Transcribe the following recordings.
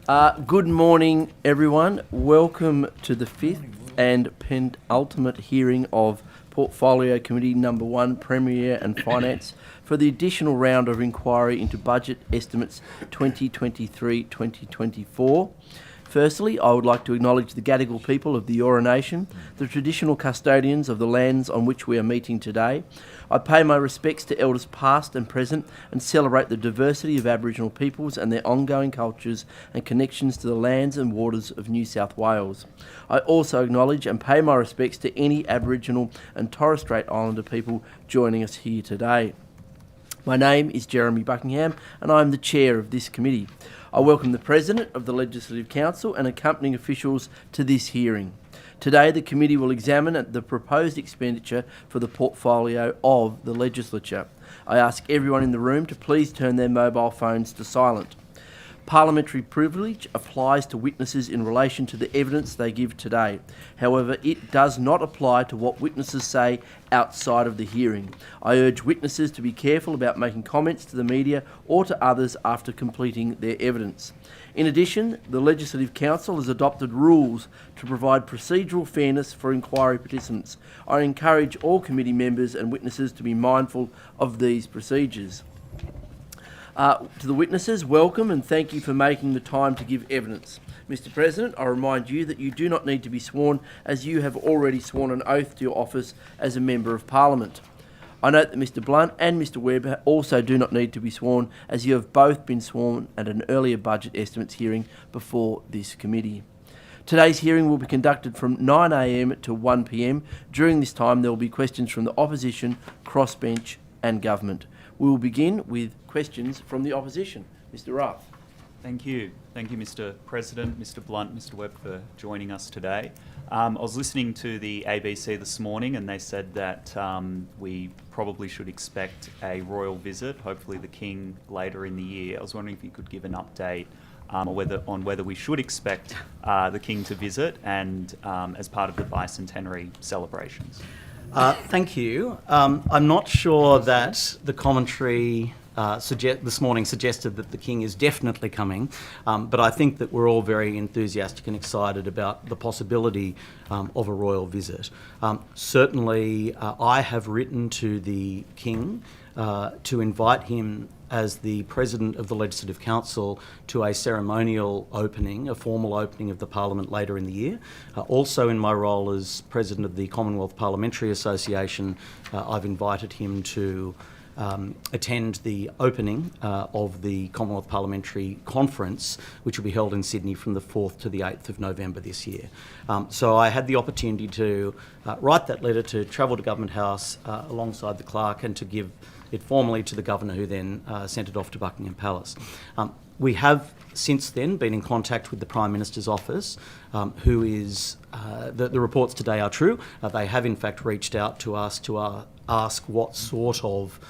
Good morning, everyone. Welcome to the fifth and penultimate hearing of Portfolio Committee Number 1, Premier and Finance, for the additional round of inquiry into budget estimates 2023-2024. Firstly, I would like to acknowledge the Gadigal people of the Eora Nation, the traditional custodians of the lands on which we are meeting today. I pay my respects to elders past and present and celebrate the diversity of Aboriginal peoples and their ongoing cultures and connections to the lands and waters of New South Wales. I also acknowledge and pay my respects to any Aboriginal and Torres Strait Islander people joining us here today. My name is Jeremy Buckingham and I am the chair of this committee. I welcome the President of the Legislative Council and accompanying officials to this hearing. Today, the committee will examine the proposed expenditure for the portfolio of the Legislature. I ask everyone in the room to please turn their mobile phones to silent. Parliamentary privilege applies to witnesses in relation to the evidence they give today. However, it does not apply to what witnesses say outside of the hearing. I urge witnesses to be careful about making comments to the media or to others after completing their evidence. In addition, the Legislative Council has adopted rules to provide procedural fairness for inquiry participants. I encourage all committee members and witnesses to be mindful of these procedures. To the witnesses, welcome and thank you for making the time to give evidence. Mr. President, I remind you that you do not need to be sworn as you have already sworn an oath to your office as a Member of Parliament. I note that Mr. Blunt and Mr. Webb also do not need to be sworn as you have both been sworn at an earlier budget estimates hearing before this committee. Today's hearing will be conducted from 9 a.m. to 1 p.m. During this time there will be questions from the opposition, crossbench and government. We will begin with questions from the opposition. Mr. Ruff. Thank you. Thank you, Mr. President, Mr. Blunt, Mr. Webb, for joining us today. I was listening to the ABC this morning and they said that we probably should expect a royal visit, hopefully the King later in the year. I was wondering if you could give an update on whether we should expect the King to visit and as part of the bicentenary celebrations. Thank you. I'm not sure that the commentary this morning suggested that the King is definitely coming, but I think that we're all very enthusiastic and excited about the possibility of a royal visit. Certainly, I have written to the King to invite him as the President of the Legislative Council to a ceremonial opening, a formal opening of the Parliament later in the year. Also in my role as President of the Commonwealth Parliamentary Association, I've invited him to attend the opening of the Commonwealth Parliamentary Conference, which will be held in Sydney from the 4th to the 8th of November this year. So I had the opportunity to write that letter, to travel to Government House alongside the clerk and to give it formally to the Governor, who then sent it off to Buckingham Palace. We have since then been in contact with the Prime Minister's office, who is, the reports today are true. They have in fact reached out to us to ask what sort of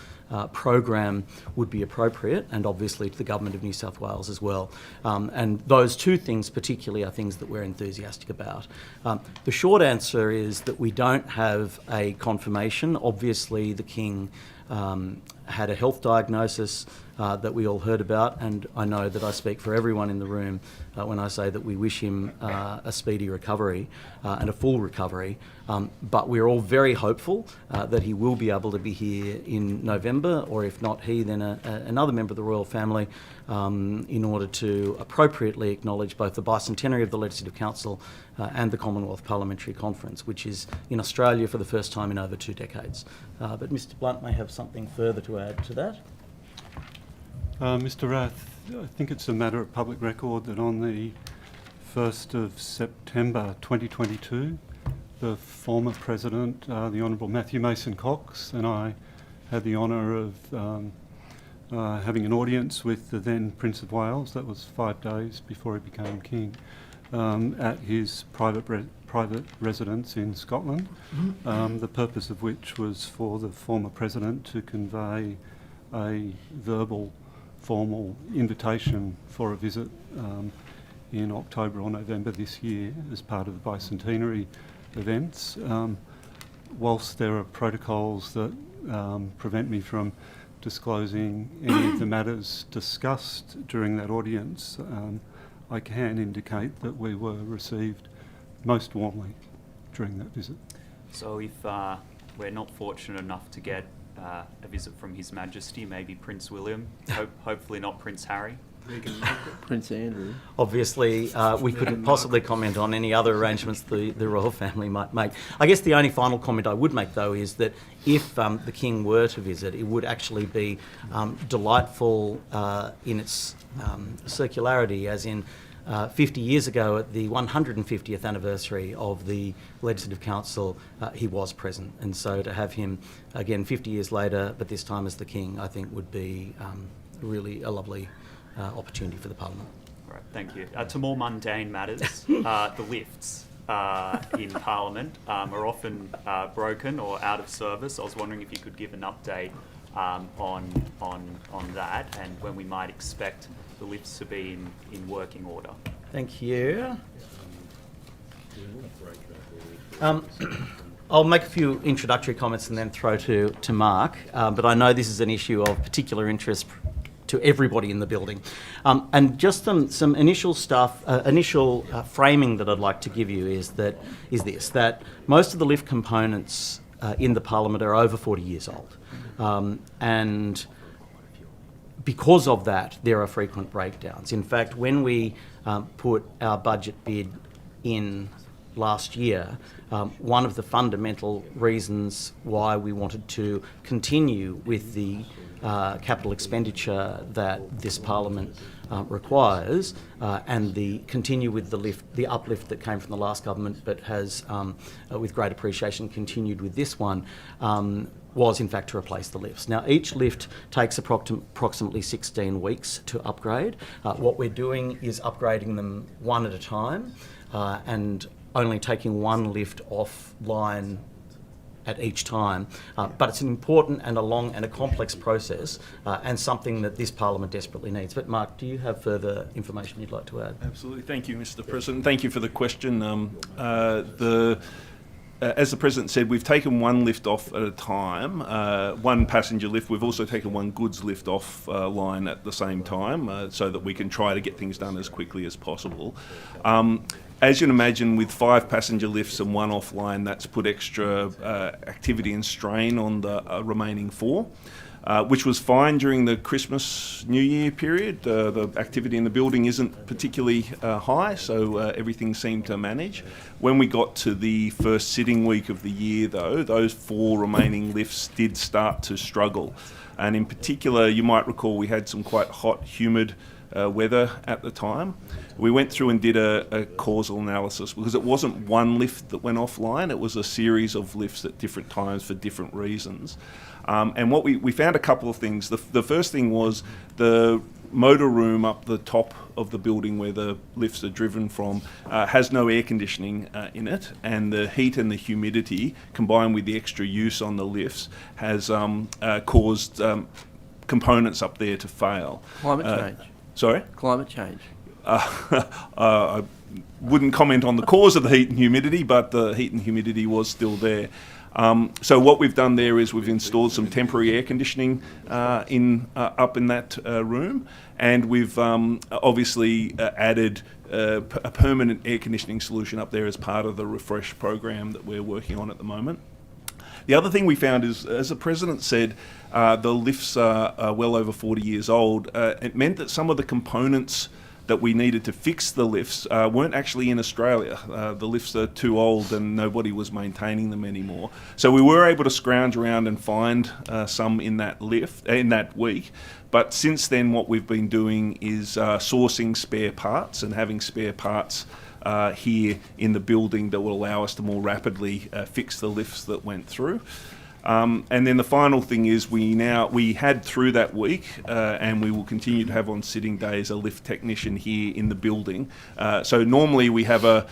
program would be appropriate, and obviously to the Government of New South Wales as well. And those two things particularly are things that we're enthusiastic about. The short answer is that we don't have a confirmation. Obviously the King had a health diagnosis that we all heard about, and I know that I speak for everyone in the room when I say that we wish him a speedy recovery and a full recovery, but we're all very hopeful that he will be able to be here in November, or if not he, then another member of the royal family, in order to appropriately acknowledge both the bicentenary of the Legislative Council and the Commonwealth Parliamentary Conference, which is in Australia for the first time in over 2 decades. But Mr. Blunt may have something further to add to that. Mr. Rath, I think it's a matter of public record that on the 1st of September 2022, the former President, the Honourable Matthew Mason Cox, and I had the honour of having an audience with the then Prince of Wales. That was 5 days before he became King, at his private residence in Scotland, the purpose of which was for the former President to convey a verbal formal invitation for a visit in October or November this year as part of the bicentenary events. Whilst there are protocols that prevent me from disclosing any of the matters discussed during that audience, I can indicate that we were received most warmly during that visit. So if we're not fortunate enough to get a visit from His Majesty, maybe Prince William, hopefully not Prince Harry. Prince Andrew. Obviously, we couldn't possibly comment on any other arrangements the royal family might make. I guess the only final comment I would make, though, is that if the King were to visit, it would actually be delightful in its circularity, as in 50 years ago at the 150th anniversary of the Legislative Council, he was present. And so to have him again 50 years later, but this time as the King, I think would be really a lovely opportunity for the Parliament. All right, thank you. To more mundane matters, the lifts in Parliament are often broken or out of service. I was wondering if you could give an update on that and when we might expect the lifts to be in working order. Thank you. I'll make a few introductory comments and then throw to Mark, but I know this is an issue of particular interest to everybody in the building. And just some initial stuff, framing that I'd like to give you is that most of the lift components in the Parliament are over 40 years old. And because of that, there are frequent breakdowns. In fact, when we put our budget bid in last year, one of the fundamental reasons why we wanted to continue with the capital expenditure that this Parliament requires, and continue with the uplift that came from the last government, but has, with great appreciation, continued with this one, was in fact to replace the lifts. Now, each lift takes approximately 16 weeks to upgrade. What we're doing is upgrading them one at a time, and only taking one lift offline at each time, but it's an important and a long and a complex process, and something that this Parliament desperately needs. But Mark, do you have further information you'd like to add? Absolutely. Thank you, Mr. President. Thank you for the question. As the President said, we've taken one lift off at a time, one passenger lift. We've also taken one goods lift off line at the same time, so that we can try to get things done as quickly as possible. As you can imagine, with 5 passenger lifts and one offline, that's put extra activity and strain on the remaining 4, which was fine during the Christmas, New Year period. The activity in the building isn't particularly high, so everything seemed to manage. When we got to the first sitting week of the year, though, those 4 remaining lifts did start to struggle. And in particular, you might recall we had some quite hot, humid weather at the time. We went through and did a causal analysis, because it wasn't one lift that went offline, it was a series of lifts at different times for different reasons. And what we found a couple of things. The first thing was the motor room up the top of the building where the lifts are driven from has no air conditioning in it, and the heat and the humidity combined with the extra use on the lifts has caused components up there to fail. Climate change. Sorry? Climate change. I wouldn't comment on the cause of the heat and humidity, but the heat and humidity was still there. So what we've done there is we've installed some temporary air conditioning up in that room, and we've obviously added a permanent air conditioning solution up there as part of the refresh program that we're working on at the moment. The other thing we found is, as the President said, the lifts are well over 40 years old. It meant that some of the components that we needed to fix the lifts weren't actually in Australia. The lifts are too old and nobody was maintaining them anymore. So we were able to scrounge around and find some in that week. But since then, what we've been doing is sourcing spare parts and having spare parts here in the building that will allow us to more rapidly fix the lifts that went through. And then the final thing is we had through that week, and we will continue to have on sitting days, a lift technician here in the building. So normally we have a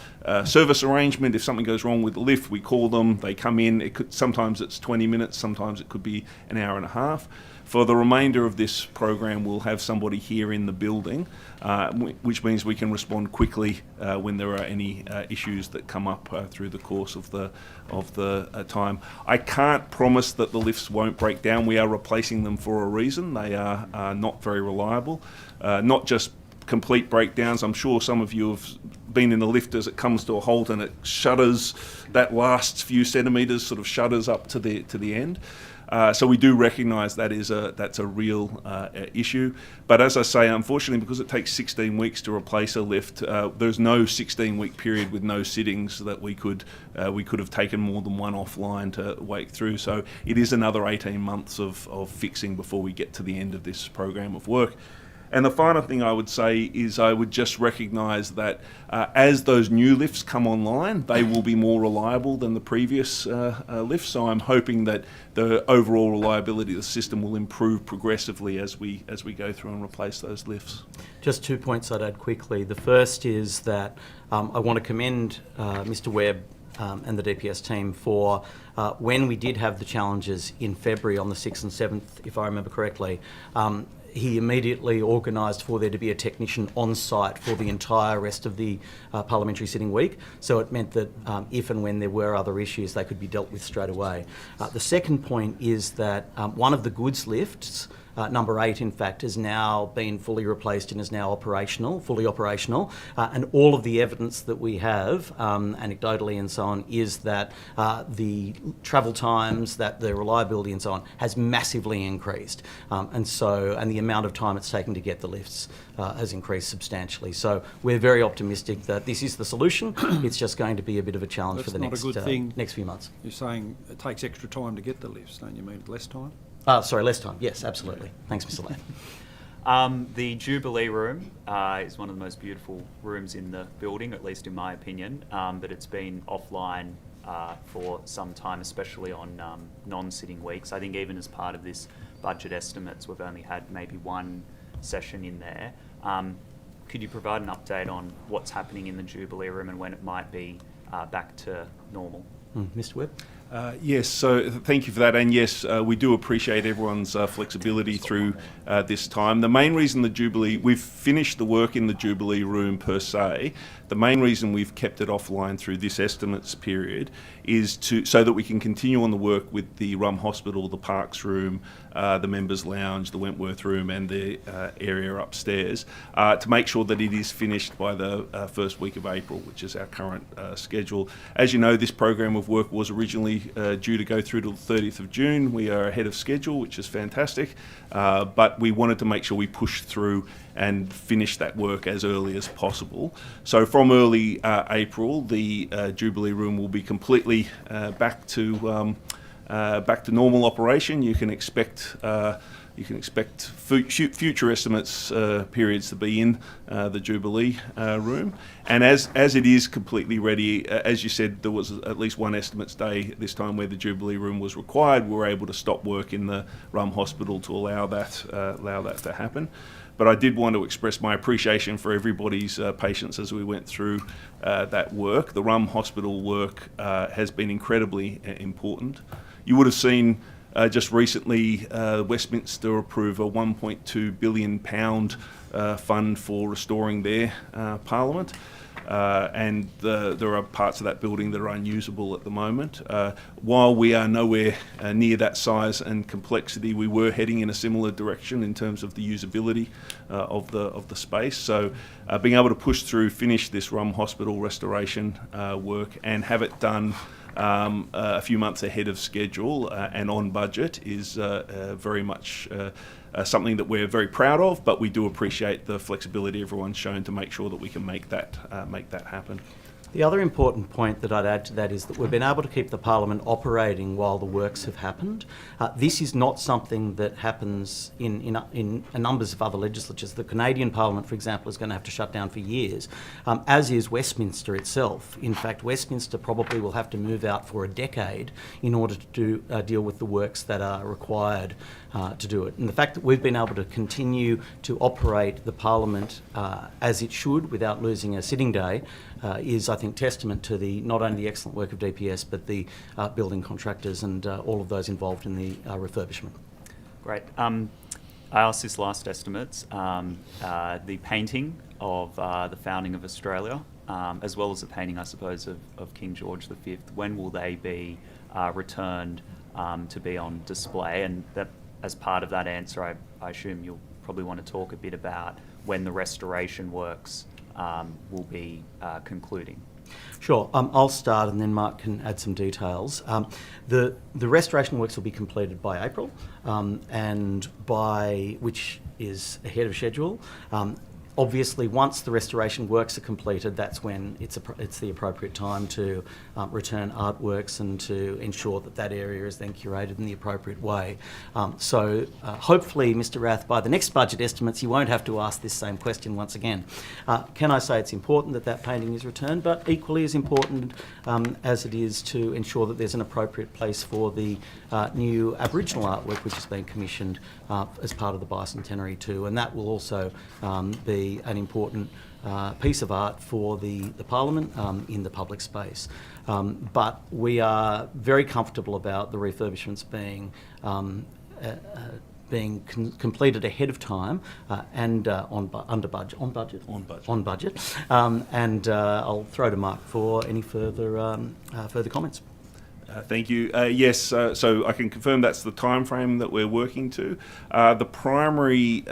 service arrangement. If something goes wrong with the lift, we call them, they come in. Sometimes it's 20 minutes, sometimes it could be an hour and a half. For the remainder of this program, we'll have somebody here in the building, which means we can respond quickly when there are any issues that come up through the course of the time. I can't promise that the lifts won't break down. We are replacing them for a reason. They are not very reliable, not just complete breakdowns. I'm sure some of you have been in the lift as it comes to a halt and it shudders, that last few centimetres sort of shudders up to the end. So we do recognise that's a real issue. But as I say, unfortunately, because it takes 16 weeks to replace a lift, there's no 16-week period with no sittings that we could have taken more than one offline to wake through. So it is another 18 months of fixing before we get to the end of this program of work. And the final thing I would say is I would just recognise that as those new lifts come online, they will be more reliable than the previous lifts. So I'm hoping that the overall reliability of the system will improve progressively as we go through and replace those lifts. Just 2 points I'd add quickly. The first is that I want to commend Mr. Webb and the DPS team for when we did have the challenges in February on the 6th and 7th, if I remember correctly. He immediately organised for there to be a technician on site for the entire rest of the parliamentary sitting week. So it meant that if and when there were other issues, they could be dealt with straight away. The second point is that one of the goods lifts, number 8 in fact, has now been fully replaced and is now fully operational. And all of the evidence that we have, anecdotally and so on, is that the travel times, that the reliability and so on, has massively increased. And the amount of time it's taken to get the lifts has increased substantially. So we're very optimistic that this is the solution. It's just going to be a bit of a challenge for the next few months. You're saying it takes extra time to get the lifts, don't you mean less time? Less time. Yes, absolutely. Thanks, Mr. Lamb. The Jubilee Room is one of the most beautiful rooms in the building, at least in my opinion, but it's been offline for some time, especially on non-sitting weeks. I think even as part of this budget estimates, we've only had maybe one session in there. Could you provide an update on what's happening in the Jubilee Room and when it might be back to normal? Mr. Webb? Yes, so thank you for that. And yes, we do appreciate everyone's flexibility through this time. The main reason we've finished the work in the Jubilee Room per se. The main reason we've kept it offline through this estimates period is so that we can continue on the work with the Rum Hospital, the Parks Room, the Members Lounge, the Wentworth Room and the area upstairs to make sure that it is finished by the first week of April, which is our current schedule. As you know, this program of work was originally due to go through to the 30th of June. We are ahead of schedule, which is fantastic, but we wanted to make sure we pushed through and finish that work as early as possible. So from early April, the Jubilee Room will be completely back to normal operation. You can expect future estimates periods to be in the Jubilee Room. And as it is completely ready, as you said, there was at least one estimates day this time where the Jubilee Room was required. We were able to stop work in the Rum Hospital to allow that to happen. But I did want to express my appreciation for everybody's patience as we went through that work. The Rum Hospital work has been incredibly important. You would have seen just recently Westminster approve a £1.2 billion fund for restoring their Parliament. And there are parts of that building that are unusable at the moment. While we are nowhere near that size and complexity, we were heading in a similar direction in terms of the usability of the space. So being able to push through, finish this Rum Hospital restoration work and have it done a few months ahead of schedule and on budget is very much something that we're very proud of, but we do appreciate the flexibility everyone's shown to make sure that we can make that happen. The other important point that I'd add to that is that we've been able to keep the Parliament operating while the works have happened. This is not something that happens in numbers of other legislatures. The Canadian Parliament, for example, is going to have to shut down for years, as is Westminster itself. In fact, Westminster probably will have to move out for a decade in order to deal with the works that are required to do it. And the fact that we've been able to continue to operate the Parliament as it should without losing a sitting day is, I think, testament to not only the excellent work of DPS, but the building contractors and all of those involved in the refurbishment. Great. I asked this last estimates, the painting of the founding of Australia, as well as the painting, I suppose, of King George V. When will they be returned to be on display? And that, as part of that answer, I assume you'll probably want to talk a bit about when the restoration works will be concluding? Sure. I'll start and then Mark can add some details. The restoration works will be completed by April, which is ahead of schedule. Obviously, once the restoration works are completed, that's when it's the appropriate time to return artworks and to ensure that area is then curated in the appropriate way. So hopefully, Mr. Rath, by the next budget estimates, you won't have to ask this same question once again. Can I say it's important that painting is returned, but equally as important as it is to ensure that there's an appropriate place for the new Aboriginal artwork which has been commissioned as part of the bicentenary too, and that will also be an important piece of art for the Parliament in the public space. But we are very comfortable about the refurbishments being completed ahead of time and on budget. And I'll throw to Mark for any further comments. Thank you. Yes, so I can confirm that's the time frame that we're working to. The primary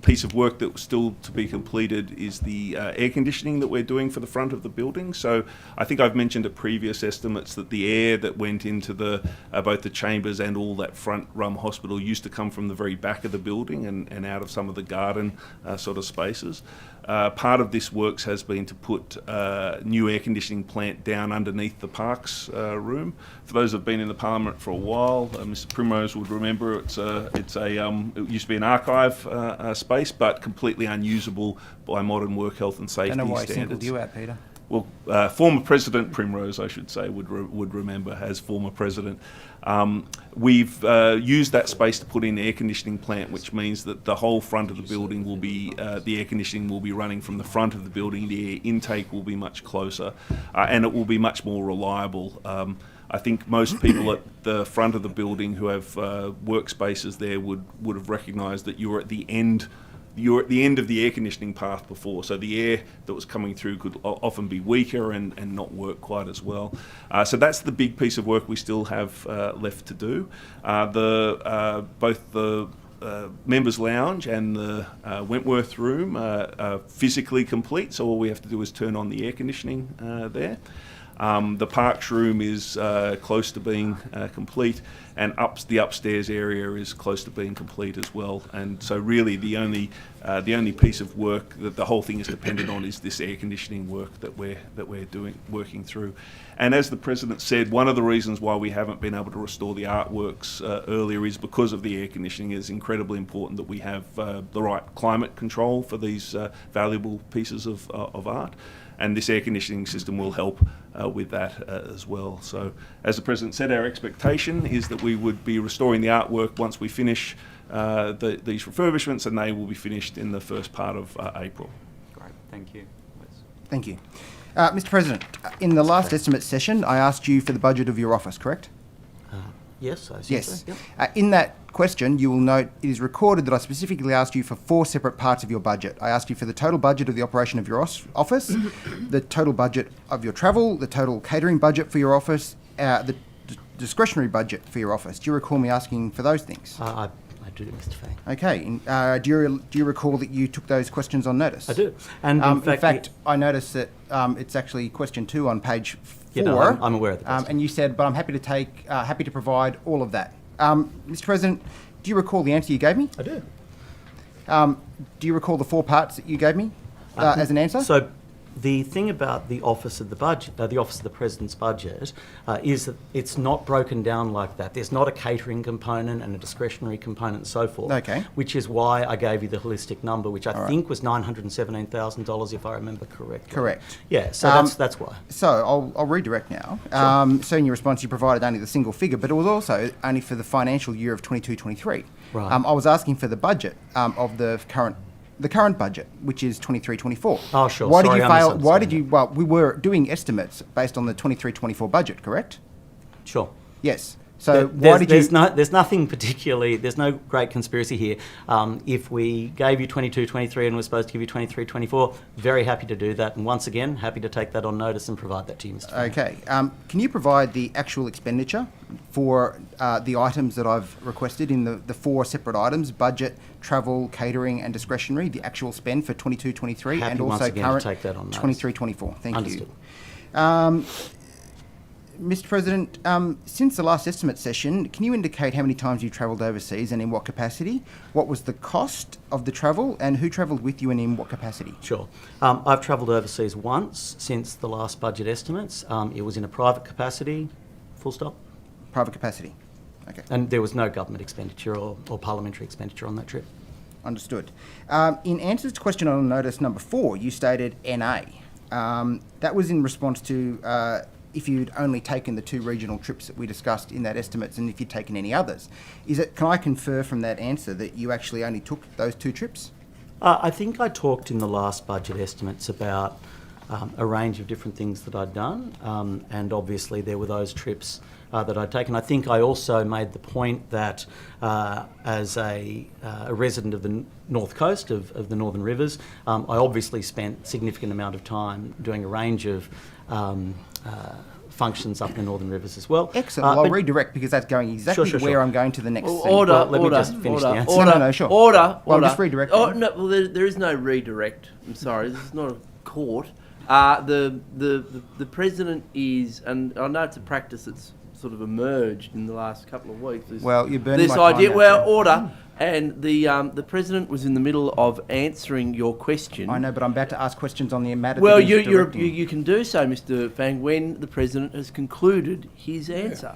piece of work that's still to be completed is the air conditioning that we're doing for the front of the building. So I think I've mentioned at previous estimates that the air that went into both the chambers and all that front room hospital used to come from the very back of the building and out of some of the garden sort of spaces. Part of this works has been to put new air conditioning plant down underneath the Parks room. For those who have been in the Parliament for a while, Mr. Primrose would remember it used to be an archive space, but completely unusable by modern work health and safety I don't know why I standards. singled you out, Peter. Well, former President Primrose, I should say, would remember as former President. We've used that space to put in air conditioning plant, which means that the whole front of the building will be, the air conditioning will be running from the front of the building. The air intake will be much closer and it will be much more reliable. I think most people at the front of the building who have workspaces there would have recognised that you're at the end of the air conditioning path before, so the air that was coming through could often be weaker and not work quite as well. So that's the big piece of work we still have left to do. Both the members' lounge and the Wentworth room are physically complete, so all we have to do is turn on the air conditioning there. The Parks room is close to being complete, and the upstairs area is close to being complete as well. And so, really, the only piece of work that the whole thing is dependent on is this air conditioning work that we're working through. And as the President said, one of the reasons why we haven't been able to restore the artworks earlier is because of the air conditioning. It's incredibly important that we have the right climate control for these valuable pieces of art. And this air conditioning system will help with that as well. So, as the President said, our expectation is that we would be restoring the artwork once we finish these refurbishments, and they will be finished in the first part of April. Great, thank you. Liz. Thank you. Mr. President, in the last estimate session, I asked you for the budget of your office, correct? Yes, I think Yes. so. Yep. In that question, you will note it is recorded that I specifically asked you for 4 separate parts of your budget. I asked you for the total budget of the operation of your office, the total budget of your travel, the total catering budget for your office, the discretionary budget for your office. Do you recall me asking for those things? I do, Mr. Fang. Okay. Do you recall that you took those questions on notice? I do. And in fact, I noticed that it's actually question 2 on page 4. Yeah, no, I'm aware of the question. And you said, but I'm happy to provide all of that. Mr. President, do you recall the answer you gave me? I do. Do you recall the 4 parts that you gave me as an answer? So, the thing about the Office of the Budget, the Office of the President's budget, is that it's not broken down like that. There's not a catering component and a discretionary component and so forth. Okay. Which is why I gave you the holistic number, which I think was $917,000, if I remember correctly. Correct. Yeah. So that's why. So I'll redirect now. Sure. So in your response, you provided only the single figure, but it was also only for the financial year of 22-23. Right. I was asking for the budget of the current budget, which is 23-24. Oh, sure. Why Sorry, did you I fail? Why did misunderstood you? Well, we were doing estimates based on the 23-24 budget, correct? Sure. Yes. So why did you... There's nothing particularly, there's no great conspiracy here. If we gave you 22-23 and we're supposed to give you 23-24, very happy to do that. And once again, happy to take that on notice and provide that to you, Mr. Fang. Okay. Can you provide the actual expenditure for the items that I've requested in the 4 separate items, budget, travel, catering and discretionary, the actual spend for 22-23 Happy and once also again current to take that on notice. 23-24? Thank Understood. you. Mr. President, since the last estimate session, can you indicate how many times you travelled overseas and in what capacity? What was the cost of the travel and who travelled with you and in what capacity? Sure. I've travelled overseas once since the last budget estimates. It was in a private capacity, full stop. Private capacity. Okay. And there was no government expenditure or parliamentary expenditure on that trip. Understood. In answers to question on notice number 4, you stated NA. That was in response to if you'd only taken the 2 regional trips that we discussed in that estimates and if you'd taken any others. Can I confer from that answer that you actually only took those 2 trips? I think I talked in the last budget estimates about a range of different things that I'd done, and obviously there were those trips that I'd taken. I think I also made the point that as a resident of the north coast of the Northern Rivers, I obviously spent a significant amount of time doing a range of functions up the Northern Rivers as well. Excellent. Well, I'll redirect because that's going exactly where I'm going to the next thing. Order, Well, let me order, just finish the order, answer. order, No, sure. Order, Well, order. just redirect. Oh, no, well, there is no redirect. I'm sorry, this is not a court. The president is, and I know it's a practice that's sort of emerged in the last couple of weeks. Well, you're burning this my time idea. now, Well, Chair. order. And the president was in the middle of answering your question. I know, but I'm about to ask questions on the matter. Well, that he's directing. you can do so, Mr. Fang, when the president has concluded his answer.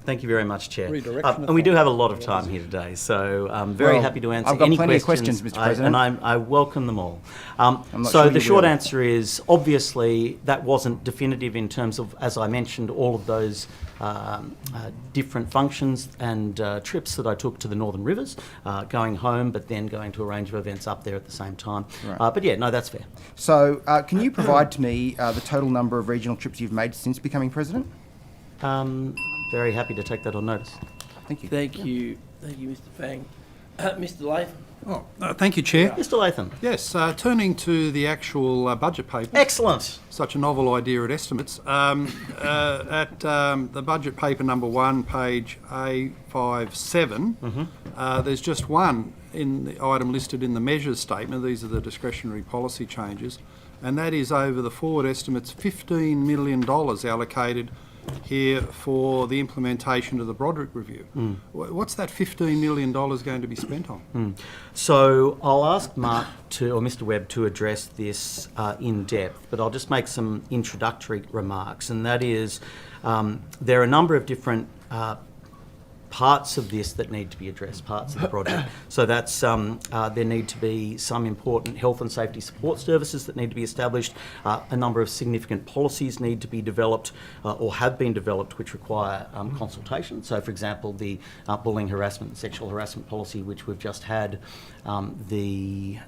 Thank you very much, Chair. Redirection And we do have a lot of time here today, so I'm very Well, happy to answer I've got any plenty of questions. questions, Mr. President. I welcome them all. not So sure the you short will. answer is, obviously, that wasn't definitive in terms of, as I mentioned, all of those different functions and trips that I took to the Northern Rivers, going home, but then going to a range of events up there at the same time. Right. But yeah, no, that's fair. So, can you provide to me the total number of regional trips you've made since becoming president? Very happy to take that on notice. Thank you. Thank you, Mr. Fang. Mr. Latham. Oh, thank you, Chair. Mr. Latham. Yes, turning to the actual budget paper. Excellent. Such a novel idea at estimates. At the budget paper number 1, page A57, there's just one in the item listed in the measures statement. These are the discretionary policy changes, and that is over the forward estimates, $15 million allocated here for the implementation of the Broderick Review. What's that $15 million going to be spent on? So I'll ask Mark or Mr. Webb to address this in depth, but I'll just make some introductory remarks, and that is there are a number of different parts of this that need to be addressed, parts of the project. So that's there need to be some important health and safety support services that need to be established. A number of significant policies need to be developed or have been developed which require consultation. So, for example, the bullying, harassment and sexual harassment policy, which we've just had the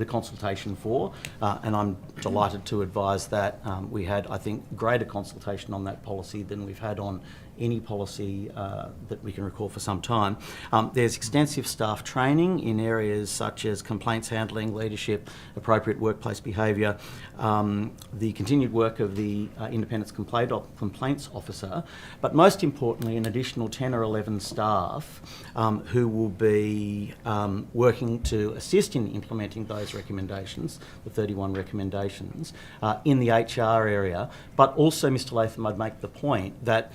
consultation for, and I'm delighted to advise that we had, I think, greater consultation on that policy than we've had on any policy that we can recall for some time. There's extensive staff training in areas such as complaints handling, leadership, appropriate workplace behaviour, the continued work of the Independence Complaints Officer, but most importantly an additional 10 or 11 staff who will be working to assist in implementing those recommendations, the 31 recommendations, in the HR area. But also, Mr. Latham, I'd make the point that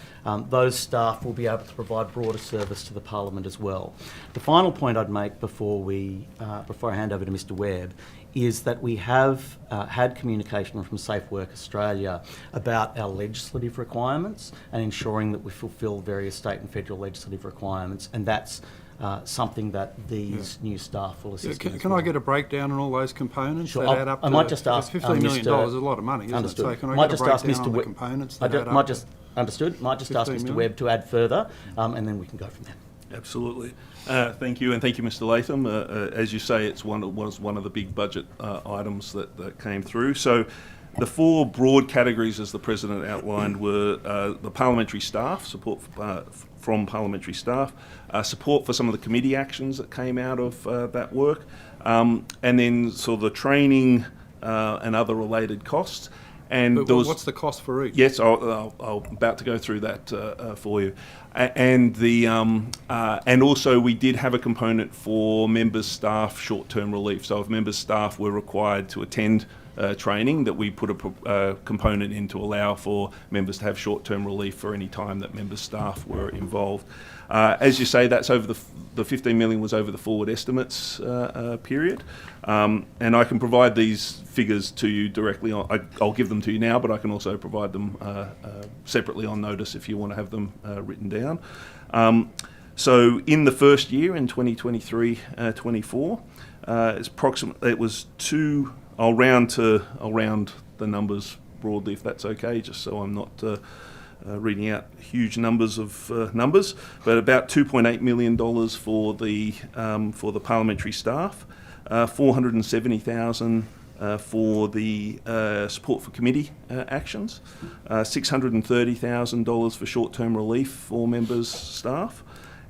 those staff will be able to provide broader service to the Parliament as well. The final point I'd make before I hand over to Mr. Webb is that we have had communication from Safe Work Australia about our legislative requirements and ensuring that we fulfil various state and federal legislative requirements, and that's something that these new staff will assist in. Can I get a breakdown on all those components Sure. that add up to... I might just ask $15 million is a lot of money, isn't Understood. it? So can I Might get a just ask breakdown Mr. on the Webb- components I that don't- add up might to- just Understood. Might just ask 15 Mr. million? Webb to add further, and then we can go from there. Absolutely. Thank you, and thank you, Mr. Latham. As you say, was one of the big budget items that came through. So The four broad categories, as the President outlined, were the parliamentary staff, support from parliamentary staff, support for some of the committee actions that came out of that work, and then sort of the training and other related costs. And But what's the cost for each? Yes, I'm about to go through that for you. And also we did have a component for members' staff short-term relief. So if members' staff were required to attend training, that we put a component in to allow for members to have short-term relief for any time that members' staff were involved. As you say, that's over the 15 million was over the forward estimates period. And I can provide these figures to you directly. I'll give them to you now, but I can also provide them separately on notice if you want to have them written down. So in the first year, in 2023-24, it was two. I'll round the numbers broadly, if that's okay, just so I'm not reading out huge numbers of numbers. But about $2.8 million for the parliamentary staff, $470,000 for the support for committee actions, $630,000 for short-term relief for members' staff,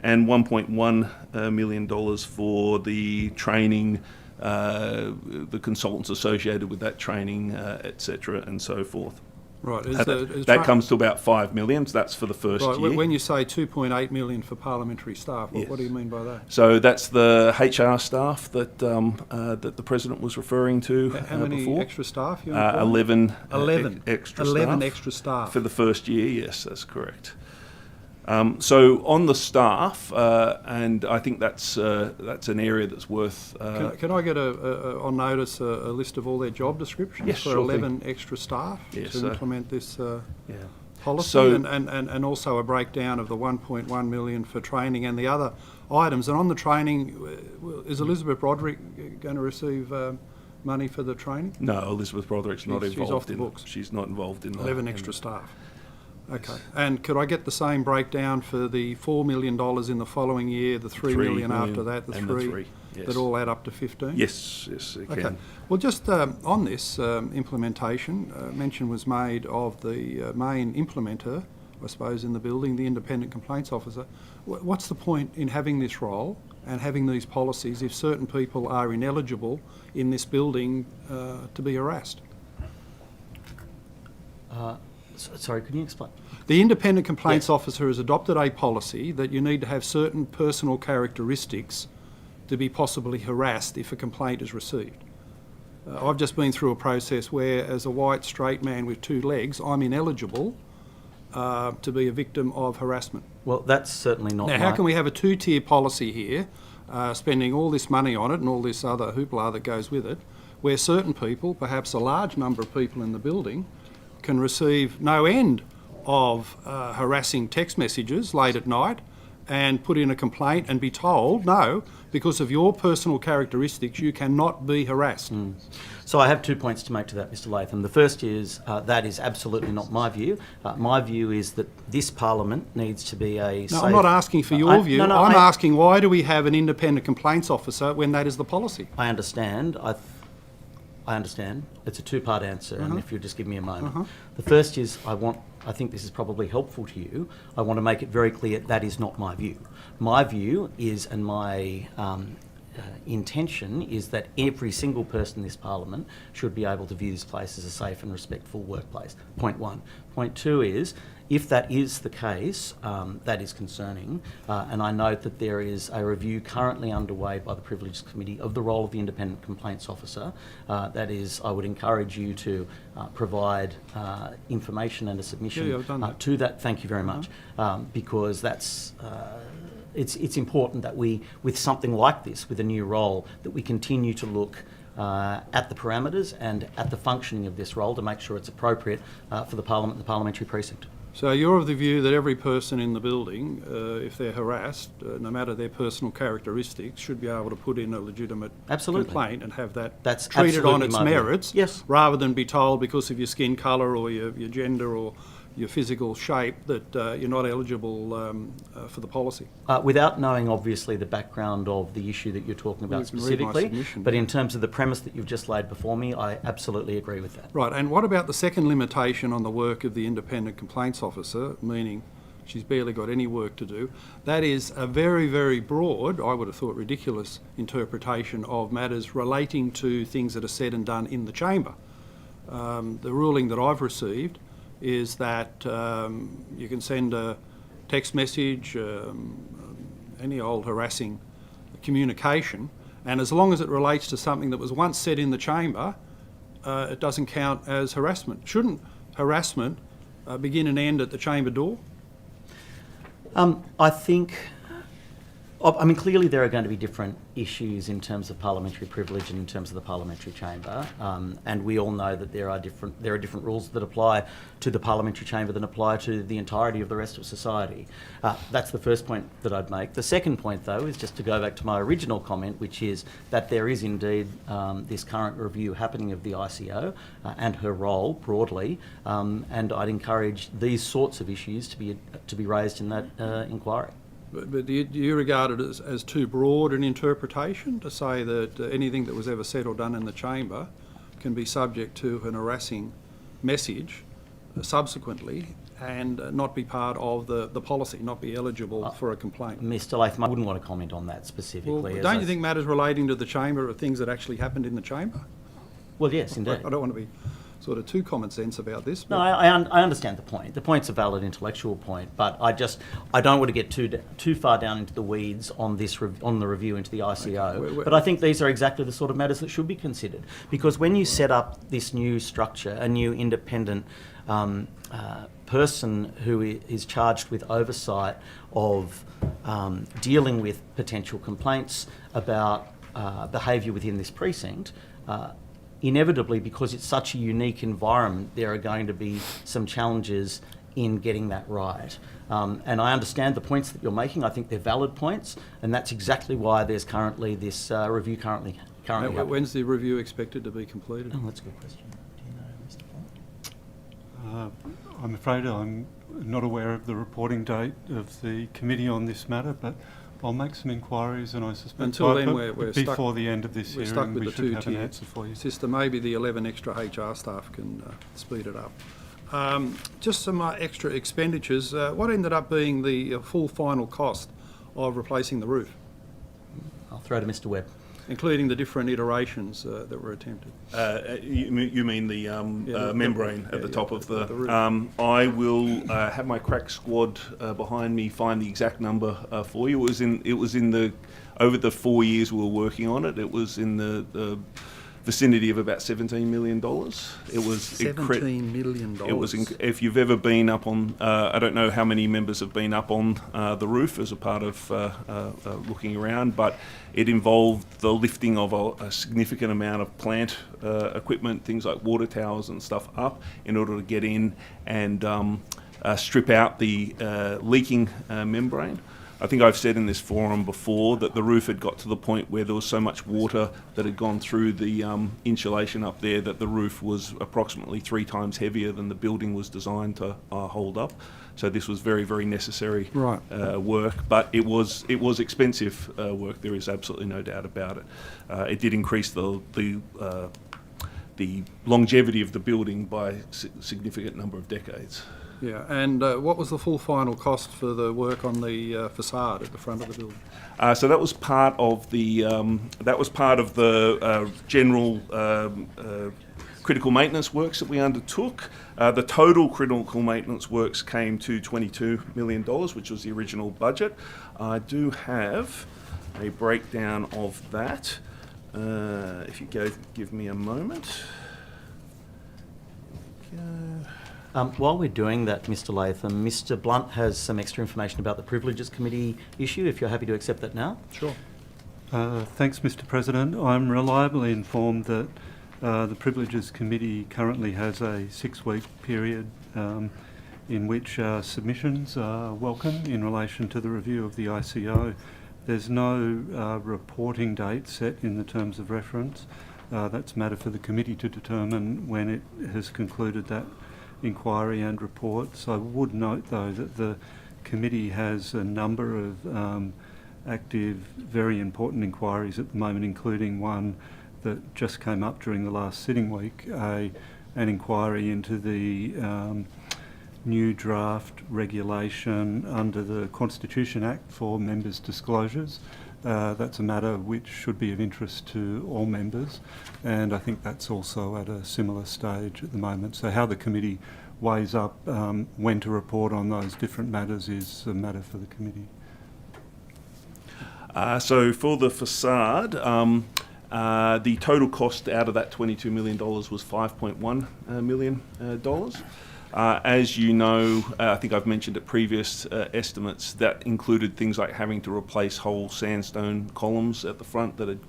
and $1.1 million for the training, the consultants associated with that training, etc., and so forth. Right. That comes to about 5 million. So that's for the first year. When you say 2.8 million for parliamentary staff, Yes. what do you mean by that? So that's the HR staff that that the President was referring to How many before. extra staff? 11 extra staff. 11 extra staff. For the first year, yes, that's correct. So on the staff, and I think that's an area that's worth. Can I get on notice a list of all their job descriptions Yes, for sure 11 extra staff Yes, to implement this yeah. policy, So- and also a breakdown of the 1.1 million for training and the other items. And on the training, is Elizabeth Broderick going to receive money for the training? No, Elizabeth Broderick's not She's involved off the in. books. She's not involved in 11 in extra staff. Okay. And could I get the same breakdown for the $4 million in the following year, the 3 million after that, the and three, the 3, yes. that all add up to 15? Yes, it Okay. can. Well, just on this implementation, mention was made of the main implementer, I suppose, in the building, the independent complaints officer. What's the point in having this role and having these policies if certain people are ineligible in this building to be harassed? Sorry, can you explain? The independent complaints Yes. officer has adopted a policy that you need to have certain personal characteristics to be possibly harassed if a complaint is received. I've just been through a process where, as a white straight man with 2 legs, I'm ineligible to be a victim of harassment. Well, that's certainly not. Now, how can we have a 2-tier policy here, spending all this money on it and all this other hoopla that goes with it, where certain people, perhaps a large number of people in the building, can receive no end of harassing text messages late at night and put in a complaint and be told, no, because of your personal characteristics, you cannot be harassed. So I have 2 points to make to that, Mr. Latham. The first is that is absolutely not my view. My view is that this Parliament needs to be a No, safe... I'm not asking for your view. I'm asking why do we have an independent complaints officer when that is the policy? I understand. I understand. It's a 2-part answer, and if you'll just give me a moment. The first is I think this is probably helpful to you. I want to make it very clear that is not my view. My view is, and my intention is, that every single person in this Parliament should be able to view this place as a safe and respectful workplace. Point 1. Point 2 is, if that is the case, that is concerning, and I note that there is a review currently underway by the Privileges Committee of the role of the Independent Complaints Officer. That is, I would encourage you to provide information and a submission I've done that. to that. Thank you very much, because that's... It's important that we, with something like this, with a new role, that we continue to look at the parameters and at the functioning of this role to make sure it's appropriate for the Parliament and the parliamentary precinct. So you're of the view that every person in the building, if they're harassed, no matter their personal characteristics, should be able to put in a legitimate complaint and have that That's treated on absolutely its my view. merits, Yes. rather than be told because of your skin colour or your gender or your physical shape that you're not eligible for the policy. Without knowing, obviously, the background of the issue that you're talking about You can read my specifically, submission. but in terms of the premise that you've just laid before me, I absolutely agree with that. Right, and what about the second limitation on the work of the independent complaints officer, meaning she's barely got any work to do? That is a very, very broad, I would have thought ridiculous, interpretation of matters relating to things that are said and done in the chamber. The ruling that I've received is that you can send a text message, any old harassing communication, and as long as it relates to something that was once said in the chamber, it doesn't count as harassment. Shouldn't harassment begin and end at the chamber door? I think, clearly there are going to be different issues in terms of parliamentary privilege and in terms of the parliamentary chamber, and we all know that there are different rules that apply to the parliamentary chamber than apply to the entirety of the rest of society. That's the first point that I'd make. The second point, though, is just to go back to my original comment, which is that there is indeed this current review happening of the ICO and her role broadly, and I'd encourage these sorts of issues to be raised in that inquiry. But do you regard it as too broad an interpretation to say that anything that was ever said or done in the chamber can be subject to an harassing message subsequently and not be part of the policy, not be eligible for a complaint? Mr. Latham, I wouldn't want to comment on that specifically. Well, don't you think matters relating to the chamber are things that actually happened in the chamber? Well, yes, indeed. I don't want to be sort of too common sense about this. No, I understand the point. The point's a valid intellectual point, but I don't want to get too far down into the weeds on this on the review into the ICO. Okay. But I think these are exactly the sort of matters that should be considered, because when you set up this new structure, a new independent person who is charged with oversight of dealing with potential complaints about behaviour within this precinct. Inevitably, because it's such a unique environment, there are going to be some challenges in getting that right. And I understand the points that you're making. I think they're valid points, and that's exactly why there's currently this review currently happening. When's the review expected to be completed? Oh, that's a good question. Do you know, Mr. Blunt? I'm afraid I'm not aware of the reporting date of the committee on this matter, but I'll make some inquiries, and I suspect until then we're before stuck, the end of this we're hearing stuck with we the should have an two-tier answer for you. system. Maybe the 11 extra HR staff can speed it up. Just some extra expenditures. What ended up being the full final cost of replacing the roof, I'll throw to Mr. Webb. including the different iterations that were attempted? You mean the membrane at the top of the roof. I will have my crack squad behind me find the exact number for you. It was in the over the 4 years we were working on it. It was in the vicinity of about $17 million. It was $17 million. It was if you've ever been up on, I don't know how many members have been up on the roof as a part of looking around, but it involved the lifting of a significant amount of plant equipment, things like water towers and stuff up in order to get in and strip out the leaking membrane. I think I've said in this forum before that the roof had got to the point where there was so much water that had gone through the insulation up there that the roof was approximately 3 times heavier than the building was designed to hold up. So this was very, very necessary work, but it was expensive work. There is absolutely no doubt about it. It did increase the longevity of the building by a significant number of decades. Yeah, and what was the full final cost for the work on the facade at the front of the building? So that was part of the general critical maintenance works that we undertook. The total critical maintenance works came to $22 million, which was the original budget. I do have a breakdown of that. If you give me a moment. While we're doing that, Mr. Latham, Mr. Blunt has some extra information about the Privileges Committee issue, if you're happy to accept that now. Sure. Thanks, Mr. President. I'm reliably informed that the Privileges Committee currently has a 6-week period in which submissions are welcome in relation to the review of the ICO. There's no reporting date set in the terms of reference. That's a matter for the committee to determine when it has concluded that inquiry and reports. I would note, though, that the committee has a number of active, very important inquiries at the moment, including one that just came up during the last sitting week, an inquiry into the new draft regulation under the Constitution Act for members' disclosures. That's a matter which should be of interest to all members, and I think that's also at a similar stage at the moment. So how the committee weighs up when to report on those different matters is a matter for the committee. So for the facade, the total cost out of that $22 million was $5.1 million. As you know, I think I've mentioned at previous estimates, that included things like having to replace whole sandstone columns at the front that had,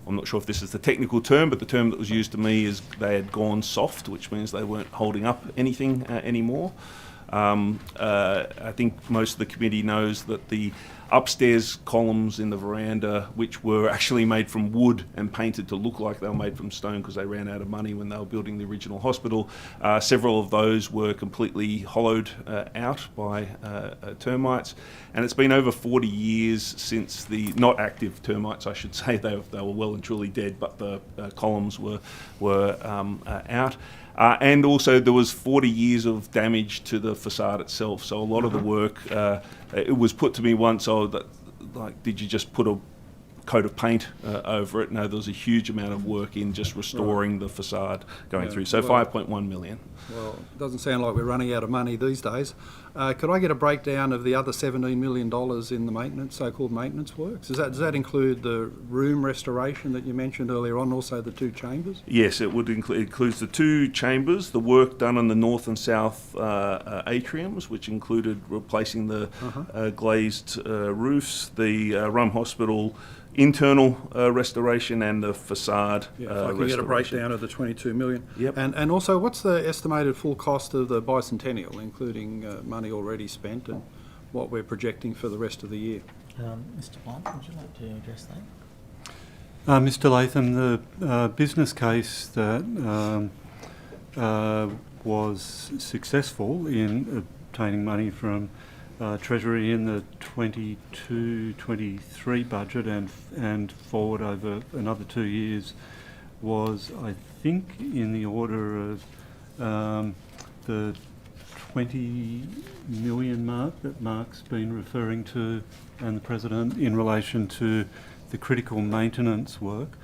I'm not sure if this is the technical term, but the term that was used to me is they had gone soft, which means they weren't holding up anything anymore. I think most of the committee knows that the upstairs columns in the veranda, which were actually made from wood and painted to look like they were made from stone because they ran out of money when they were building the original hospital, several of those were completely hollowed out by termites, and it's been over 40 years since the, not active termites I should say, they were well and truly dead, but the columns were out. And also there was 40 years of damage to the facade itself, so a lot of the work, it was put to me once, did you just put a coat of paint over it? No, there was a huge amount of work in just restoring the facade going through, so well, 5.1 million. Well, it doesn't sound like we're running out of money these days. Could I get a breakdown of the other $17 million in the maintenance, so-called maintenance works? Does that include the room restoration that you mentioned earlier on, also the two chambers? Yes, it would includes the two chambers, the work done on the north and south atriums, which included replacing the glazed roofs, the Rum Hospital internal restoration, and the facade if I can get a breakdown of the 22 million. Yep. And also, what's the estimated full cost of the bicentennial, including money already spent and what we're projecting for the rest of the year? Mr. Blunt, would you like to address that? Mr. Latham, the business case that was successful in obtaining money from Treasury in the 22-23 budget and forward over another 2 years was, I think, in the order of the 20 million mark that Mark's been referring to, and the President, in relation to the critical maintenance work,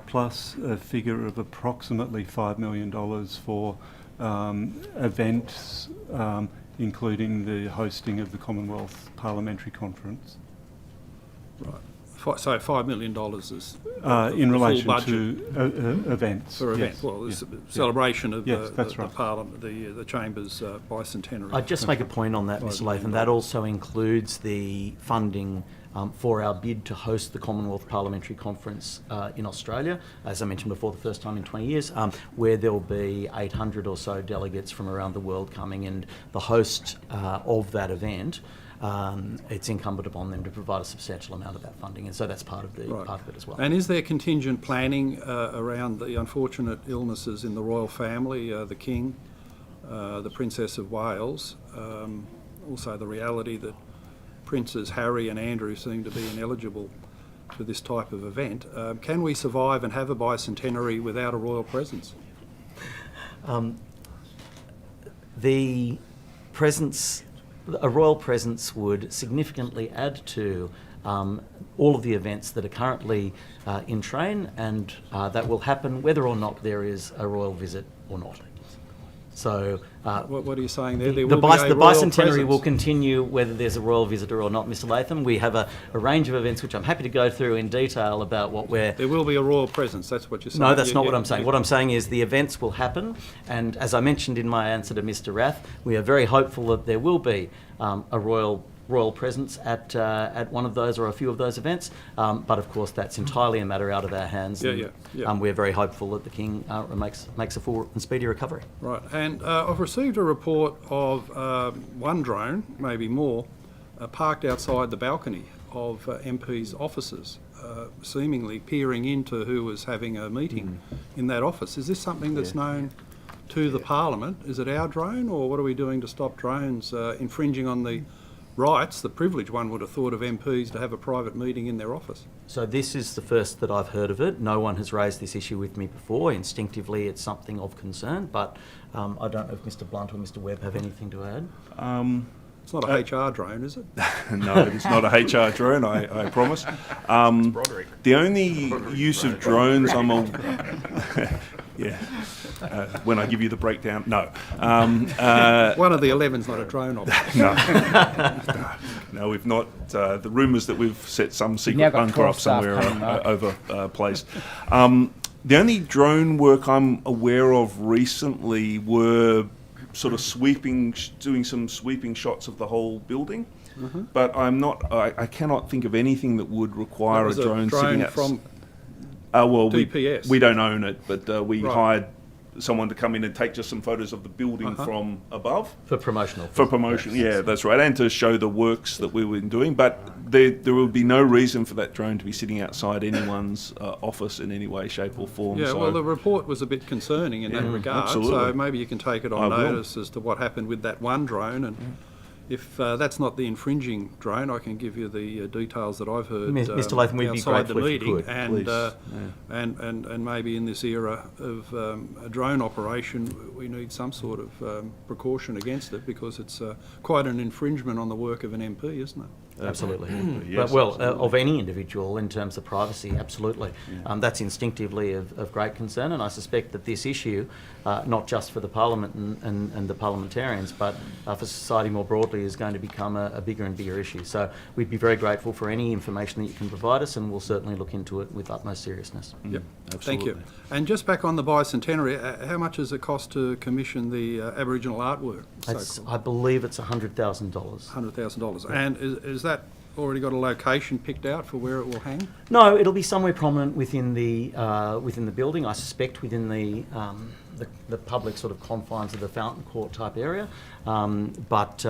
plus a figure of approximately $5 million for events, including the hosting of the Commonwealth Parliamentary Conference. Right. So $5 million is in relation to events. For events. Yes. Well, it's a celebration of Yes, that's the right. Parliament, the Chamber's bicentenary. I'd just make a point on that, Mr. Latham. That also includes the funding for our bid to host the Commonwealth Parliamentary Conference in Australia, as I mentioned before, the first time in 20 years, where there will be 800 or so delegates from around the world coming, and the host of that event, it's incumbent upon them to provide a substantial amount of that funding, and so that's part of it as well. And is there contingent planning around the unfortunate illnesses in the royal family, the King, the Princess of Wales, also the reality that Princes Harry and Andrew seem to be ineligible for this type of event? Can we survive and have a bicentenary without a royal presence? The presence, a royal presence would significantly add to all of the events that are currently in train, and that will happen whether or not there is a royal visit or not. So what are you saying there? The bicentenary will continue whether there's a royal visitor or not, Mr. Latham. We have a range of events which I'm happy to go through in detail about what we're... There will be a royal presence, that's what you're saying? No, that's not what I'm saying. What I'm saying is the events will happen, and as I mentioned in my answer to Mr. Rath, we are very hopeful that there will be a royal presence at one of those or a few of those events, but of course that's entirely a matter out of our hands. We're very hopeful that the King makes a full and speedy recovery. Right, and I've received a report of one drone, maybe more, parked outside the balcony of MPs' offices, seemingly peering into who was having a meeting in that office. Is this something that's known to the Parliament, is it our drone, or what are we doing to stop drones infringing on the rights, the privilege one would have thought of MPs to have a private meeting in their office? So this is the first that I've heard of it. No one has raised this issue with me before. Instinctively, it's something of concern, but I don't know if Mr Blunt or Mr Webb have anything to add. It's not a HR drone, is it? No, it's not a HR drone, I promise. The only use of drones yeah. When I give you the breakdown, no. One of the 11's not a drone operator. No, we've not. The rumours that we've set some now secret got bunker 12 off staff somewhere coming, are Mark. overplaced. The only drone work I'm aware of recently were sort of doing some sweeping shots of the whole building. Mm-hmm. But I cannot think of anything that would require That was a drone sitting from DPS. We don't own it, but we Right. hired someone to come in and take just some photos of the building from above. For promotional. For promotion, yeah, that's right, and to show the works that we were doing. But there would be no reason for that drone to be sitting outside anyone's office in any way, shape or form. Yeah, so well, the report was a bit concerning in that regard, so absolutely. maybe you can take it I on will. notice as to what happened with that one drone, and if that's not the infringing drone, I can give you the details that I've heard Mr. Latham, we'd be outside the grateful if you meeting, could, and maybe in this era of a drone operation, we need some sort of precaution against it, because it's quite an infringement on the work of an MP, isn't it? Absolutely. Yes, But, well, absolutely. of any individual in terms of privacy, absolutely. That's instinctively of great concern, and I suspect that this issue, not just for the Parliament and the parliamentarians, but for society more broadly, is going to become a bigger and bigger issue. So we'd be very grateful for any information that you can provide us, and we'll certainly look into it with utmost seriousness. Yep, thank absolutely. you. And just back on the bicentenary, how much does it cost to commission the Aboriginal artwork? I believe it's $100,000. $100,000. And is that already got a location picked out for where it will hang? No, it'll be somewhere prominent within the building. I suspect within the public sort of confines of the Fountain Court type area, but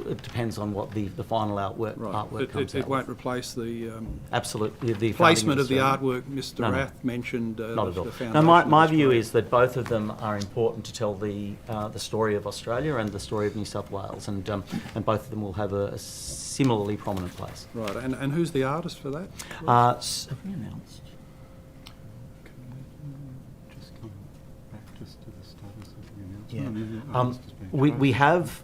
it depends on what the final artwork comes out. It won't replace the Absolutely, the placement of the Australian. artwork Mr. No, no. Rath mentioned. Not at all. The No, foundation my of view Australia. is that both of them are important to tell the story of Australia and the story of New South Wales, and both of them will have a similarly prominent place. Right, and who's the artist for that? Have we announced? Just come back just to the status of the Yeah. announcement. We have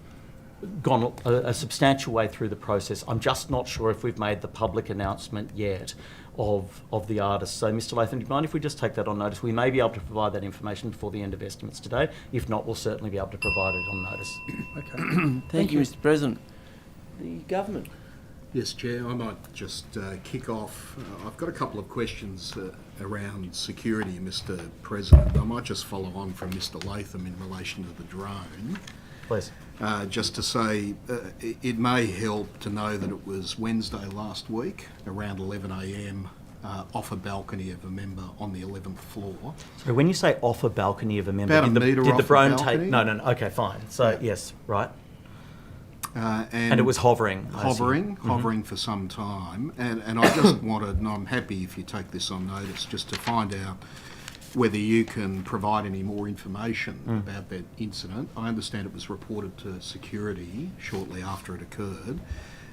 gone a substantial way through the process. I'm just not sure if we've made the public announcement yet of the artist. So, Mr. Latham, do you mind if we just take that on notice? We may be able to provide that information before the end of estimates today. If not, we'll certainly be able to provide it on notice. Okay. Thank you, Mr. President. The government. Yes, Chair, I might just kick off. I've got a couple of questions around security, Mr. President. I might just follow on from Mr. Latham in relation to the drone. Please. Just to say, it may help to know that it was Wednesday last week, around 11 a.m, off a balcony of a member on the 11th floor. So when you say off a balcony of a member, About a did metre the off the drone take... balcony. No, okay, fine. So, yes, right. And it was hovering. I assume. hovering for some time. And I just wanted, and I'm happy if you take this on notice, just to find out whether you can provide any more information about that incident. I understand it was reported to security shortly after it occurred,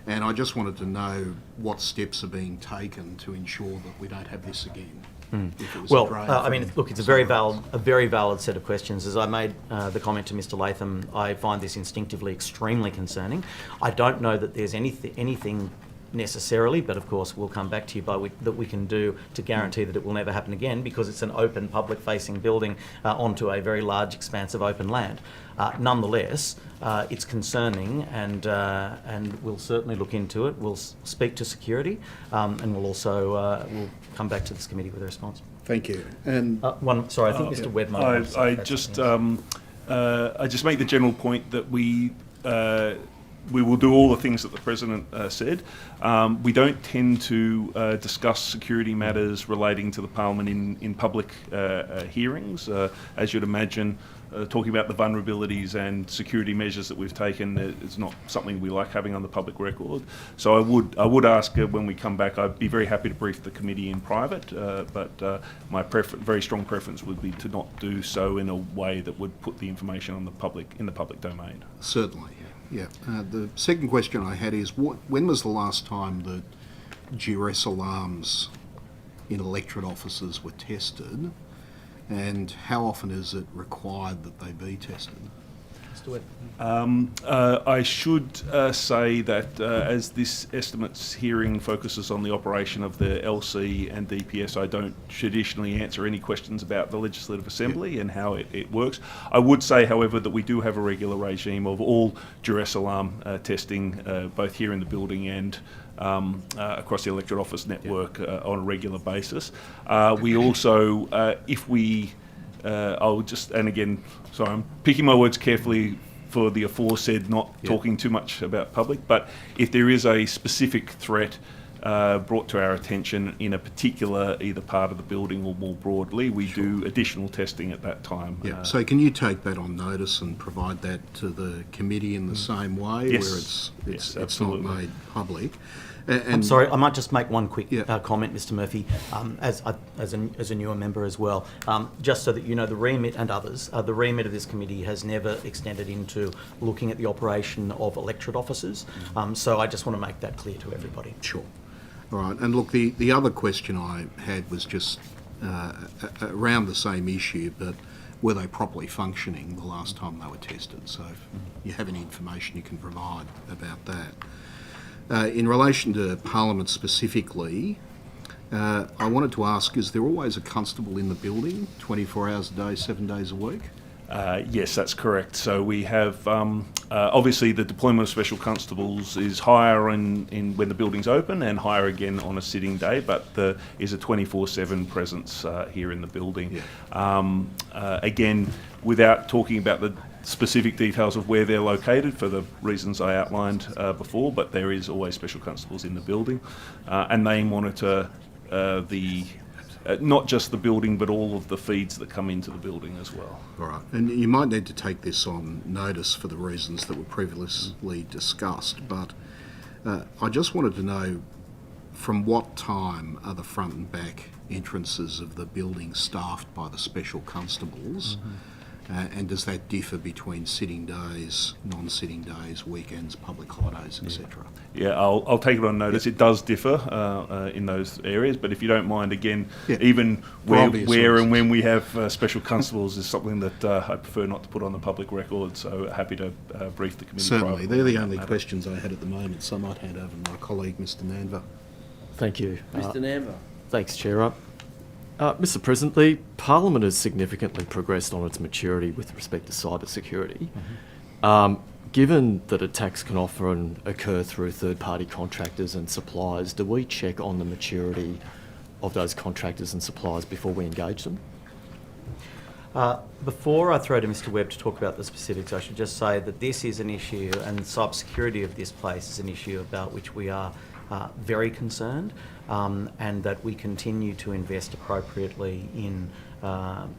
and I just wanted to know what steps are being taken to ensure that we don't have this again. If it was a Well, drone I mean, from look, it's a very somewhere else. valid set of questions. As I made the comment to Mr. Latham, I find this instinctively extremely concerning. I don't know that there's anything necessarily, but of course we'll come back to you that we can do to guarantee that it will never happen again, because it's an open, public-facing building onto a very large expanse of open land. Nonetheless, it's concerning, and we'll certainly look into it. We'll speak to security, and we'll also we'll come back to this committee with a response. Thank you. And I think Mr. Webb might have I something. just make the general point that we will do all the things that the President said. We don't tend to discuss security matters relating to the Parliament in public hearings. As you'd imagine, talking about the vulnerabilities and security measures that we've taken. It's not something we like having on the public record. So I would ask when we come back, I'd be very happy to brief the committee in private, but my very strong preference would be to not do so in a way that would put the information on in the public domain. Certainly, yeah. The second question I had is, when was the last time that duress alarms in electorate offices were tested, and how often is it required that they be tested? Mr. Webb. I should say that as this estimates hearing focuses on the operation of the LC and DPS, I don't traditionally answer any questions about the Legislative Assembly and how it works. I would say, however, that we do have a regular regime of all duress alarm testing, both here in the building and across the electorate office network on a regular basis. We also, if we, I'll just, and again, sorry, I'm picking my words carefully for the aforesaid, not talking too much about public, but if there is a specific threat brought to our attention in a particular either part of the building or more broadly, we do additional testing at that time. Yeah. So can you take that on notice and provide that to the committee in the same way, Yes. where Yes, it's not absolutely. made public? I'm sorry, I might just make one quick Yeah. comment, Mr. Murphy, as a newer member as well. Just so that you know, the remit and others, the remit of this committee has never extended into looking at the operation of electorate offices. So I just want to make that clear to everybody. Sure. All right. And look, the other question I had was just around the same issue, but were they properly functioning the last time they were tested? So if you have any information you can provide about that. In relation to Parliament specifically, I wanted to ask, is there always a constable in the building 24 hours a day, 7 days a week? Yes, that's correct. So we have, obviously the deployment of special constables is higher in when the building's open and higher again on a sitting day, but there is a 24/7 presence here in the building. Yeah. Again, without talking about the specific details of where they're located for the reasons I outlined before, but there is always special constables in the building, and they monitor not just the building, but all of the feeds that come into the building as well. All right. And you might need to take this on notice for the reasons that were previously discussed, but I just wanted to know, from what time are the front and back entrances of the building staffed by the special constables? And does that differ between sitting days, non-sitting days, weekends, public holidays, etc.? Yeah, I'll take it on notice. It does differ in those areas, but if you don't mind, again, even where and when we have special constables is something that I prefer not to put on the public record, so happy to brief the committee. Certainly. They're the only questions I had at the moment, so I might hand over to my colleague, Mr. Nanva. Thank you. Mr. Namber. Thanks, Chair. Mr. President, the Parliament has significantly progressed on its maturity with respect to cyber security. Given that attacks can often occur through third-party contractors and suppliers, do we check on the maturity of those contractors and suppliers before we engage them? Before I throw to Mr. Webb to talk about the specifics, I should just say that this is an issue, and cybersecurity of this place is an issue about which we are very concerned, and that we continue to invest appropriately in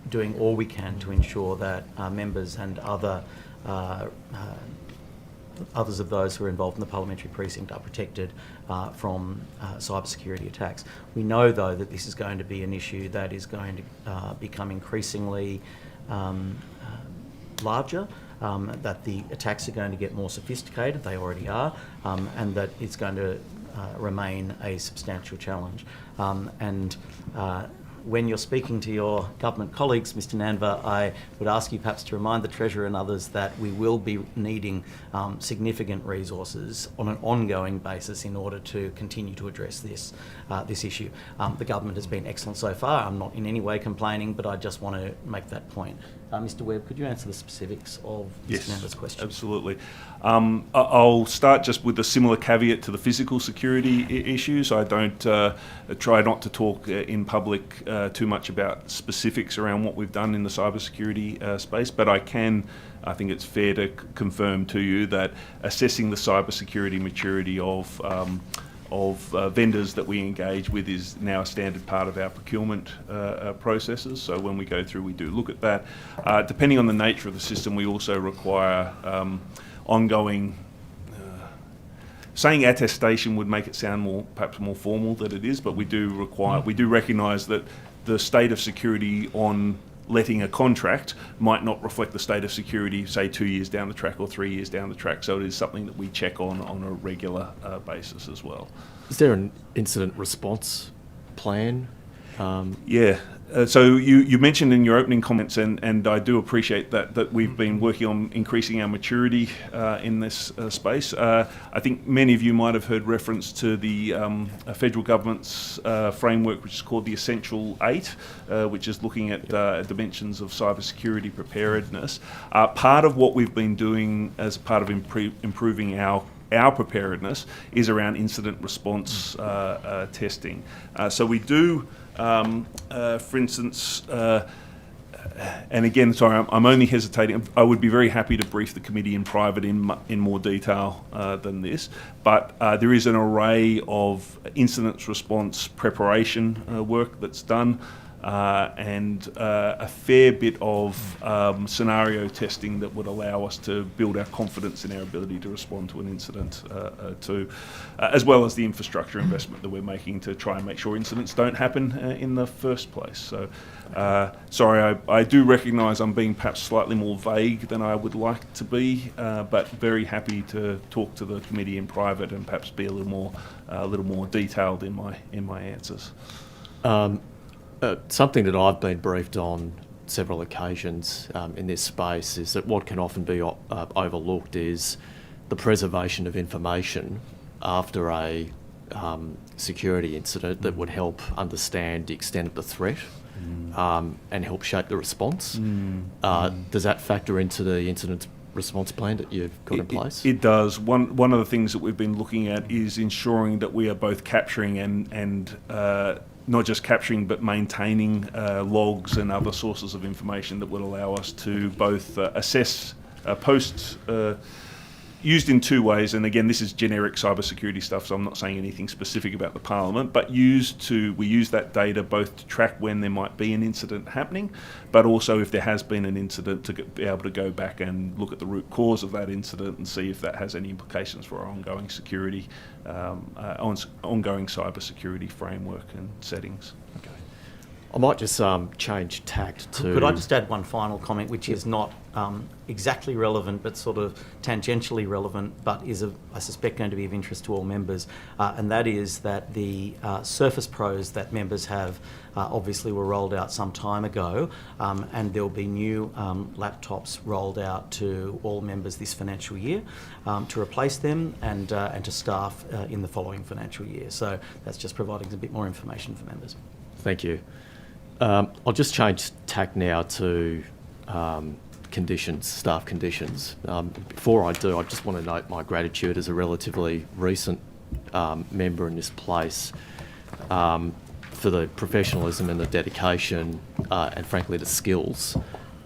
doing all we can to ensure that members and others of those who are involved in the parliamentary precinct are protected from cybersecurity attacks. We know, though, that this is going to be an issue that is going to become increasingly larger, that the attacks are going to get more sophisticated, they already are, and that it's going to remain a substantial challenge. When you're speaking to your government colleagues, Mr. Nanva, I would ask you perhaps to remind the Treasurer and others that we will be needing significant resources on an ongoing basis in order to continue to address this issue. The government has been excellent so far. I'm not in any way complaining, but I just want to make that point. Mr. Webb, could you answer the specifics of Mr. Nanva's question? Absolutely. I'll start just with a similar caveat to the physical security issues. I don't try not to talk in public too much about specifics around what we've done in the cybersecurity space, but I think it's fair to confirm to you that assessing the cybersecurity maturity of vendors that we engage with is now a standard part of our procurement processes. So when we go through, we do look at that. Depending on the nature of the system, we also require ongoing. Saying attestation would make it sound perhaps more formal than it is, but we do recognise that the state of security on letting a contract might not reflect the state of security, say, 2 years down the track or 3 years down the track. So it is something that we check on a regular basis as well. Is there an incident response plan? Yeah. So you mentioned in your opening comments, and I do appreciate that we've been working on increasing our maturity in this space. I think many of you might have heard reference to the federal government's framework, which is called the Essential 8, which is looking at dimensions of cybersecurity preparedness. Part of what we've been doing as part of improving our preparedness is around incident response testing. So we do. For instance, and again, sorry, I'm only hesitating. I would be very happy to brief the committee in private in more detail than this, but there is an array of incident response preparation work that's done. And a fair bit of scenario testing that would allow us to build our confidence in our ability to respond to an incident as well as the infrastructure investment that we're making to try and make sure incidents don't happen in the first place. So, sorry, I do recognise I'm being perhaps slightly more vague than I would like to be, but very happy to talk to the committee in private and perhaps be a little more detailed in my answers. Something that I've been briefed on several occasions in this space is that what can often be overlooked is the preservation of information after a security incident that would help understand the extent of the threat and help shape the response. Does that factor into the incident response plan that you've got in place? It does. One of the things that we've been looking at is ensuring that we are both capturing and not just capturing but maintaining logs and other sources of information that would allow us to both assess posts used in two ways, and again this is generic cybersecurity stuff, so I'm not saying anything specific about the Parliament, but we use that data both to track when there might be an incident happening, but also if there has been an incident to be able to go back and look at the root cause of that incident and see if that has any implications for our ongoing security, ongoing cybersecurity framework and settings. Okay. I might just change tact to... Could I just add one final comment, which is not exactly relevant, but sort of tangentially relevant, but is, I suspect, going to be of interest to all members, and that is that the Surface Pros that members have obviously were rolled out some time ago, and there will be new laptops rolled out to all members this financial year to replace them and to staff in the following financial year. So that's just providing a bit more information for members. Thank you. I'll just change tack now to conditions, staff conditions. Before I do, I just want to note my gratitude as a relatively recent member in this place for the professionalism and the dedication and frankly the skills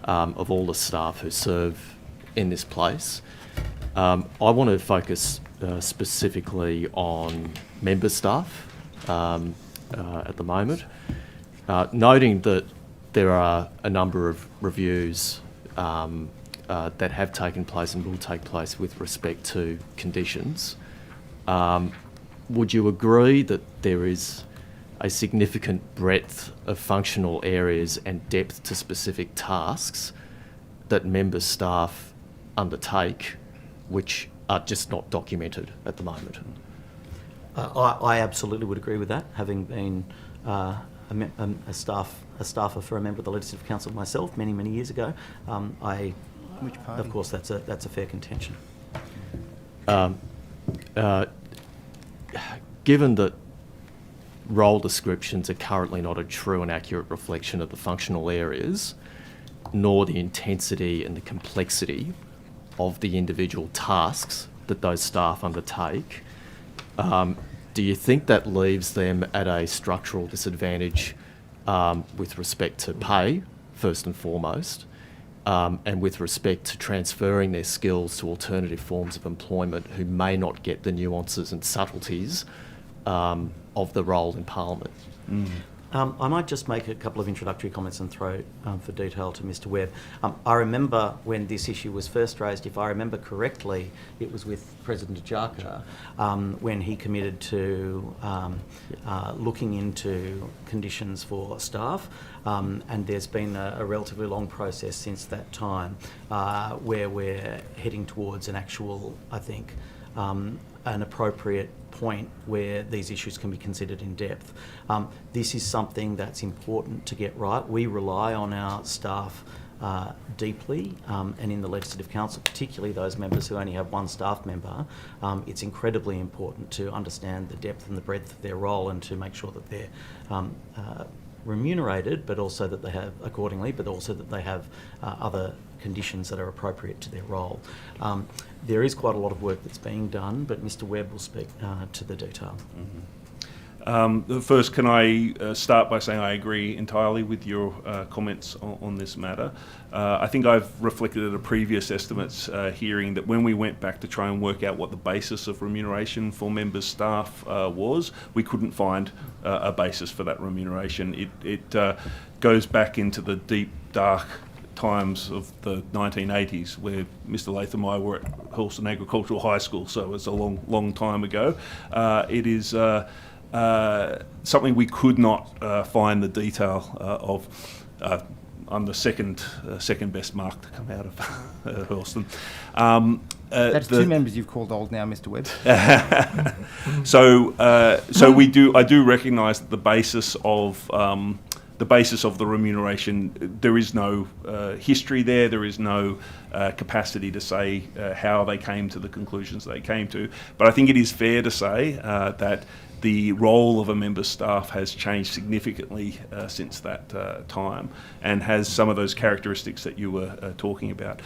of all the staff who serve in this place. I want to focus specifically on member staff at the moment. Noting that there are a number of reviews that have taken place and will take place with respect to conditions, would you agree that there is a significant breadth of functional areas and depth to specific tasks that member staff undertake which are just not documented at the moment. I absolutely would agree with that, having been a staffer for a member of the Legislative Council myself many years ago. Which party? Of course, that's a fair contention. Given that role descriptions are currently not a true and accurate reflection of the functional areas, nor the intensity and the complexity of the individual tasks that those staff undertake, do you think that leaves them at a structural disadvantage with respect to pay, first and foremost, and with respect to transferring their skills to alternative forms of employment who may not get the nuances and subtleties of the role in Parliament. I might just make a couple of introductory comments and throw for detail to Mr. Webb. I remember when this issue was first raised, if I remember correctly, it was with President Ajaka when he committed to looking into conditions for staff. And there's been a relatively long process since that time where we're heading towards an actual, I think, an appropriate point where these issues can be considered in depth. This is something that's important to get right. We rely on our staff deeply, and in the Legislative Council, particularly those members who only have one staff member, it's incredibly important to understand the depth and the breadth of their role and to make sure that they're remunerated, but also that they have accordingly, but also that they have other conditions that are appropriate to their role. There is quite a lot of work that's being done, but Mr. Webb will speak to the detail. First, can I start by saying I agree entirely with your comments on this matter. I think I've reflected at a previous estimates hearing that when we went back to try and work out what the basis of remuneration for members' staff was, we couldn't find a basis for that remuneration. It goes back into the deep, dark times of the 1980s, where Mr. Latham and I were at Hurlston Agricultural High School, so it's a long time ago. It is something we could not find the detail of. I'm the second best mark to come out of Hurlston. That's two members you've called old now, Mr. Webb. So I do recognise that the basis of the remuneration, there is no history there. There is no capacity to say how they came to the conclusions they came to. But I think it is fair to say that the role of a member's staff has changed significantly since that time, and has some of those characteristics that you were talking about.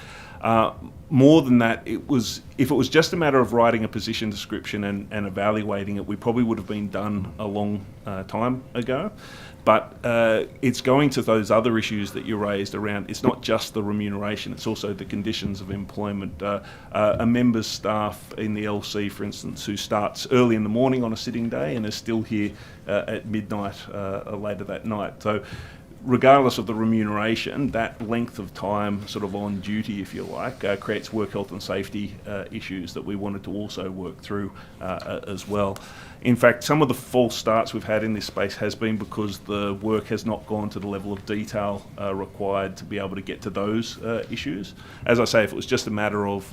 More than that, if it was just a matter of writing a position description and evaluating it, we probably would have been done a long time ago. But it's going to those other issues that you raised around, it's not just the remuneration, it's also the conditions of employment. A member's staff in the LC, for instance, who starts early in the morning on a sitting day and is still here at midnight later that night. So regardless of the remuneration, that length of time sort of on duty, if you like, creates work health and safety issues that we wanted to also work through as well. In fact, some of the false starts we've had in this space has been because the work has not gone to the level of detail required to be able to get to those issues. As I say, if it was just a matter of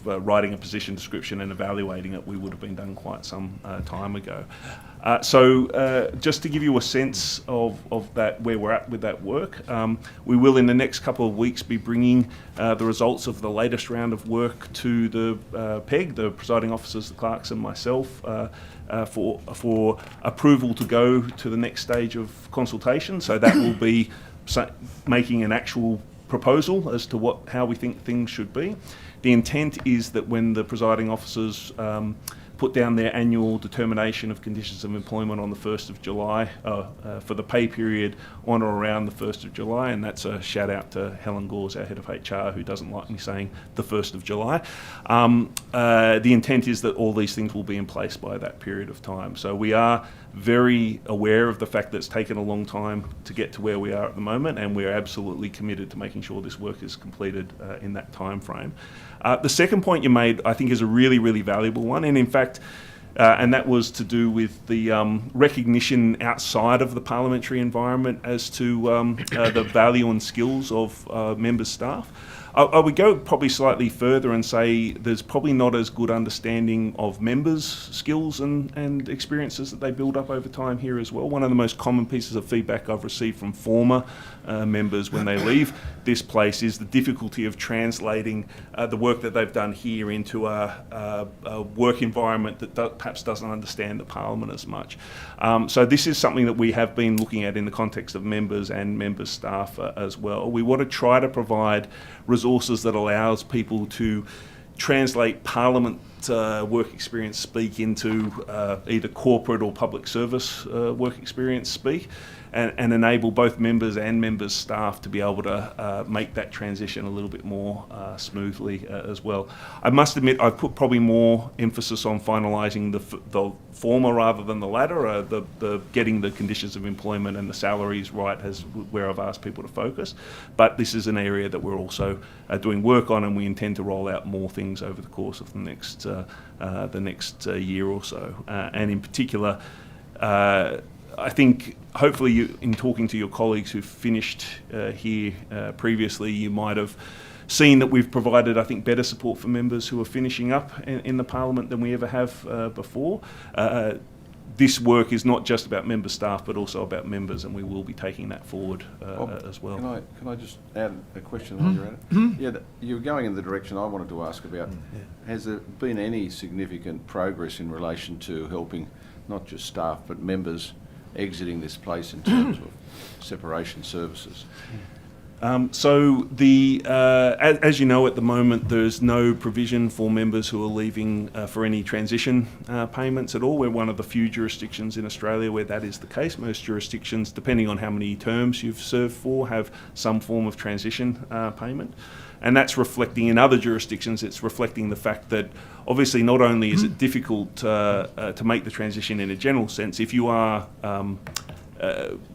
writing a position description and evaluating it, we would have been done quite some time ago. So just to give you a sense of that, where we're at with that work, we will in the next couple of weeks be bringing the results of the latest round of work to the PEG, the presiding officers, the clerks and myself, for approval to go to the next stage of consultation. So that will be making an actual proposal as to how we think things should be. The intent is that when the presiding officers put down their annual determination of conditions of employment on the 1st of July for the pay period on or around the 1st of July, and that's a shout out to Helen Gores, our head of HR, who doesn't like me saying the 1st of July. The intent is that all these things will be in place by that period of time. So we are very aware of the fact that it's taken a long time to get to where we are at the moment, and we're absolutely committed to making sure this work is completed in that time frame. The second point you made, I think, is a really, really valuable one, and in fact, and that was to do with the recognition outside of the parliamentary environment as to the value and skills of members' staff. I would go probably slightly further and say there's probably not as good understanding of members' skills and experiences that they build up over time here as well. One of the most common pieces of feedback I've received from former members when they leave this place is the difficulty of translating the work that they've done here into a work environment that perhaps doesn't understand the Parliament as much. So this is something that we have been looking at in the context of members and members' staff as well. We want to try to provide resources that allows people to translate Parliament work experience speak into either corporate or public service work experience speak, and enable both members and members' staff to be able to make that transition a little bit more smoothly as well. I must admit I've put probably more emphasis on finalising the former rather than the latter, the getting the conditions of employment and the salaries right as where I've asked people to focus. But this is an area that we're also doing work on, and we intend to roll out more things over the course of the next year or so. And in particular, I think hopefully you, in talking to your colleagues who've finished here previously, you might have seen that we've provided, I think, better support for members who are finishing up in the Parliament than we ever have before. This work is not just about member staff, but also about members, and we will be taking that forward as well. Can I just add a question while you're at it? Yeah, you're going in the direction I wanted to ask about. Has there been any significant progress in relation to helping not just staff but members exiting this place in terms of separation services? So as you know, at the moment, there's no provision for members who are leaving for any transition payments at all. We're one of the few jurisdictions in Australia where that is the case. Most jurisdictions, depending on how many terms you've served for, have some form of transition payment. And that's reflecting, in other jurisdictions, it's reflecting the fact that obviously not only is it difficult to make the transition in a general sense, if you are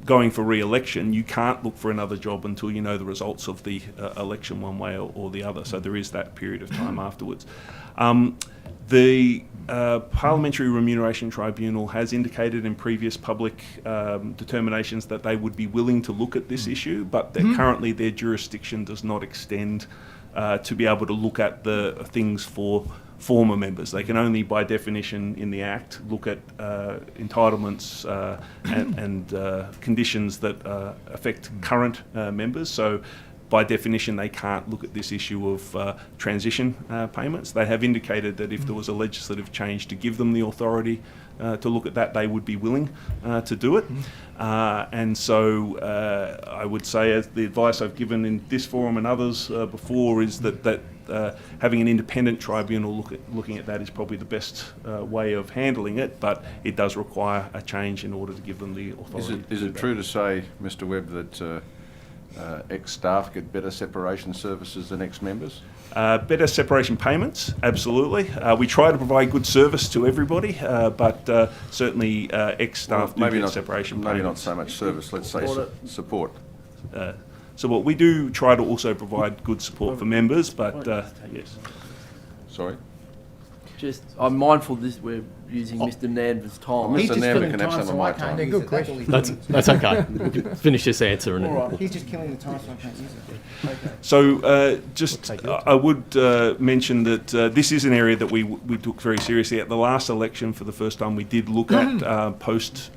going for re-election, you can't look for another job until you know the results of the election one way or the other. So there is that period of time afterwards. The Parliamentary Remuneration Tribunal has indicated in previous public determinations that they would be willing to look at this issue, but that currently their jurisdiction does not extend to be able to look at the things for former members. They can only, by definition in the Act, look at entitlements and conditions that affect current members. So by definition, they can't look at this issue of transition payments. They have indicated that if there was a legislative change to give them the authority to look at that, they would be willing to do it. And so I would say, as the advice I've given in this forum and others before, is that having an independent tribunal looking at that is probably the best way of handling it, but it does require a change in order to give them the authority. Is it true to say, Mr. Webb, that ex-staff get better separation services than ex-members? Better separation payments, absolutely. We try to provide good service to everybody, but certainly ex-staff do get separation payments. Maybe not so much service, let's say support. So what we do try to also provide good support for members, but yes. Sorry? Just, I'm mindful we're using Mr. Nanva's time. Mr. Nanva can have some of my time. They're good questions. That's okay. We can finish this answer and All right. He's just killing the time, so I can't use it. Okay. So I would mention that this is an area that we took very seriously. At the last election, for the first time, we did look at post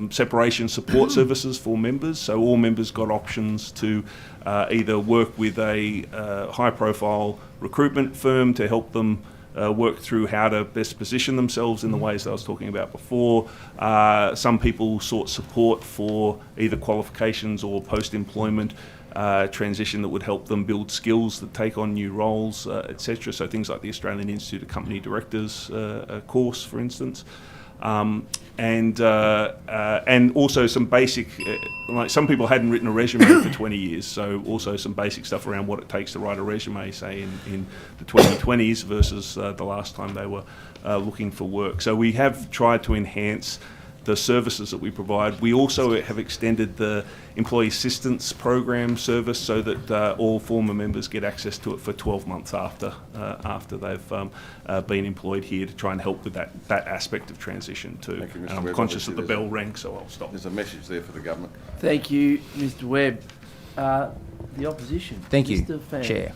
separation support services for members. So all members got options to either work with a high-profile recruitment firm to help them work through how to best position themselves in the ways that I was talking about before. Some people sought support for either qualifications or post-employment transition that would help them build skills that take on new roles, etc. So things like the Australian Institute of Company Directors course, for instance. And also some basic, like some people hadn't written a resume for 20 years, so also some basic stuff around what it takes to write a resume, say in the 2020s versus the last time they were looking for work. So we have tried to enhance the services that we provide. We also have extended the employee assistance program service so that all former members get access to it for 12 months after they've been employed here, to try and help with that aspect of transition too. Thank you, Mr. I'm Webb. conscious that the Obviously bell rang, so I'll stop. There's a message there for the government. Thank you, Mr. Webb. The opposition. Thank you, Mr. Fan. Chair.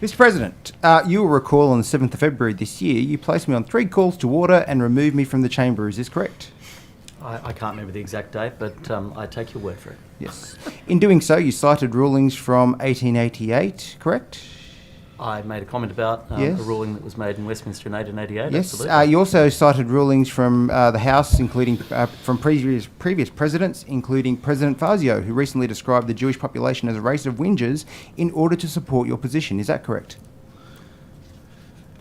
Mr. President, you will recall on the 7th of February this year, you placed me on 3 calls to order and removed me from the chamber. Is this correct? I can't remember the exact date, but I take your word for it. Yes. In doing so, you cited rulings from 1888, correct? I made a comment about Yes. a ruling that was made in Westminster in 1888. Yes. Absolutely. You also cited rulings from the House, including from previous presidents, including President Fazio, who recently described the Jewish population as a race of whingers in order to support your position. Is that correct?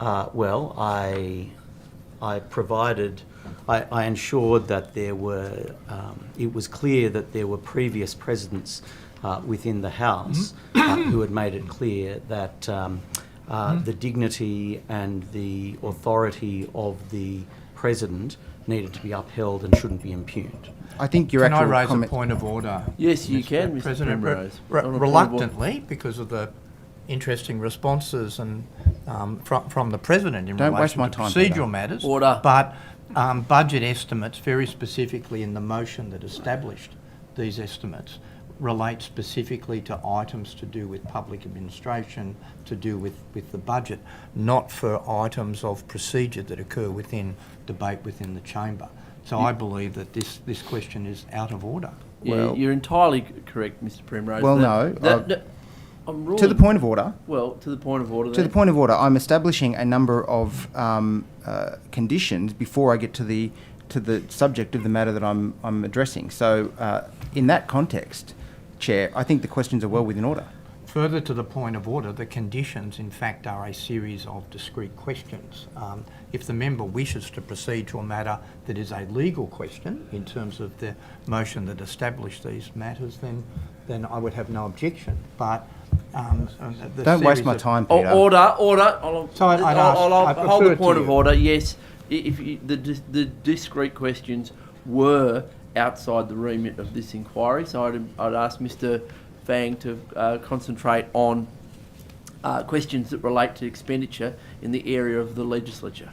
Well, I provided, I ensured that there were, it was clear that there were previous presidents within the House who had made it clear that the dignity and the authority of the President needed to be upheld and shouldn't be impugned. I think your Can I actual raise comment... a point of order? Yes, you can, Mr. President. Primrose. On a point of order. Reluctantly, because of the interesting responses and from the President in Don't waste relation my to time, procedural Peter. matters. Order. But budget estimates, very specifically in the motion that established these estimates, relate specifically to items to do with public administration, to do with the budget, not for items of procedure that occur within debate within the chamber. So I believe that this question is out of order. Yeah, Well- you're entirely correct, Mr. Primrose. Well, I'm ruling, To the point of order. Well, to the point of order. To the point of order, I'm establishing a number of conditions before I get to the subject of the matter that I'm addressing. So, in that context, Chair, I think the questions are well within order. Further to the point of order, the conditions in fact are a series of discrete questions. If the member wishes to proceed to a matter that is a legal question in terms of the motion that established these matters, then I would have no objection. But Don't waste my time, Peter. Order. So I'd ask- I'll I hold the prefer point to of you. order. Yes, if the discrete questions were outside the remit of this inquiry, so I'd ask Mr. Fang to concentrate on questions that relate to expenditure in the area of the legislature.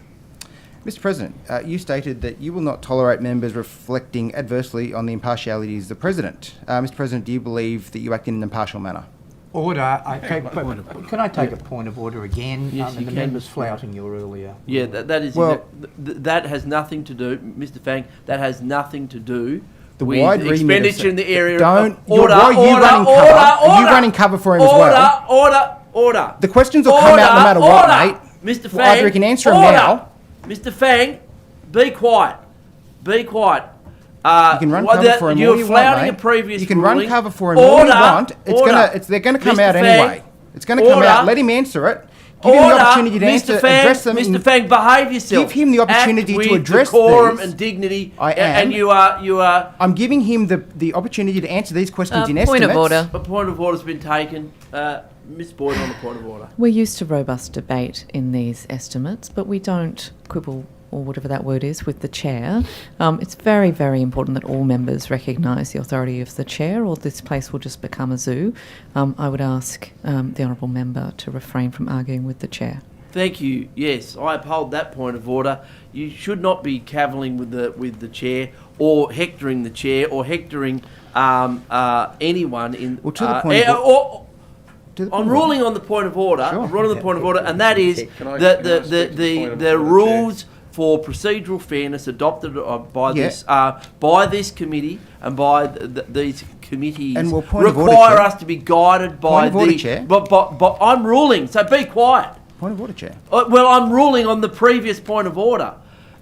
Mr. President, you stated that you will not tolerate members reflecting adversely on the impartialities of the President. Mr. President, do you believe that you act in an impartial manner? order, can I take a point of order again? Yes, you the can, member's Mr. flouting your earlier. Yeah, that is Well- that has nothing to do, Mr. Fang. That has nothing to do The with wide remit of expenditure in the area. Don't. Of order. Why are you running cover? Are you running cover for him as well? Order. The questions will come out no matter what, mate. Mr. Well, Fang. either you can answer 'em order. now. Mr. Fang, be quiet. Be quiet. You can run cover for him all You're you want, flouting mate. a previous You can run ruling. cover for him all you want. They're going to come Mr. out Fang, anyway. It's going to come order. out. Let him answer it. Give him the opportunity to answer, address them. Mr. Fang, behave yourself. Give him the opportunity Act to with address decorum these. and dignity. I am. And you are. I'm giving him the opportunity to answer these questions in Point estimates. of order. A point of order's been taken. Ms. Boyd on the point of order. We're used to robust debate in these estimates, but we don't quibble, or whatever that word is, with the chair. It's very, very important that all members recognise the authority of the chair, or this place will just become a zoo. I would ask the honourable member to refrain from arguing with the chair. Thank you. Yes, I uphold that point of order. You should not be cavilling with the chair, or hectoring the chair, or hectoring anyone in. Well, to the point of I'm ruling on the point of order. Sure. I'm ruling on the point of order, and that is Can I that speak to the point of the order, rules for procedural fairness adopted by this committee and by these committees And well, point of order, require Chair. us to be guided by Point of order, Chair. But I'm ruling, so be quiet. Point of order, Chair. Well, I'm ruling on the previous point of order,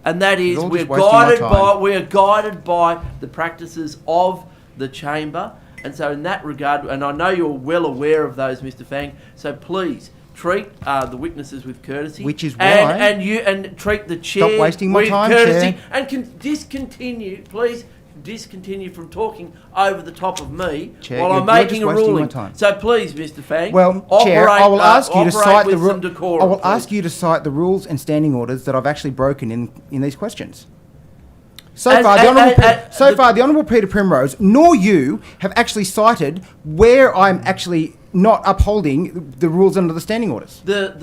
and that is You're all we're just wasting my time. guided by the practices of the chamber, and so in that regard, and I know you're well aware of those, Mr. Fang. So please treat the witnesses with courtesy, Which is why- and treat the chair Stop wasting my with time, courtesy, Chair. and please discontinue from talking over the top of me Chair, while I'm you're making just a wasting my ruling. time. So please, Mr. Fang, Well, Chair, I will ask you to cite the with some decorum, I will please. ask you to cite the rules and standing orders that I've actually broken in these questions. So far, the Honourable Peter Primrose, nor you, have actually cited where I'm actually not upholding the rules under the standing orders. The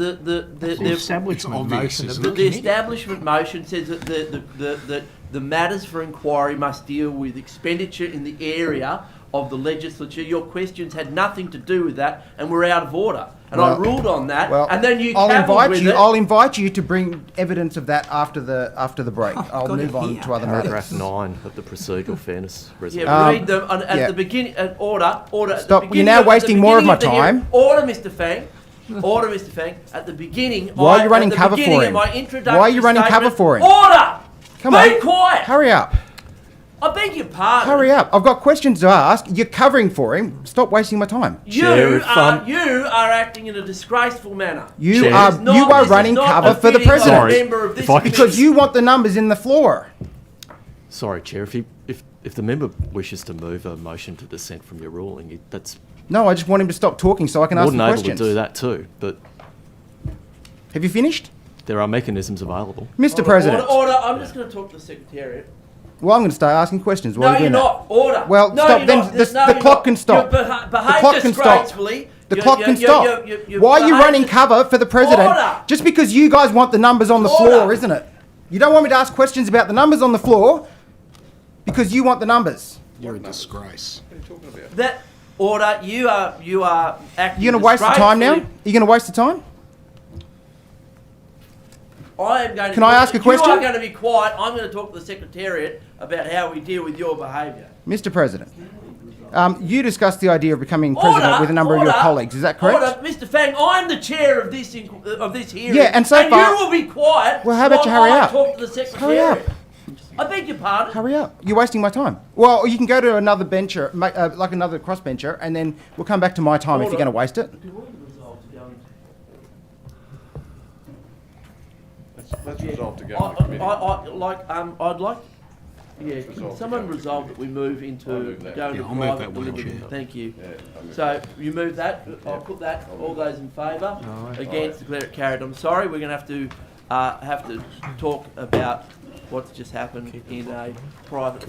establishment motion of the The committee. establishment motion says that the matters for inquiry must deal with expenditure in the area of the legislature. Your questions had nothing to do with that, and were out of order. And I ruled on that, and then you cavilled with it. I'll invite you to bring evidence of that after the break. I'll move on to other Paragraph matters. 9 of the procedural fairness resolution. Yeah, read them at the beginning. Order. At the Stop, you're beginning now of- at the wasting more of beginning my the hearing- time. Order, Mr. Fang. Order, Mr. Fang. At the beginning. Why are you running at the cover beginning for of him? my introductory Why are you running cover statement- for him? Order. Come Be on. quiet. Hurry up. I beg your pardon. Hurry up. I've got questions to ask. You're covering for him. Stop wasting my time. You are acting in a disgraceful manner. You Chair. are This is not- you are this is running not cover for the befitting of a president. member of this If I could- committee. Because you want the numbers in the floor. Sorry, Chair. If the member wishes to move a motion to dissent from your ruling, that's No, I just want him to stop talking so I can more ask than the able questions. to do that too. But Have you finished? there are mechanisms available. Mr. President. Order. I'm just going to talk to the Secretariat. Well, I'm going to start asking questions while No, you're you're doing not. Order. Well, no, stop. You're Then not. the No, you're clock not. can stop. You The behave clock can stop. disgracefully. The clock can stop. You Why are you behave running dis- cover for the president? Order. Just because you guys want the numbers on the Order. floor, isn't it? You don't want me to ask questions about the numbers on the floor because you want the numbers. You're a disgrace. That order. You are acting. You're going to waste the time now? You're going to waste the time? I am going to. Can I ask a question? You are going to be quiet. I'm going to talk to the Secretariat about how we deal with your behaviour. Mr. President, you discussed the idea of becoming president with a number of your colleagues. Is that correct? Order. Mr. Fang, I'm the chair of this hearing. Yeah, and so far- you will be quiet. Well, how about you while hurry I up? talk to the Secretariat. Hurry up. I beg your pardon. Hurry up. You're wasting my time. Well, you can go to another bencher, like another crossbencher, and then we'll come back to my time if you're Order. going to waste it. Let's resolve to go I, into committee. I'd like. Yeah, can Resolve to someone go. resolve that we move into I'll move that. going Yeah, to I'll move private that one, deliberative. Chair. Thank you. Yeah, I move So you move that. I'll put that. All those in favour. Against, declare it carried. I'm sorry. We're going to have to talk about what's just happened in a private.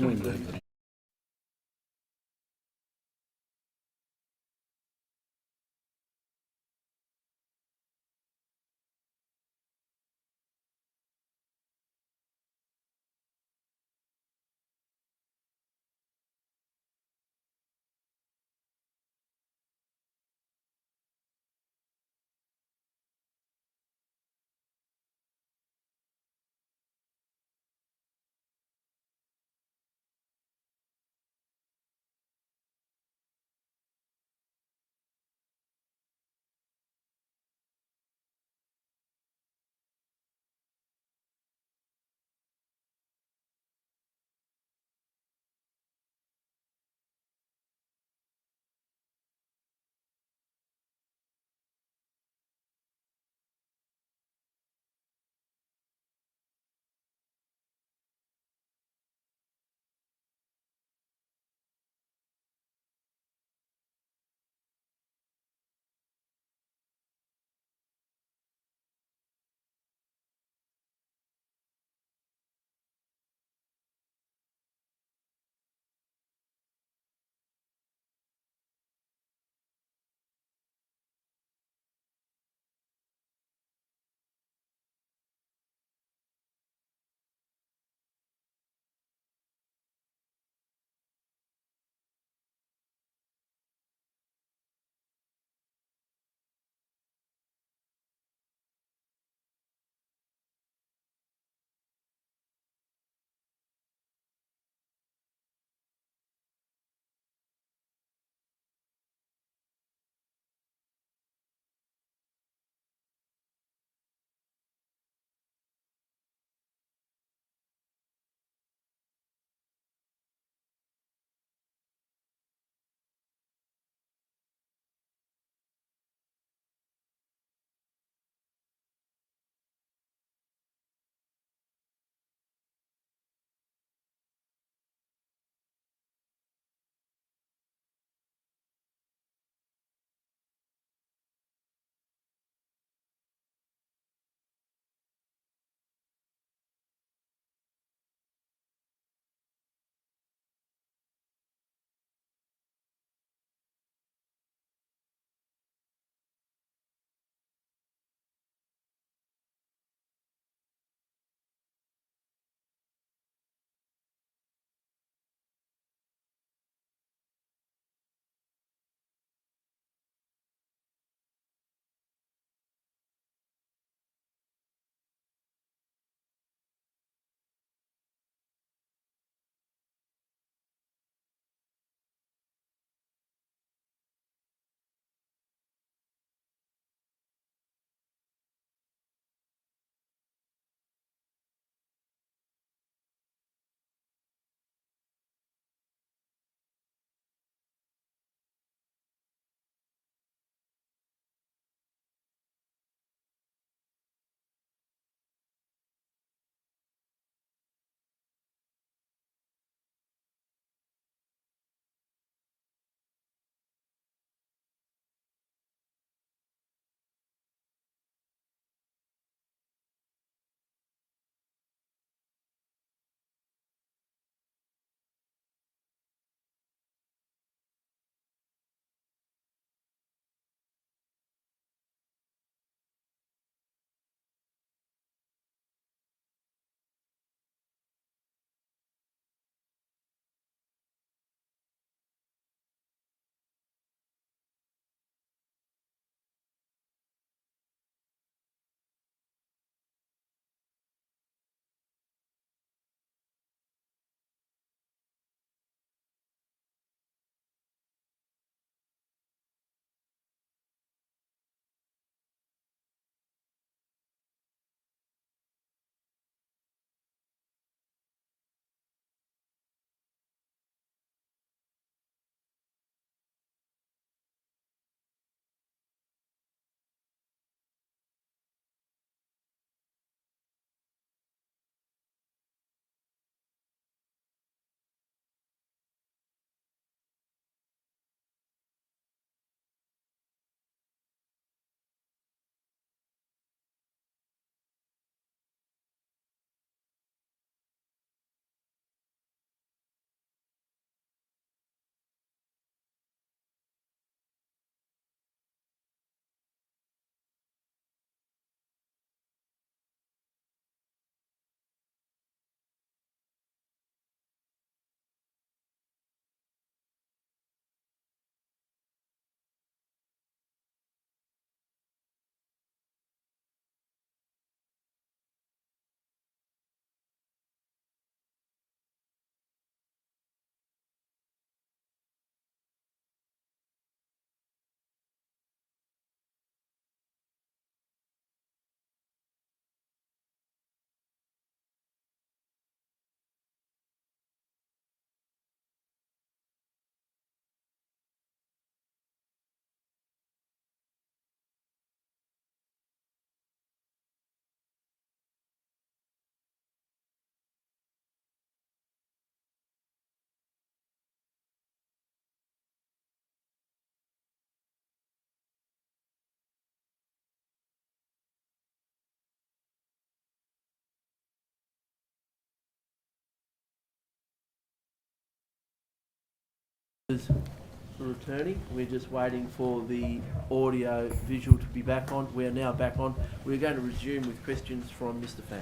Returning. We're just waiting for the audio visual to be back on. We are now back on. We're going to resume with questions from Mr. Fang.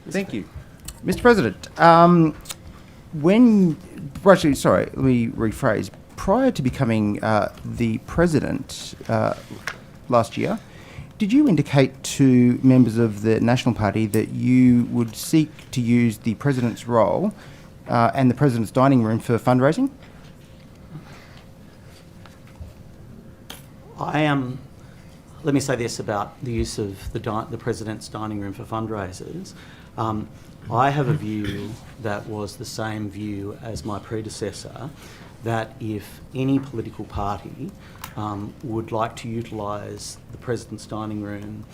Thank you. Mr. President, let me rephrase. Prior to becoming the President last year, did you indicate to members of the National Party that you would seek to use the President's role and the President's dining room for fundraising? Let me say this about the use of the President's dining room for fundraisers. I have a view that was the same view as my predecessor, that if any political party would like to utilise the President's dining room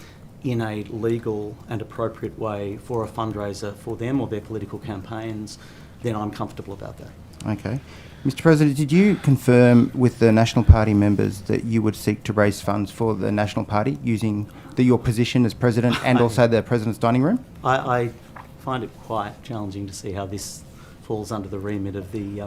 in a legal and appropriate way for a fundraiser for them or their political campaigns, then I'm comfortable about that. Okay. Mr. President, did you confirm with the National Party members that you would seek to raise funds for the National Party using your position as President and also the President's dining room? I find it quite challenging to see how this falls under the remit of the...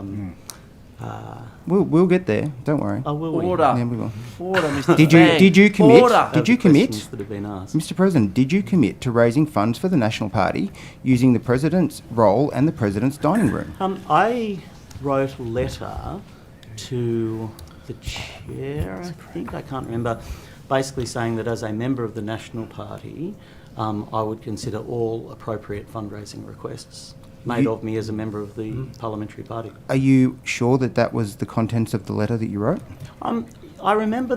We'll get there. Don't worry. Oh, will we? Order. Yeah, we will. Order, Mr. Did Fang. you commit? Order. Did you commit, Questions that have been asked. Mr. President? Did you commit to raising funds for the National Party using the President's role and the President's dining room? I wrote a letter to the chair, I can't remember, basically saying that as a member of the National Party, I would consider all appropriate fundraising requests made of me as a member of the parliamentary party. Are you sure that that was the contents of the letter that you wrote? I remember I remember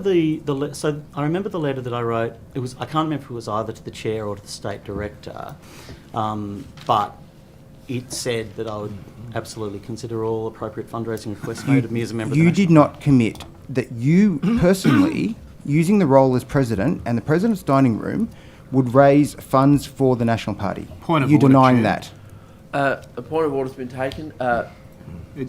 the letter that I wrote. I can't remember if it was either to the chair or to the state director, but it said that I would absolutely consider all appropriate fundraising requests made of me as a member of the You National did not commit that you personally, using the role as President and the President's dining room, would raise funds for the National Party. Point of You're order, denying Chair. that. A point of order's been taken.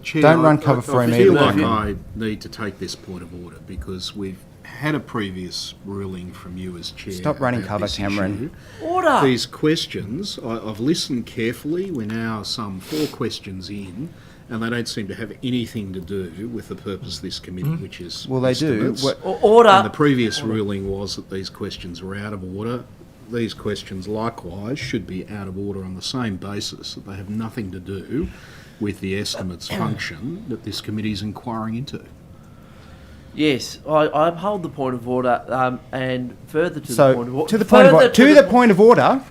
Chair, Don't run cover for him I feel either. like I need to take this point of order because we've had a previous ruling from you as Chair. Stop running about cover, this Cameron. issue. Order. These questions, I've listened carefully. We're now some 4 questions in, and they don't seem to have anything to do with the purpose of this committee, which is Well, they do. estimates. Order. And the previous ruling was that these questions were out of order. These questions, likewise, should be out of order on the same basis that they have nothing to do with the estimates function that this committee is inquiring into. Yes, I uphold the point of order, and further to the So, point of order. to the point of order,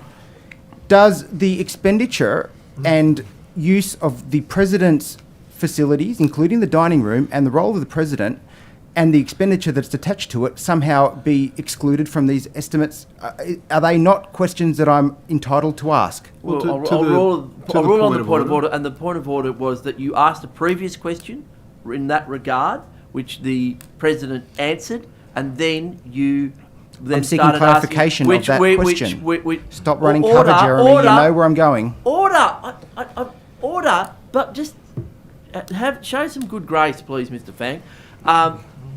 does the expenditure and use of the President's facilities, including the dining room and the role of the President, and the expenditure that's attached to it somehow be excluded from these estimates? Are they not questions that I'm entitled to ask? Well, Well, I'll rule on the point of order, and the point of order was that you asked a previous question in that regard, which the President answered, and then you then I'm seeking started clarification asking, of that question. which Stop running order, cover, Jeremy. Order, You know where I'm going. Order, but just show some good grace, please, Mr. Fang.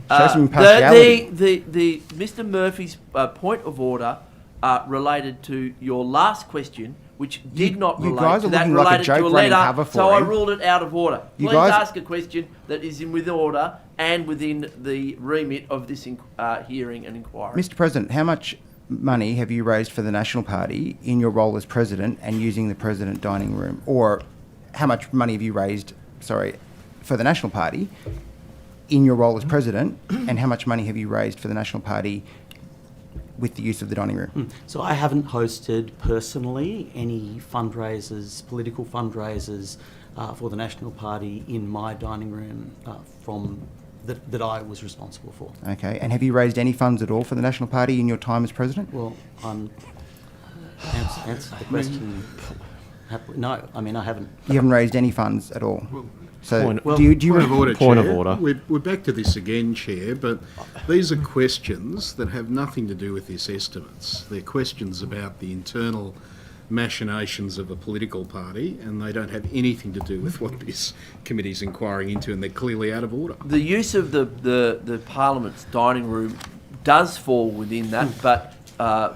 Show some impartiality. The Mr. Murphy's point of order related to your last question, which did not you relate guys to are that, looking like a related joke to a running letter, cover for so I him. ruled it out of order. You Please guys- ask a question that is with order and within the remit of this hearing and inquiry. Mr. President, how much money have you raised for the National Party in your role as President and using the President dining room? Or how much money have you raised, for the National Party in your role as President, and how much money have you raised for the National Party with the use of the dining room? So I haven't hosted personally any fundraisers, political fundraisers for the National Party in my dining room that I was responsible for. Okay, and have you raised any funds at all for the National Party in your time as President? Well, answer the question happily. No, I mean I haven't. You haven't raised any funds at all? So Point- do you Point of order, Point of Chair. order. We're back to this again, Chair, but these are questions that have nothing to do with this estimates. They're questions about the internal machinations of a political party, and they don't have anything to do with what this committee's inquiring into, and they're clearly out of order. The use of the Parliament's dining room does fall within that, but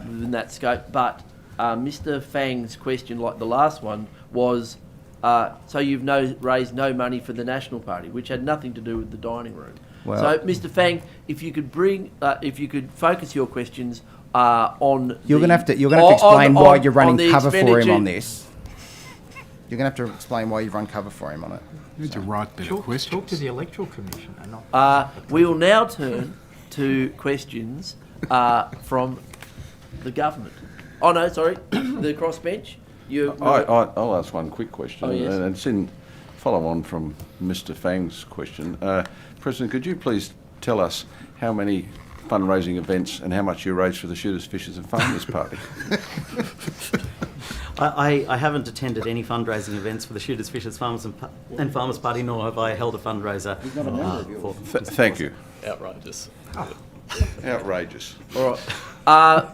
within that scope. But Mr. Fang's question, like the last one, was So you've raised no money for the National Party, which had nothing to do with the dining room. Well- So, Mr. Fang, if you could focus your questions on. You're going to have to explain why you're running cover for him on this. You're going to have to explain why you've run cover for him on it. You need to write better Talk questions. to the Electoral Commission and not... We will now turn to questions from the government. Oh no, sorry, the crossbench. I'll ask one quick question, Oh, yes. and it's in follow on from Mr. Fang's question. President, could you please tell us how many fundraising events and how much you raised for the Shooters, Fishers and Farmers Party? I haven't attended any fundraising events for the Shooters, Fishers, Farmers and Farmers Party, nor have I held a fundraiser for... Thank you. Outrageous. Outrageous. All right.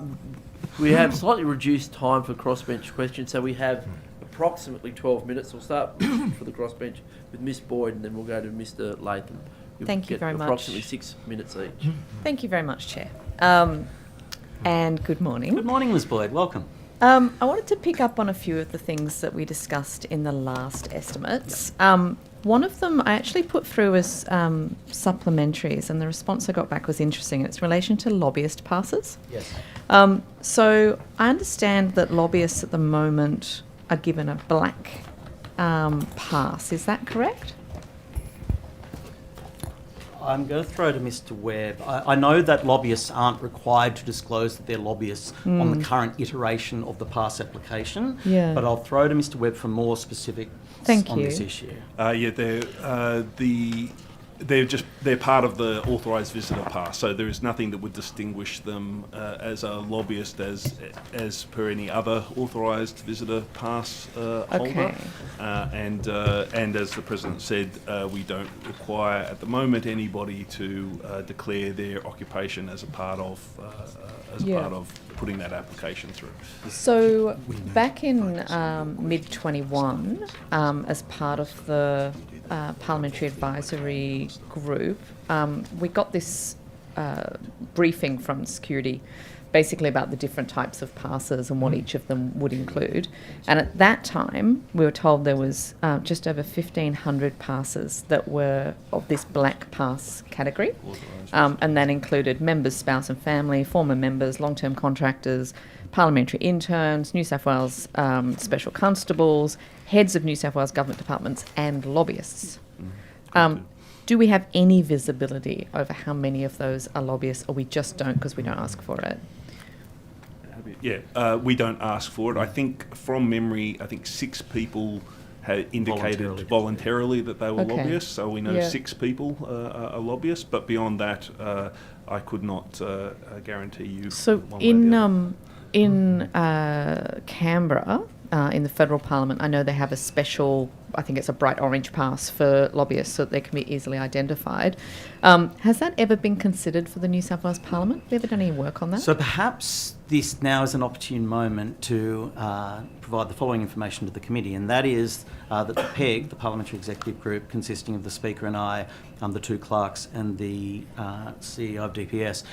We have slightly reduced time for crossbench questions, so we have approximately 12 minutes. We'll start for the crossbench with Miss Boyd, and then we'll go to Mr. Latham. You'll Thank you get very much. approximately 6 minutes each. Thank you very much, Chair. And good morning. Good morning, Ms. Boyd. Welcome. I wanted to pick up on a few of the things that we discussed in the last estimates. One of them I actually put through as supplementaries, and the response I got back was interesting. It's in relation to lobbyist passes. Yes. So I understand that lobbyists at the moment are given a black pass. Is that correct? I'm going to throw to Mr. Webb. I know that lobbyists aren't required to disclose that they're lobbyists on the current iteration of the pass application, Yeah. but I'll throw to Mr. Webb for more specifics on this issue. They're part of the authorised visitor pass, so there is nothing that would distinguish them as a lobbyist as per any other authorised visitor pass holder. Okay. And as the President said, we don't require at the moment anybody to declare their occupation as a part of putting that application through. So back in mid-21, as part of the Parliamentary Advisory Group, we got this briefing from security basically about the different types of passes and what each of them would include. And at that time, we were told there was just over 1,500 passes that were of this black pass category. And that included members, spouse and family, former members, long-term contractors, parliamentary interns, New South Wales special constables, heads of New South Wales government departments and lobbyists. Do we have any visibility over how many of those are lobbyists, or we just don't because we don't ask for it? Yeah, we don't ask for it. I think from memory, 6 people had indicated voluntarily that they were lobbyists, so we know 6 people are lobbyists, but beyond that, I could not guarantee you. So in Canberra, in the federal parliament, I know they have a special, I think it's a bright orange pass for lobbyists so that they can be easily identified. Has that ever been considered for the New South Wales Parliament? Have you ever done any work on that? So perhaps this now is an opportune moment to provide the following information to the committee, and that is that the PEG, the Parliamentary Executive Group, consisting of the Speaker and I, the 2 clerks and the CEO of DPS,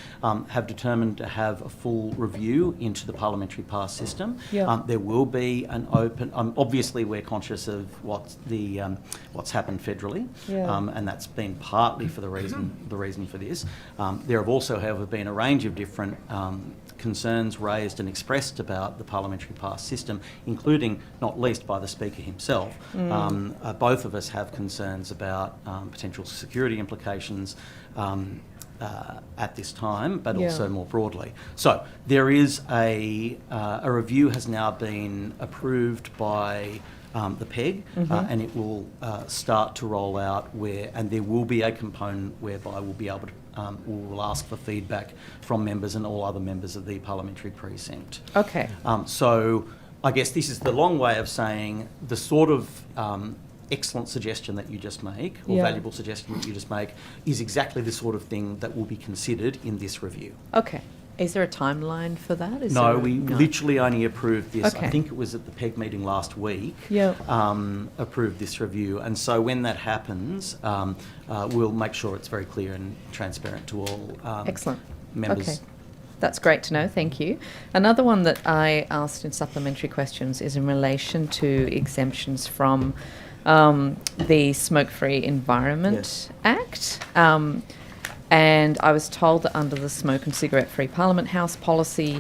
have determined to have a full review into the parliamentary pass system. Yeah. There will be an open... obviously, we're conscious of what's happened federally, and that's been partly for the reason for this. There have also, however, been a range of different concerns raised and expressed about the parliamentary pass system, including, not least, by the Speaker himself. Both of us have concerns about potential security implications at this time, but also more broadly. So there is a review has now been approved by the PEG, and it will start to roll out and there will be a component whereby we'll be able to we'll ask for feedback from members and all other members of the parliamentary precinct. Okay. So I guess this is the long way of saying the sort of excellent suggestion that you just make, or valuable suggestion that you just make, is exactly the sort of thing that will be considered in this review. Okay. Is there a timeline for that? We literally only approved this, Okay. I think it was at the PEG meeting last week, approved this review. And so when that happens, we'll make sure it's very clear and transparent to all Excellent. members. Okay. That's great to know, thank you. Another one that I asked in supplementary questions is in relation to exemptions from the Smoke-Free Environment Act. And I was told that under the Smoke and Cigarette Free Parliament House policy,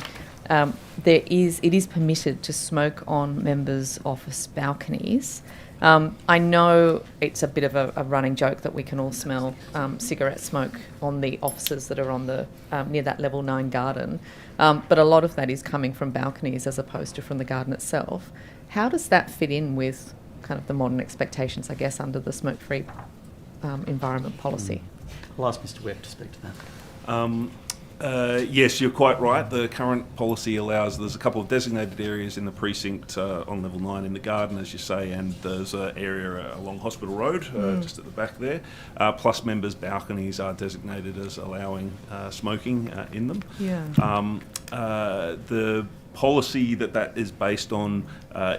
it is permitted to smoke on members' office balconies. I know it's a bit of a running joke that we can all smell cigarette smoke on the offices that are on the near that level 9 garden, but a lot of that is coming from balconies as opposed to from the garden itself. How does that fit in with kind of the modern expectations, I guess, under the smoke-free environment policy? I'll ask Mr Webb to speak to that. Yes, you're quite right. The current policy allows, there's a couple of designated areas in the precinct on level 9 in the garden, as you say, and there's an area along Hospital Road, just at the back there. Plus members' balconies are designated as allowing smoking in them. Yeah. The policy that is based on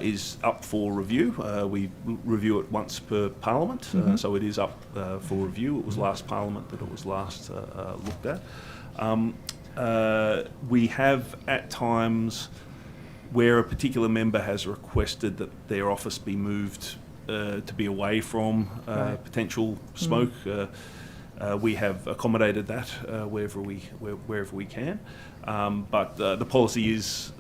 is up for review. We review it once per Parliament, so it is up for review. It was last Parliament that it was last looked at. We have at times where a particular member has requested that their office be moved to be away from potential smoke. We have accommodated that wherever we can, but the policy is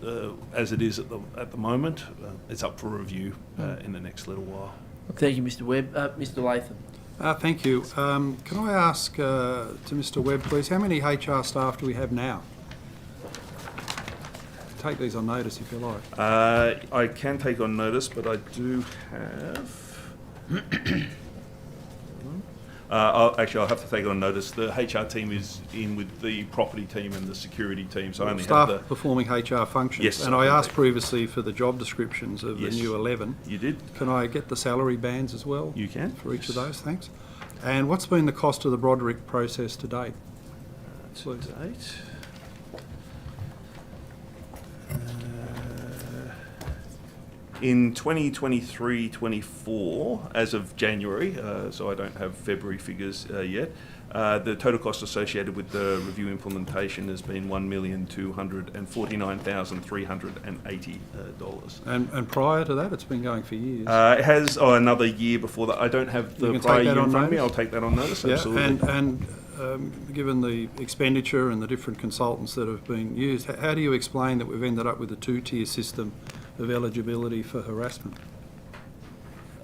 as it is at the moment. It's up for review in the next little while. Thank you, Mr Webb. Mr Latham. Thank you. Can I ask to Mr Webb, please, how many HR staff do we have now? Take these on notice if you like. I can take on notice, but I do have... I'll have to take on notice. The HR team is in with the property team and the security team, so I only staff have the... performing HR functions. Yes. And I asked previously for the job descriptions of the new 11. You did. Can I get the salary bands as well? You can. For each of those, thanks. And what's been the cost of the Broderick process to date? Please. In 2023-24, as of January, so I don't have February figures yet, the total cost associated with the review implementation has been $1,249,380. And prior to that, it's been going for years. It has another year before that. I don't have the prior year in front of me. I'll take that on notice, absolutely. And given the expenditure and the different consultants that have been used, how do you explain that we've ended up with a 2-tier system of eligibility for harassment?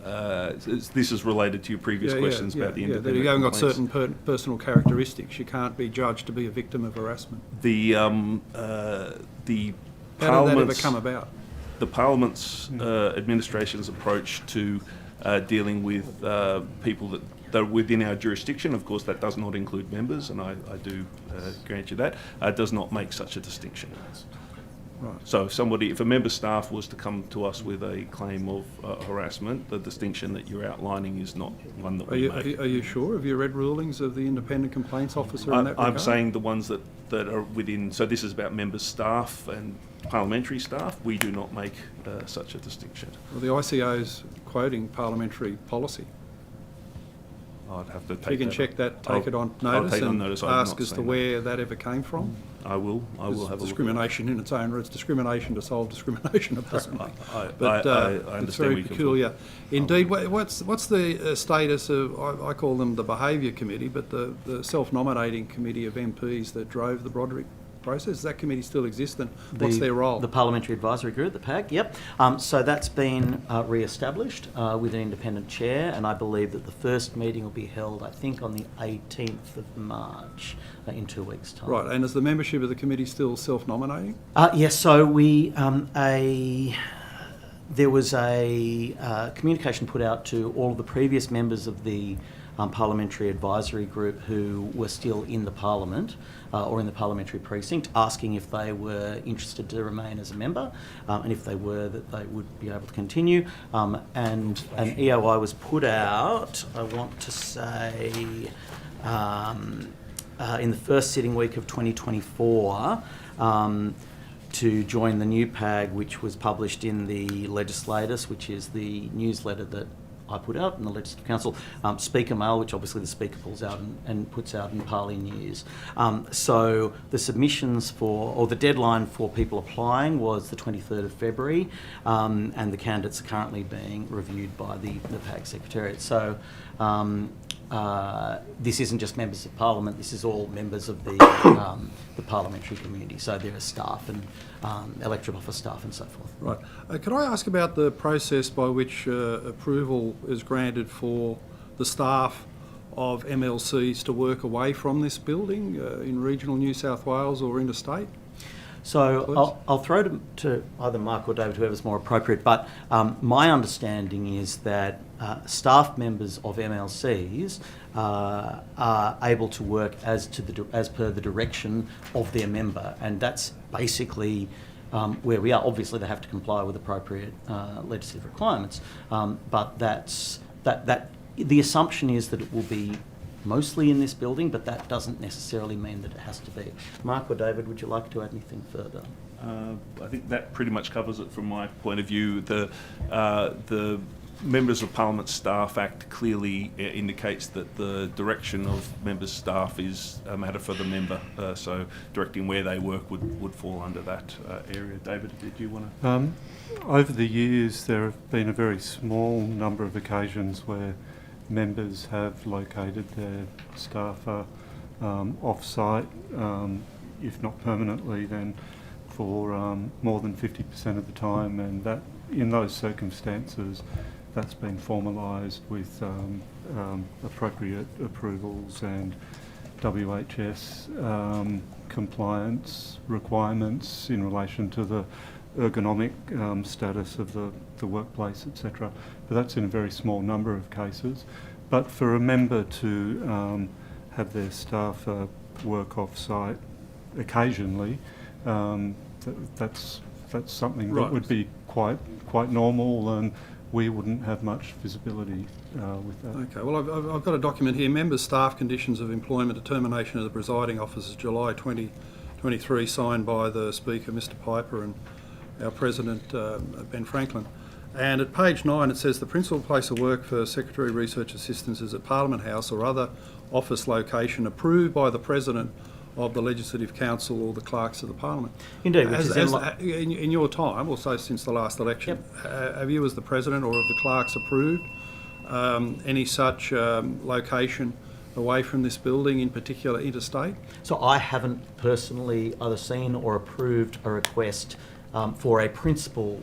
This is related to your previous questions about the independent that you haven't got complaints. certain personal characteristics. You can't be judged to be a victim of harassment. How did that ever come about? The Parliament's administration's approach to dealing with people that are within our jurisdiction, of course that does not include members, and I do grant you that, does not make such a distinction. Right. So if a member staff was to come to us with a claim of harassment, the distinction that you're outlining is not one that we make. Are you sure? Have you read rulings of the Independent Complaints Officer in that regard? I'm saying the ones that are within, so this is about member staff and parliamentary staff, we do not make such a distinction. Well, the ICO's quoting parliamentary policy. I'd have to take You can that. check that, take it on notice, take it on and notice. I have ask not as to seen where that ever came from. I will have a look. Discrimination in its own, it's discrimination to solve discrimination, it doesn't make. I But understand it's very where you come peculiar. Indeed, what's the status of, I call them the behaviour committee, but the self-nominating committee of MPs that drove the Broderick process? Does that committee still exist, and what's their role? The Parliamentary Advisory Group, the PAG, yep. So that's been re-established with an independent chair, and I believe that the first meeting will be held, I think, on the 18th of March in 2 weeks' time. Right, and is the membership of the committee still self-nominating? Yes, so there was a communication put out to all of the previous members of the Parliamentary Advisory Group who were still in the Parliament or in the parliamentary precinct, asking if they were interested to remain as a member, and if they were, that they would be able to continue. And an EOI was put out, I want to say, in the first sitting week of 2024, to join the new PAG, which was published in the Legislature, which is the newsletter that I put out in the Legislative Council, Speaker Mail, which obviously the Speaker pulls out and puts out in Parley News. So the submissions or the deadline for people applying was the 23rd of February, and the candidates are currently being reviewed by the PAG Secretariat. So this isn't just members of Parliament, this is all members of the parliamentary community. So there are staff and electorate office staff and so forth. Right. Could I ask about the process by which approval is granted for the staff of MLCs to work away from this building in regional New South Wales or interstate? So I'll throw to either Mark or David, whoever's more appropriate, but my understanding is that staff members of MLCs are able to work as per the direction of their member, and that's basically where we are. Obviously they have to comply with appropriate legislative requirements, but the assumption is that it will be mostly in this building, but that doesn't necessarily mean that it has to be. Mark or David, would you like to add anything further? I think that pretty much covers it from my point of view. The Members of Parliament Staff Act clearly indicates that the direction of members' staff is a matter for the member, so directing where they work would fall under that area. David, did you want to? Over the years, there have been a very small number of occasions where members have located their staff off-site, if not permanently, then for more than 50% of the time, and that in those circumstances that's been formalised with appropriate approvals and WHS compliance requirements in relation to the ergonomic status of the workplace, etc. But that's in a very small number of cases. But for a member to have their staff work off-site occasionally, that's something that would be quite normal, and we wouldn't have much visibility with that. Okay, well I've got a document here, Members' Staff Conditions of Employment Determination of the Presiding Officers, July 2023, signed by the Speaker, Mr Piper, and our President, Ben Franklin. And at page 9 it says the principal place of work for Secretary Research Assistants is at Parliament House or other office location approved by the President of the Legislative Council or the Clerks of the Parliament. Indeed. In your time, or so since the last election, have you as the President or have the Clerks approved any such location away from this building, in particular interstate? So I haven't personally either seen or approved a request for a principal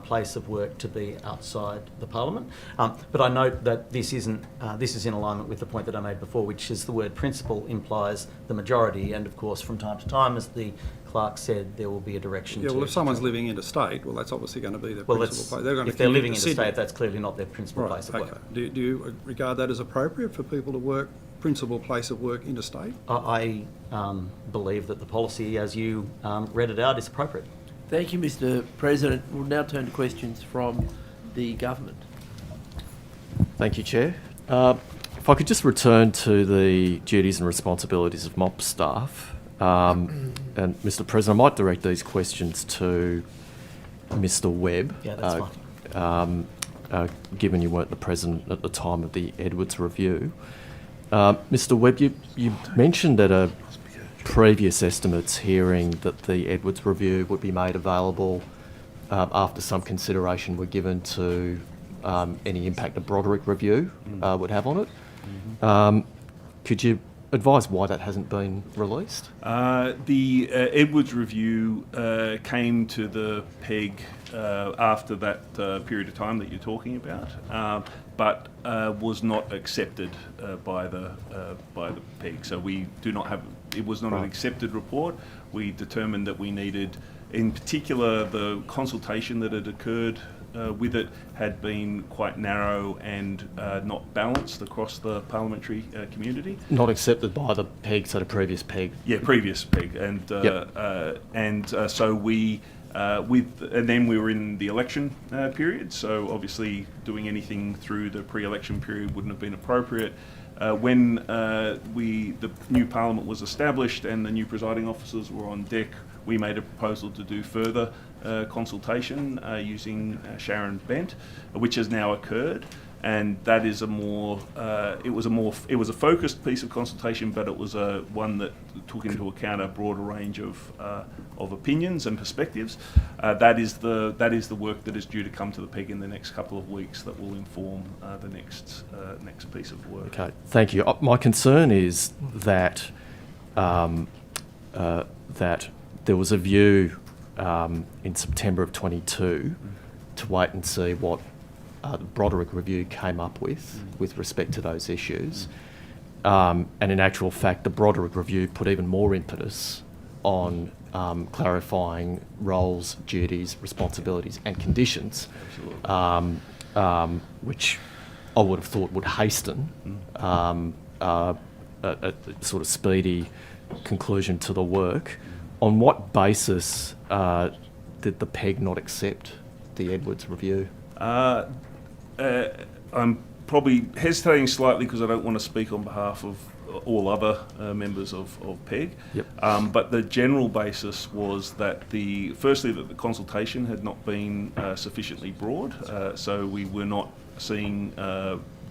place of work to be outside the Parliament. But I note that this is in alignment with the point that I made before, which is the word principal implies the majority, and of course from time to time, as the clerk said, there will be a direction. Yeah, well, if someone's living interstate, well, that's obviously going to be their principal place. If they're living interstate, that's clearly not their principal place of work. Do you regard that as appropriate for people to work principal place of work interstate? I believe that the policy, as you read it out, is appropriate. Thank you, Mr President. We'll now turn to questions from the government. Thank you, Chair. If I could just return to the duties and responsibilities of MOP staff. And Mr President, I might direct these questions to Mr Webb. Yeah, that's fine. Given you weren't the President at the time of the Edwards review. Mr Webb, you mentioned at a previous estimates hearing that the Edwards review would be made available after some consideration were given to any impact the Broderick review would have on it. Could you advise why that hasn't been released? The Edwards review came to the PEG after that period of time that you're talking about, but was not accepted by the PEG. So we do not have. It was not an accepted report. We determined that we needed, in particular, the consultation that had occurred with it had been quite narrow and not balanced across the parliamentary community. Not accepted by the PEG, so the previous PEG. Yeah, previous PEG, and so we. And then we were in the election period, so obviously doing anything through the pre-election period wouldn't have been appropriate. When the new Parliament was established and the new presiding officers were on deck, we made a proposal to do further consultation using Sharon Bent, which has now occurred. and that is it was a focused piece of consultation, but it was one that took into account a broader range of opinions and perspectives. That is the work that is due to come to the PEG in the next couple of weeks that will inform the next piece of work. Okay, thank you. My concern is that that there was a view in September of 22 to wait and see what the Broderick Review came up with respect to those issues. And in actual fact, the Broderick Review put even more impetus on clarifying roles, duties, responsibilities and conditions, which I would have thought would hasten a sort of speedy conclusion to the work. On what basis did the PEG not accept the Edwards Review? I'm probably hesitating slightly because I don't want to speak on behalf of all other members of PEG. Yep. But the general basis was that firstly that the consultation had not been sufficiently broad, so we were not seeing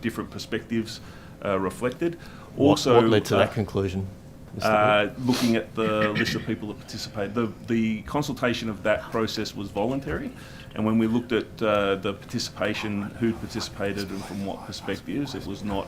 different perspectives reflected. Also, what led to that conclusion? Looking at the list of people that participated, the consultation of that process was voluntary, and when we looked at the participation, who participated and from what perspectives, it was not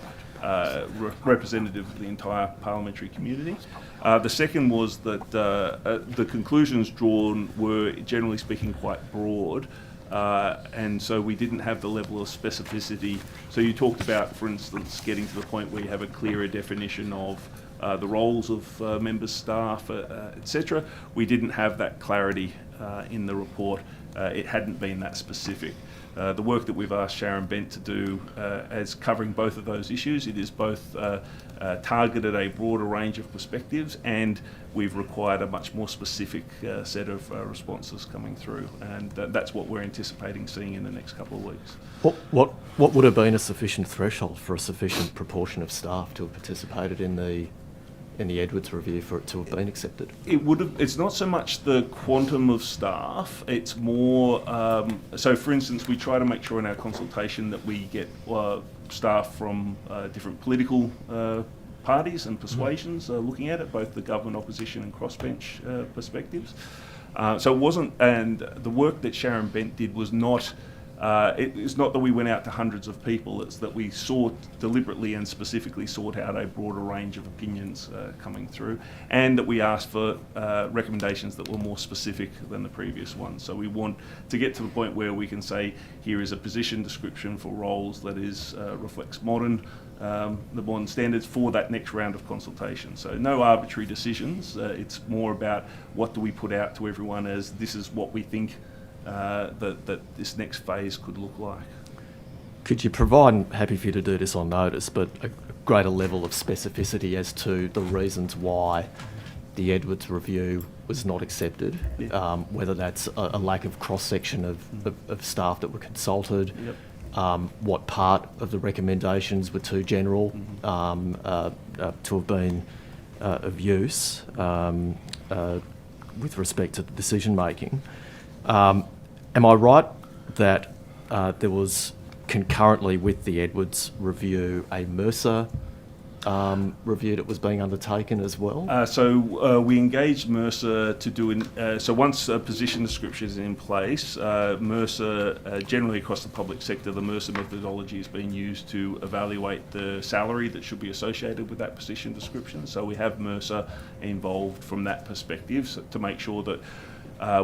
representative of the entire parliamentary community. The second was that the conclusions drawn were, generally speaking, quite broad, and so we didn't have the level of specificity. So you talked about, for instance, getting to the point where you have a clearer definition of the roles of members, staff, etc. We didn't have that clarity in the report. It hadn't been that specific. The work that we've asked Sharon Bent to do as covering both of those issues, it is both targeted a broader range of perspectives, and we've required a much more specific set of responses coming through, and that's what we're anticipating seeing in the next couple of weeks. What would have been a sufficient threshold for a sufficient proportion of staff to have participated in the Edwards Review for it to have been accepted? It would have. It's not so much the quantum of staff. It's more. So, for instance, we try to make sure in our consultation that we get staff from different political parties and persuasions looking at it, both the government, opposition, and crossbench perspectives. So it wasn't. And the work that Sharon Bent did was not. It's not that we went out to hundreds of people, it's that we deliberately and specifically sought out a broader range of opinions coming through, and that we asked for recommendations that were more specific than the previous ones. So we want to get to the point where we can say, here is a position description for roles that reflects the modern standards for that next round of consultation. So no arbitrary decisions, it's more about what do we put out to everyone as this is what we think that this next phase could look like. Could you provide, I'm happy for you to do this on notice, but a greater level of specificity as to the reasons why the Edwards Review was not accepted, whether that's a lack of cross-section of staff that were consulted, what part of the recommendations were too general to have been of use with respect to the decision-making. Am I right that there was concurrently with the Edwards Review a Mercer review that was being undertaken as well? So we engaged Mercer to do, so once a position description is in place, Mercer, generally across the public sector, the Mercer methodology is being used to evaluate the salary that should be associated with that position description. So we have Mercer involved from that perspective to make sure that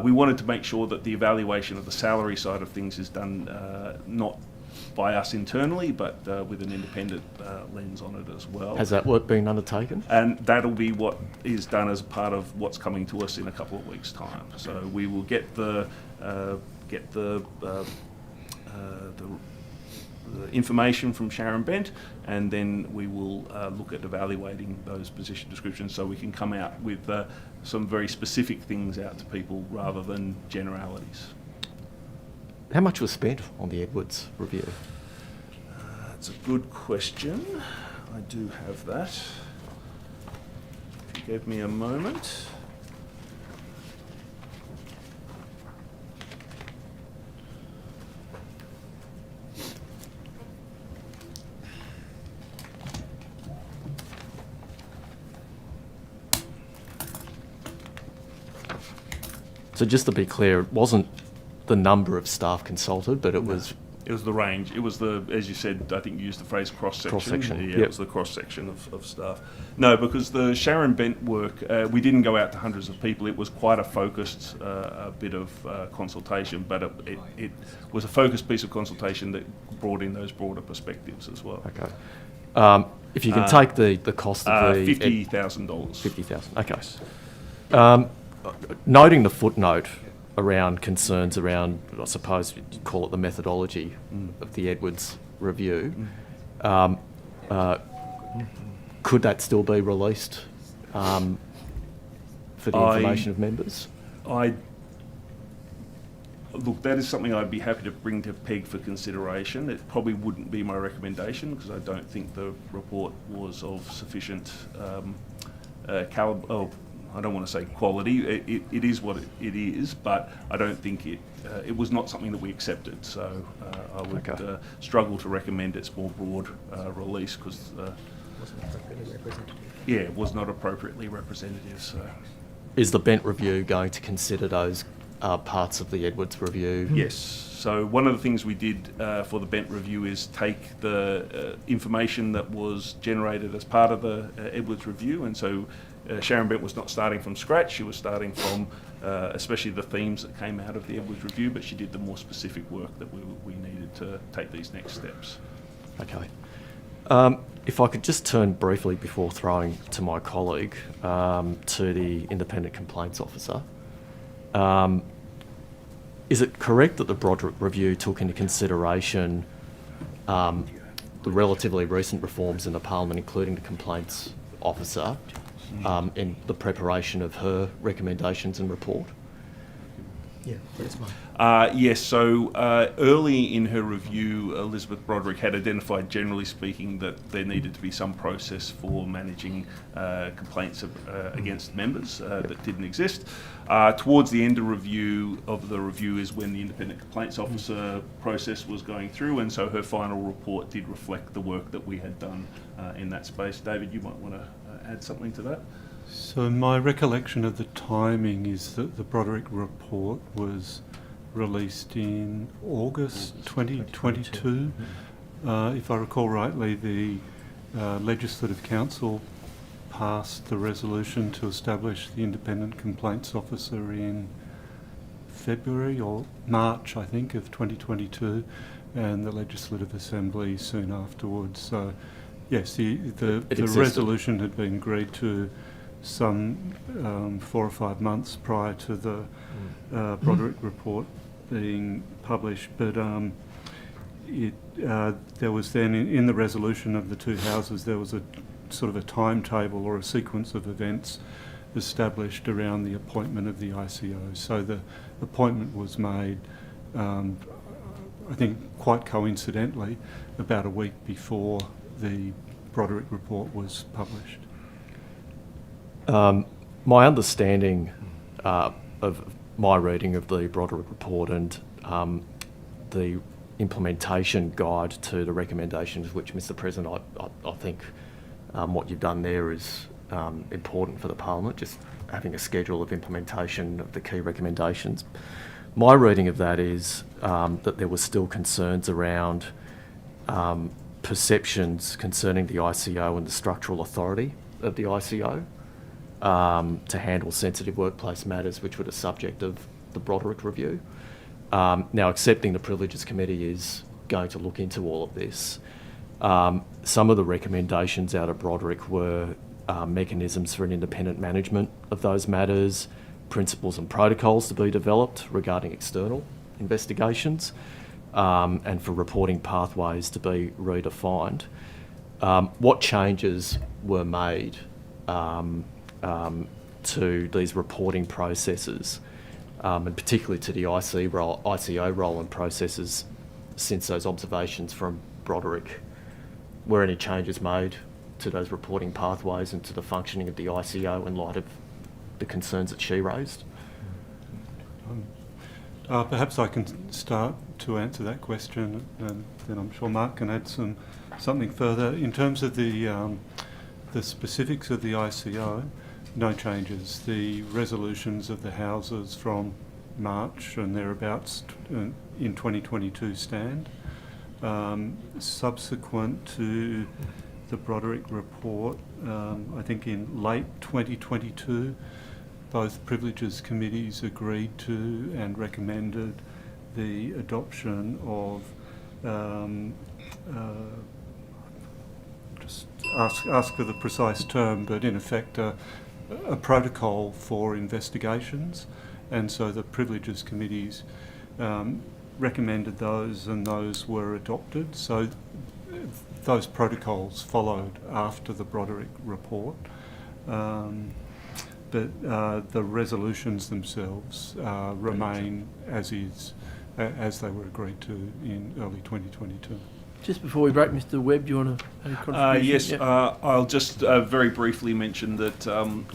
we wanted to make sure that the evaluation of the salary side of things is done not by us internally, but with an independent lens on it as well. Has that work been undertaken? And that'll be what is done as part of what's coming to us in a couple of weeks' time. So we will get the information from Sharon Bent, and then we will look at evaluating those position descriptions so we can come out with some very specific things out to people rather than generalities. How much was spent on the Edwards Review? That's a good question. I do have that. If you gave me a moment. So just to be clear, it wasn't the number of staff consulted, but it was... It was the range. It was the, as you said, I think you used the phrase cross-section. Cross-section, Yeah, yep. it was the cross-section of staff. No, because the Sharon Bent work, we didn't go out to hundreds of people. It was quite a focused bit of consultation, but it was a focused piece of consultation that brought in those broader perspectives as well. Okay. If you can take the cost of the... $50,000. $50,000, okay. Noting the footnote around concerns around, I suppose you'd call it the methodology of the Edwards review, could that still be released for the information of members? Look, that is something I'd be happy to bring to PEG for consideration. It probably wouldn't be my recommendation because I don't think the report was of sufficient calibre. Oh, I don't want to say quality. It is what it is, but I don't think it was not something that we accepted. So I would struggle to recommend its more broad release because it was not appropriately representative. So is the Bent review going to consider those parts of the Edwards review? Yes. So one of the things we did for the Bent review is take the information that was generated as part of the Edwards review, and so Sharon Bent was not starting from scratch. She was starting from especially the themes that came out of the Edwards review, but she did the more specific work that we needed to take these next steps. Okay. If I could just turn briefly before throwing to my colleague to the Independent Complaints Officer. Is it correct that the Broderick Review took into consideration the relatively recent reforms in the Parliament, including the Complaints Officer, in the preparation of her recommendations and report? Yeah, that's mine. Yes, so early in her review, Elizabeth Broderick had identified, generally speaking, that there needed to be some process for managing complaints against members that didn't exist. Towards the end of the review is when the Independent Complaints Officer process was going through, and so her final report did reflect the work that we had done in that space. David, you might want to add something to that? So my recollection of the timing is that the Broderick report was released in August 2022. If I recall rightly, the Legislative Council passed the resolution to establish the Independent Complaints Officer in February or March, I think, of 2022, and the Legislative Assembly soon afterwards. So, yes, the resolution had been agreed to some 4 or 5 months prior to the Broderick report being published, but there was then in the resolution of the two houses there was a sort of a timetable or a sequence of events established around the appointment of the ICO. So the appointment was made, I think quite coincidentally, about a week before the Broderick report was published. My understanding of my reading of the Broderick report and the implementation guide to the recommendations, which, Mr. President, I think what you've done there is important for the Parliament, just having a schedule of implementation of the key recommendations. My reading of that is that there were still concerns around perceptions concerning the ICO and the structural authority of the ICO to handle sensitive workplace matters, which were the subject of the Broderick review. Now, accepting the Privileges Committee is going to look into all of this. Some of the recommendations out of Broderick were mechanisms for an independent management of those matters, principles and protocols to be developed regarding external investigations, and for reporting pathways to be redefined. What changes were made to these reporting processes, and particularly to the ICO role and processes since those observations from Broderick? Were any changes made to those reporting pathways and to the functioning of the ICO in light of the concerns that she raised? Perhaps I can start to answer that question, and then I'm sure Mark can add something further. In terms of the specifics of the ICO, no changes. The resolutions of the houses from March and thereabouts in 2022 stand. Subsequent to the Broderick report, I think in late 2022, both privileges committees agreed to and recommended the adoption of just ask for the precise term, but in effect a protocol for investigations, and so the privileges committees recommended those, and those were adopted. So those protocols followed after the Broderick report, but the resolutions themselves remain as is, as they were agreed to in early 2022. Just before we break, Mr. Webb, do you want to add a contribution? Yes, Yep. I'll just very briefly mention that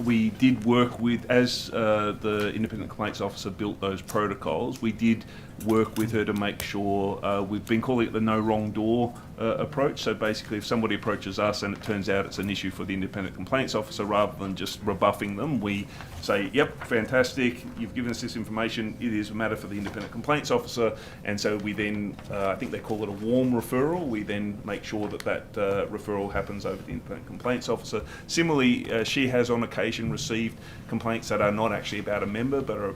we did work with, as the Independent Complaints Officer built those protocols, we did work with her to make sure, we've been calling it the no wrong door approach. So basically, if somebody approaches us and it turns out it's an issue for the Independent Complaints Officer, rather than just rebuffing them, we say, yep, fantastic, you've given us this information, it is a matter for the Independent Complaints Officer. And so we then, I think they call it a warm referral, we then make sure that that referral happens over the Independent Complaints Officer. Similarly, she has on occasion received complaints that are not actually about a member, but are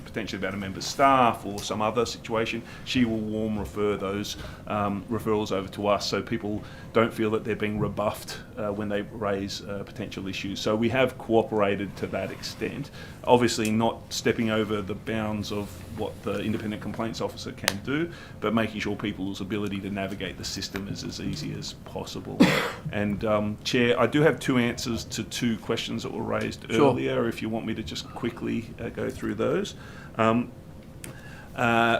potentially about a member's staff or some other situation. She will warm refer those referrals over to us, so people don't feel that they're being rebuffed when they raise potential issues. So we have cooperated to that extent, obviously not stepping over the bounds of what the Independent Complaints Officer can do, but making sure people's ability to navigate the system is as easy as possible. And Chair, I do have two answers to two questions that were raised earlier, if you want me to just quickly go through those.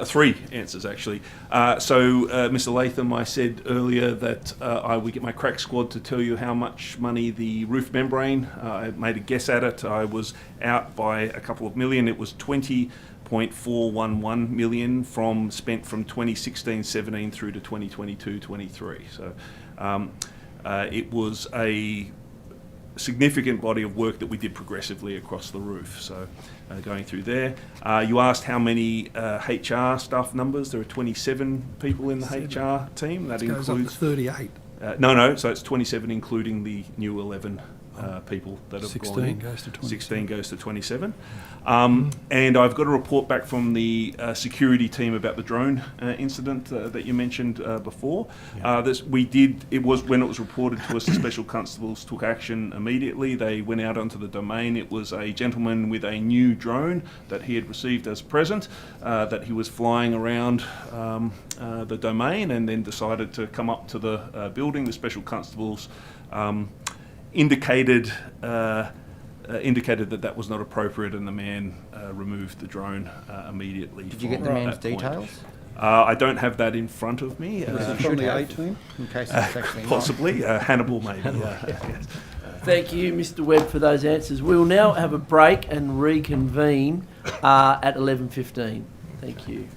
Three answers, actually. Mr. Latham, I said earlier that I would get my crack squad to tell you how much money the roof membrane, I made a guess at it. I was out by a couple of million. It was 20.411 million spent from 2016-17 through to 2022-23. So it was a significant body of work that we did progressively across the roof. So going through there. You asked how many HR staff numbers. There are 27 people in the HR team. That goes up to includes 38. No, so it's 27 including the new 11 people that have 16 gone in. goes to 27. 16 goes to 27. And I've got a report back from the security team about the drone incident that you mentioned before. It was when it was reported to us, the special constables took action immediately. They went out onto the domain. It was a gentleman with a new drone that he had received as a present, that he was flying around the domain, and then decided to come up to the building. The special constables indicated that was not appropriate, and the man removed the drone immediately. Did you get the man's details? I don't have that in front of me. Was it from the 18? In case it's actually Possibly. Hannibal, maybe. Yes. Thank you, Mr. Webb, for those answers. We'll now have a break and reconvene at 11:15. Thank you.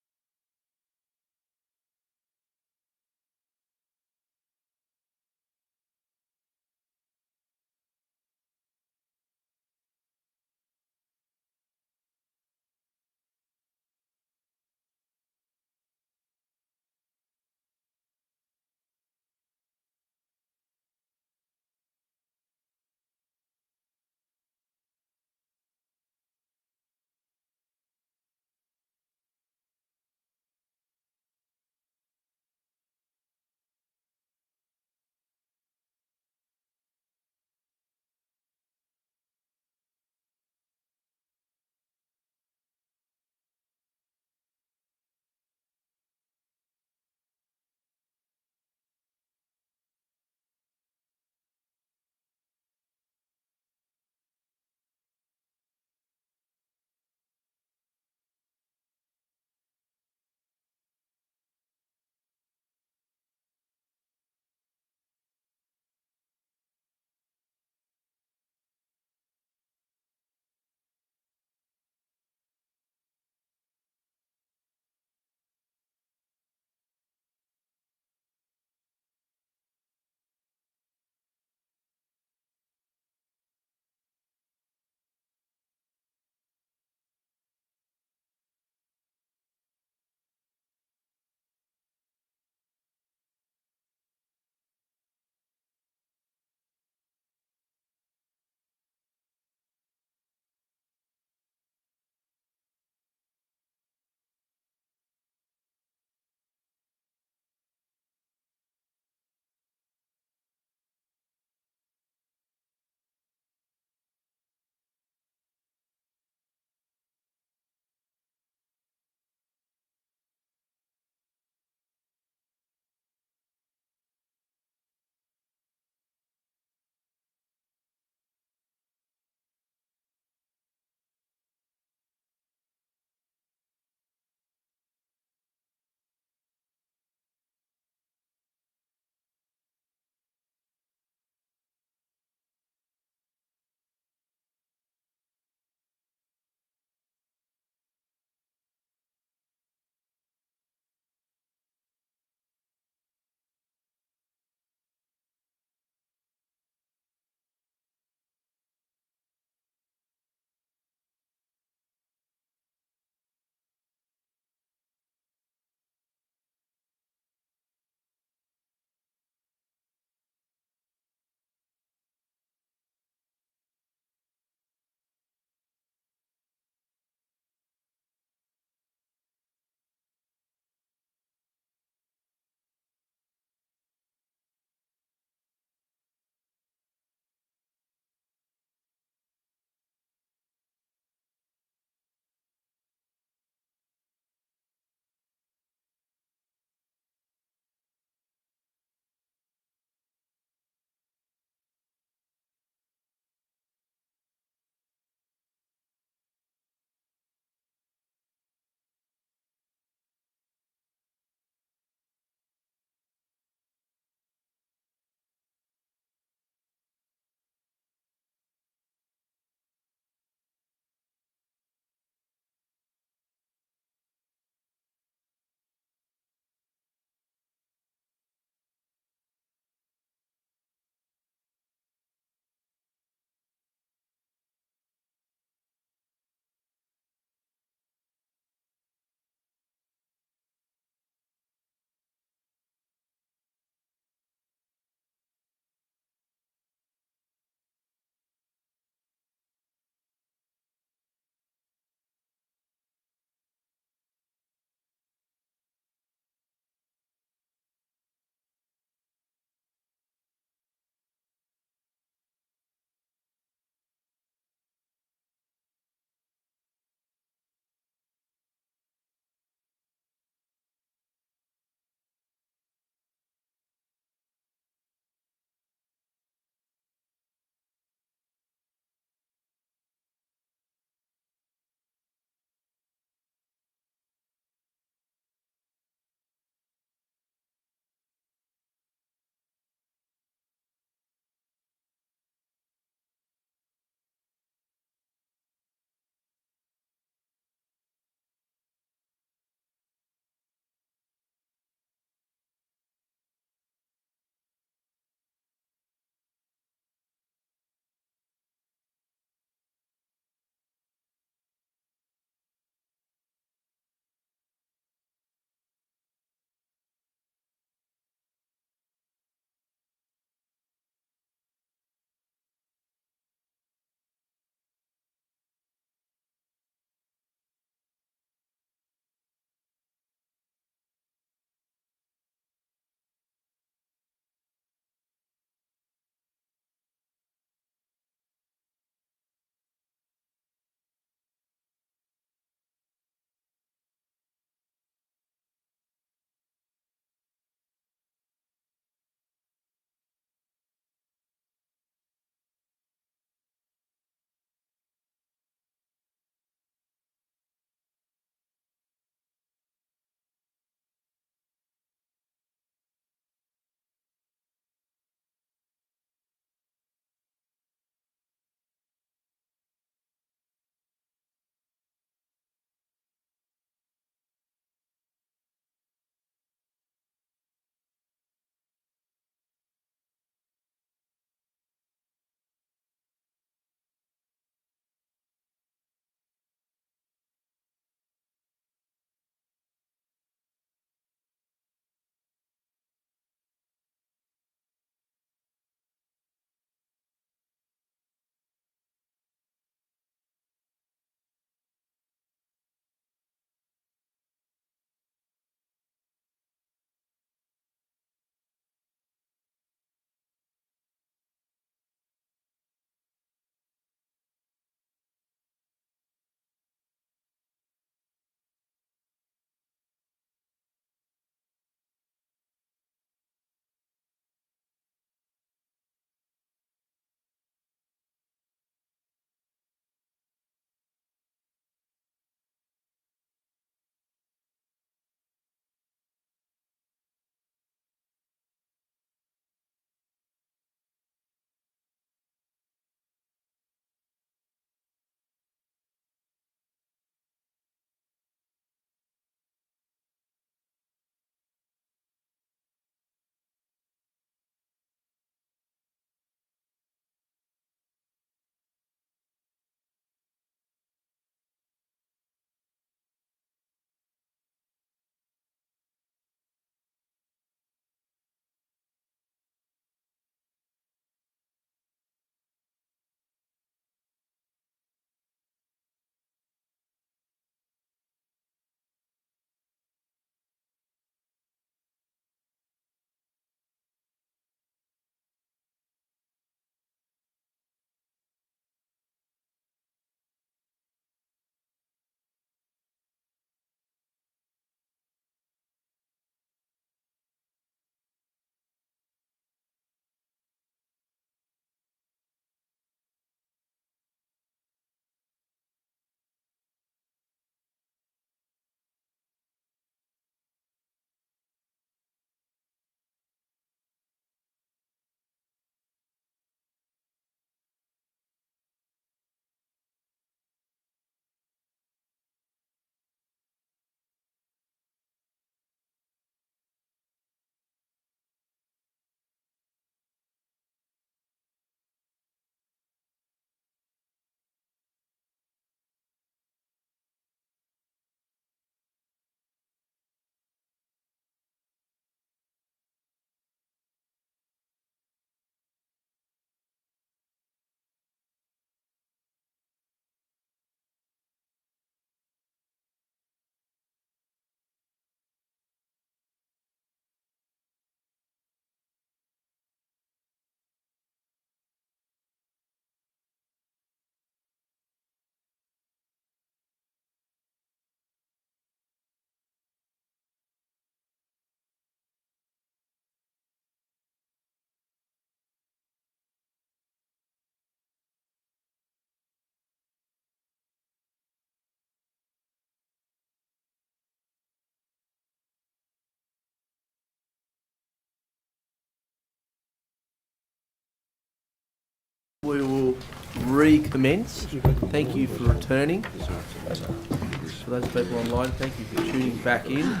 We will recommence. Thank you for returning. For those people online, thank you for tuning back in.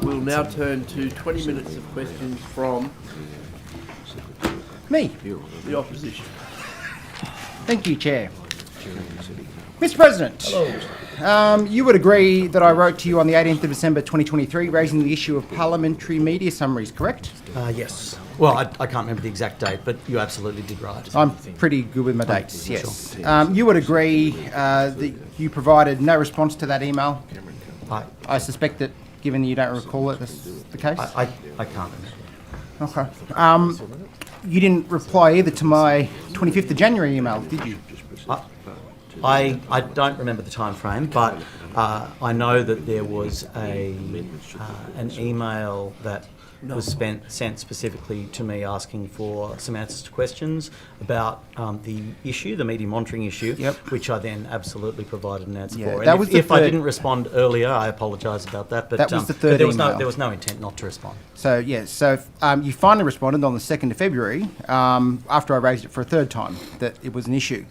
We'll now turn to 20 minutes of questions from Me. the opposition. Thank you, Chair. Mr. President. Hello. You would agree that I wrote to you on the 18th of December 2023 raising the issue of parliamentary media summaries, correct? Yes. Well, I can't remember the exact date, but you absolutely did write. I'm pretty good with my dates, yes. You would agree that you provided no response to that email? I suspect that, given you don't recall it, that's the case? I can't remember. Okay. You didn't reply either to my 25th of January email, did you? I don't remember the time frame, but I know that there was an email that was sent specifically to me asking for some answers to questions about the issue, the media monitoring issue, which I then absolutely provided an answer for. That And was if the I third- didn't respond earlier, I apologise about that. But That was the but third there was email. there was no intent not to respond. So, yes, you finally responded on the 2nd of February after I raised it for a third time, that it was an issue.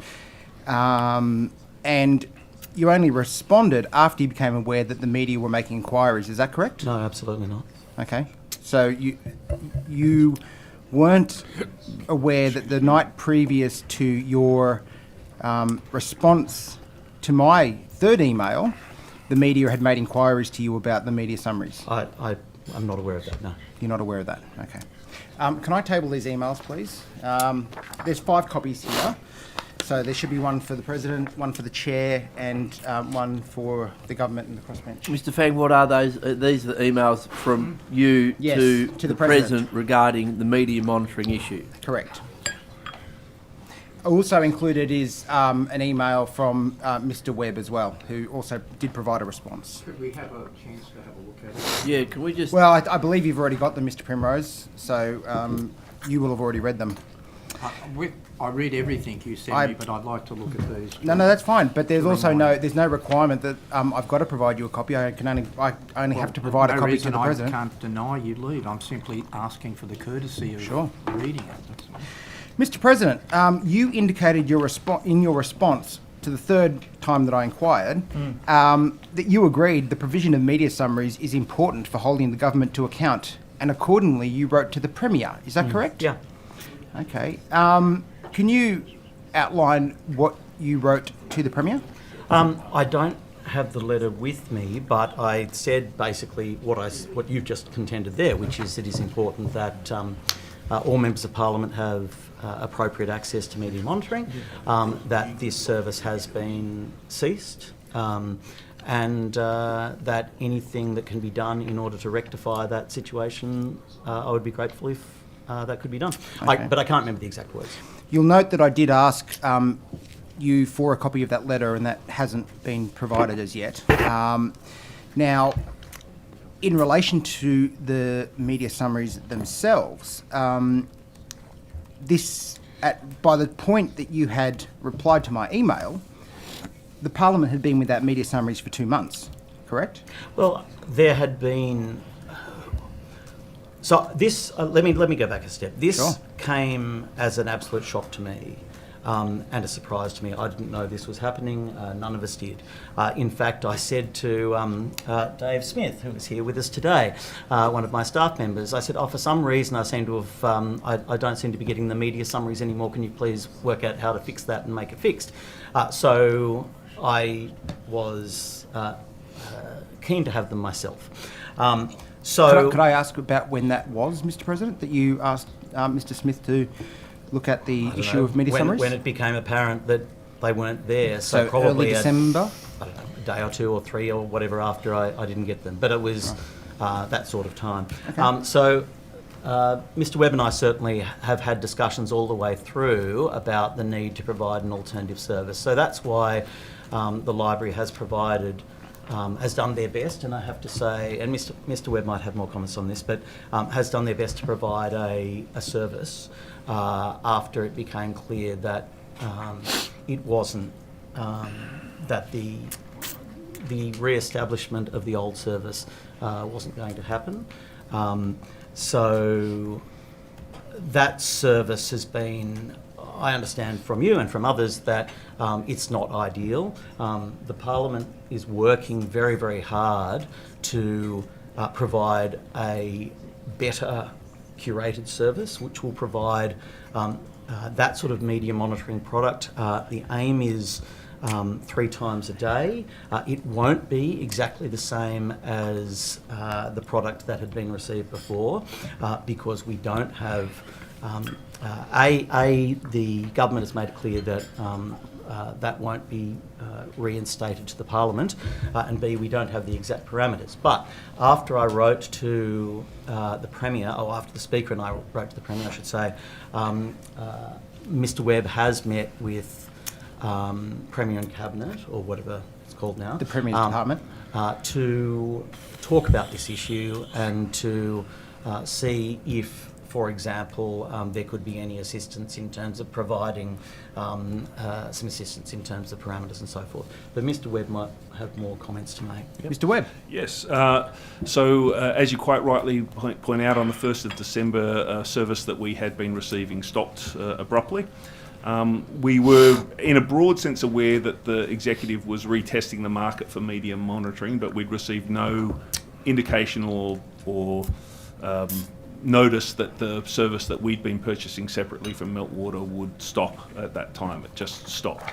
And you only responded after you became aware that the media were making inquiries. Is that correct? No, absolutely not. Okay. So you weren't aware that the night previous to your response to my third email, the media had made inquiries to you about the media summaries? I'm not aware of that, no. You're not aware of that? Okay. Can I table these emails, please? There's 5 copies here. So there should be one for the President, one for the Chair, and one for the government and the crossbench. Mr. Fang, what are those? These are the emails from you to the President regarding the media monitoring issue. Correct. Also included is an email from Mr. Webb as well, who also did provide a response. Could we have a chance to have a look at it? Yeah, can we just... Well, I believe you've already got them, Mr. Primrose, so you will have already read them. I read everything you send me, but I'd like to look at these. No, that's fine. But there's also there's no requirement that I've got to provide you a copy. I only have to provide a copy to the President. I can't deny you leave. I'm simply asking for the courtesy of reading it. That's all. Mr. President, you indicated in your response to the third time that I inquired that you agreed the provision of media summaries is important for holding the government to account, and accordingly you wrote to the Premier. Is that correct? Yeah. Okay. Can you outline what you wrote to the Premier? I don't have the letter with me, but I said basically what you've just contended there, which is it is important that all members of Parliament have appropriate access to media monitoring, that this service has been ceased, and that anything that can be done in order to rectify that situation, I would be grateful if that could be done. Okay. But I can't remember the exact words. You'll note that I did ask you for a copy of that letter, and that hasn't been provided as yet. Now, in relation to the media summaries themselves, by the point that you had replied to my email, the Parliament had been without media summaries for 2 months, correct? Well, there had been... So this, let me go back a step. This came as an absolute shock to me and a surprise to me. I didn't know this was happening. None of us did. In fact, I said to Dave Smith, who is here with us today, one of my staff members, I said, for some reason I seem to have, I don't seem to be getting the media summaries anymore. Can you please work out how to fix that and make it fixed? So I was keen to have them myself. Could I ask about when that was, Mr. President, that you asked Mr. Smith to look at the issue of media summaries? When it became apparent that they weren't there. So probably early December? I don't know, a day or 2 or 3 or whatever after I didn't get them. But it was that sort of time. Okay. Mr. Webb and I certainly have had discussions all the way through about the need to provide an alternative service. So that's why the library has provided... has done their best, and I have to say, and Mr. Webb might have more comments on this, but has done their best to provide a service after it became clear that it wasn't, that the re-establishment of the old service wasn't going to happen. So that service has been I understand from you and from others that it's not ideal. The Parliament is working very, very hard to provide a better curated service, which will provide that sort of media monitoring product. The aim is 3 times a day. It won't be exactly the same as the product that had been received before because we don't have... the government has made it clear that that won't be reinstated to the Parliament, and B, we don't have the exact parameters. But after I wrote to the Premier, or after the Speaker and I wrote to the Premier, I should say, Mr Webb has met with Premier and Cabinet, or whatever it's called now. The Premier's Department. To talk about this issue and to see if, for example, there could be any assistance in terms of providing some assistance in terms of parameters and so forth. But Mr Webb might have more comments to make. Yep. Mr Webb. Yes. So as you quite rightly point out, on the 1st of December, service that we had been receiving stopped abruptly. We were, in a broad sense, aware that the executive was retesting the market for media monitoring, but we'd received no indication or notice that the service that we'd been purchasing separately from Meltwater would stop at that time. It just stopped.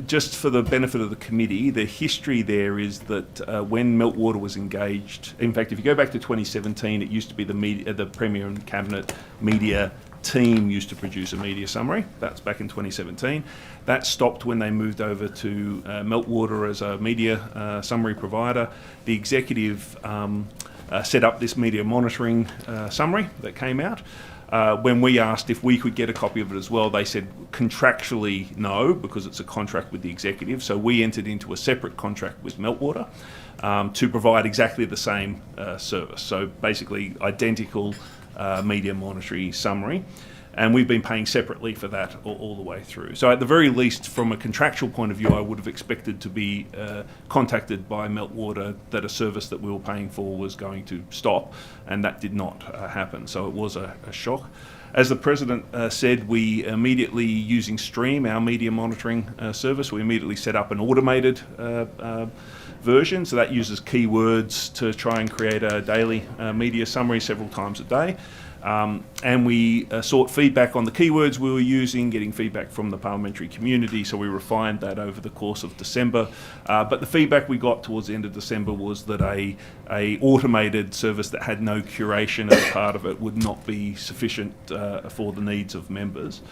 Just for the benefit of the committee, the history there is that when Meltwater was engaged, in fact, if you go back to 2017, it used to be the Premier and Cabinet media team used to produce a media summary. That's back in 2017. That stopped when they moved over to Meltwater as a media summary provider. The executive set up this media monitoring summary that came out. When we asked if we could get a copy of it as well, they said contractually no, because it's a contract with the executive. So we entered into a separate contract with Meltwater to provide exactly the same service. So basically identical media monitoring summary. And we've been paying separately for that all the way through. So at the very least, from a contractual point of view, I would have expected to be contacted by Meltwater that a service that we were paying for was going to stop, and that did not happen. So it was a shock. As the President said, we immediately, using Stream, our media monitoring service, we immediately set up an automated version. So that uses keywords to try and create a daily media summary several times a day. And we sought feedback on the keywords we were using, getting feedback from the parliamentary community, so we refined that over the course of December. But the feedback we got towards the end of December was that a automated service that had no curation as part of it would not be sufficient for the needs of members.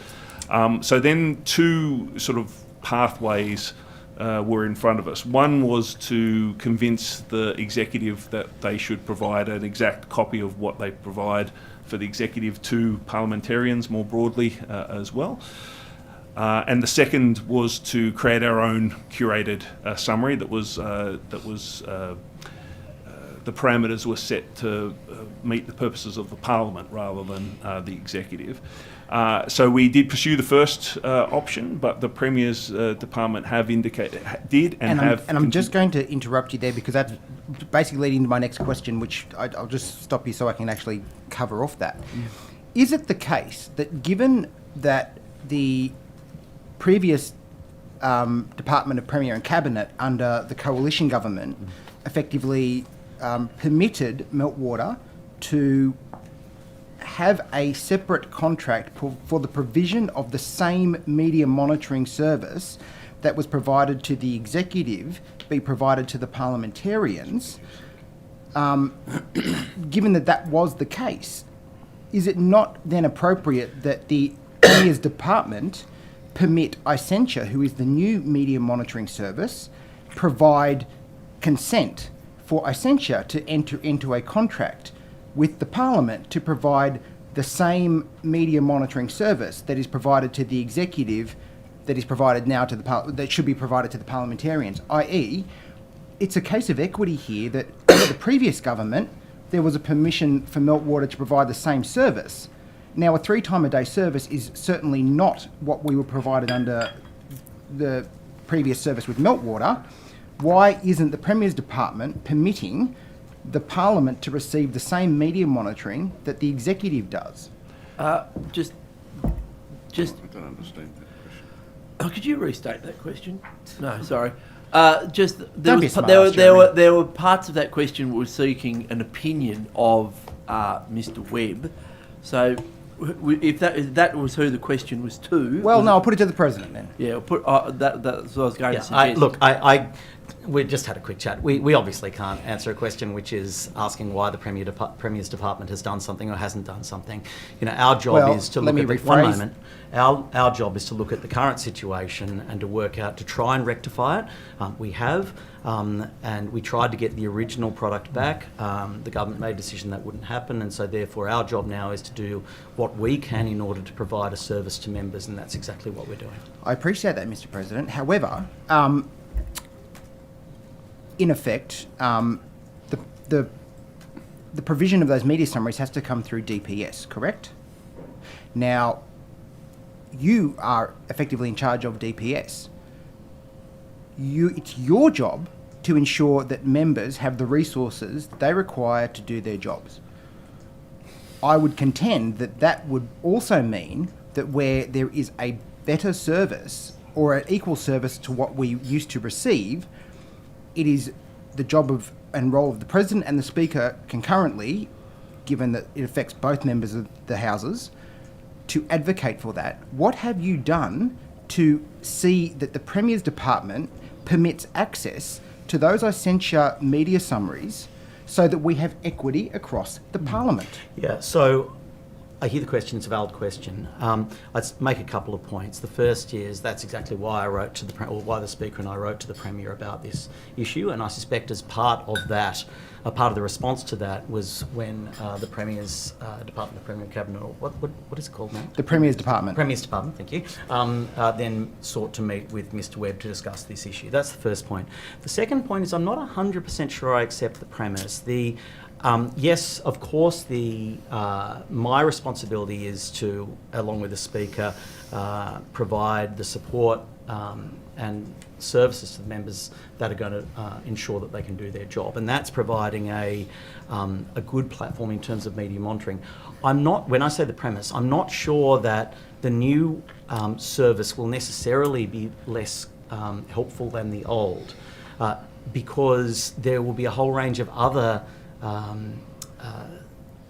So then 2 sort of pathways were in front of us. One was to convince the executive that they should provide an exact copy of what they provide for the executive to parliamentarians more broadly as well. And the second was to create our own curated summary that was the parameters were set to meet the purposes of the Parliament rather than the executive. So we did pursue the first option, but the Premier's department have indicated And I'm just going to interrupt you there because that's basically leading to my next question, which I'll just stop you so I can actually cover off that. Is it the case that given that the previous Department of Premier and Cabinet under the coalition government effectively permitted Meltwater to have a separate contract for the provision of the same media monitoring service that was provided to the executive be provided to the parliamentarians, given that that was the case, is it not then appropriate that the Premier's department permit Isentia, who is the new media monitoring service, provide consent for Isentia to enter into a contract with the Parliament to provide the same media monitoring service that is provided to the executive, that is provided now to the that should be provided to the parliamentarians? I.e., it's a case of equity here that under the previous government there was a permission for Meltwater to provide the same service. Now, a 3-time-a-day service is certainly not what we were provided under the previous service with Meltwater. Why isn't the Premier's department permitting the Parliament to receive the same media monitoring that the executive does? Just Just, I don't understand that question. could you restate that question? No, sorry. Just Don't be smart, there were parts of that question were seeking an opinion of Mr. Webb. So, if that was who the question was to. Well, no, I'll put it to the President then. Yeah, I'll put that's what I was going to Yeah, suggest. we just had a quick chat. We obviously can't answer a question which is asking why the Premier's Department has done something or hasn't done something. You know, our job is to look at one moment. Our job is to look at the current situation and to work out, to try and rectify it. We have, and we tried to get the original product back. The government made a decision that wouldn't happen, and so therefore our job now is to do what we can in order to provide a service to members, and that's exactly what we're doing. I appreciate that, Mr. President. However, in effect, the provision of those media summaries has to come through DPS, correct? Now, you are effectively in charge of DPS. It's your job to ensure that members have the resources they require to do their jobs. I would contend that that would also mean that where there is a better service or an equal service to what we used to receive, it is the job of and role of the President and the Speaker concurrently, given that it affects both members of the Houses, to advocate for that. What have you done to see that the Premier's Department permits access to those I censure media summaries so that we have equity across the Parliament? Yeah, so I hear the question, it's a valid question. I'd make a couple of points. The first is that's exactly why I wrote to why the Speaker and I wrote to the Premier about this issue, and I suspect as part of that, a part of the response to that was when the Premier's Department of Premier Cabinet, or what is it called now? The Premier's Department. Premier's Department, thank you. Then sought to meet with Mr. Webb to discuss this issue. That's the first point. The second point is I'm not 100% sure I accept the premise. Yes, of course, my responsibility is to, along with the Speaker, provide the support and services to the members that are going to ensure that they can do their job, and that's providing a good platform in terms of media monitoring. When I say the premise, I'm not sure that the new service will necessarily be less helpful than the old, because there will be a whole range of other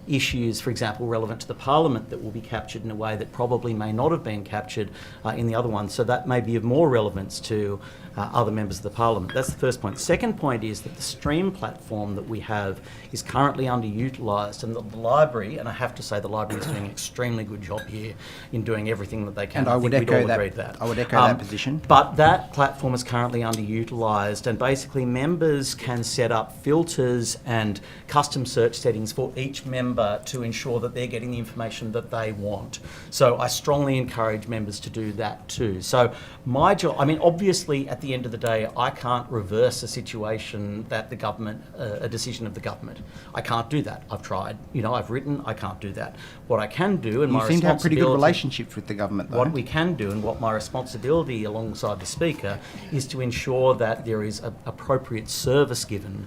issues, for example, relevant to the Parliament that will be captured in a way that probably may not have been captured in the other one. So that may be of more relevance to other members of the Parliament. That's the first point. The second point is that the stream platform that we have is currently underutilised, and the library, and I have to say the library is doing an extremely good job here in doing everything that they can. And I would echo that. I would echo that position. But that platform is currently underutilised, and basically members can set up filters and custom search settings for each member to ensure that they're getting the information that they want. So I strongly encourage members to do that too. So my job, I mean, obviously at the end of the day, I can't reverse a situation that the government, a decision of the government. I can't do that. I've tried. I've written. I can't do that. What I can do, and my responsibility... You seem to have pretty good relationships with the government, though. What we can do, and what my responsibility alongside the Speaker, is to ensure that there is appropriate service given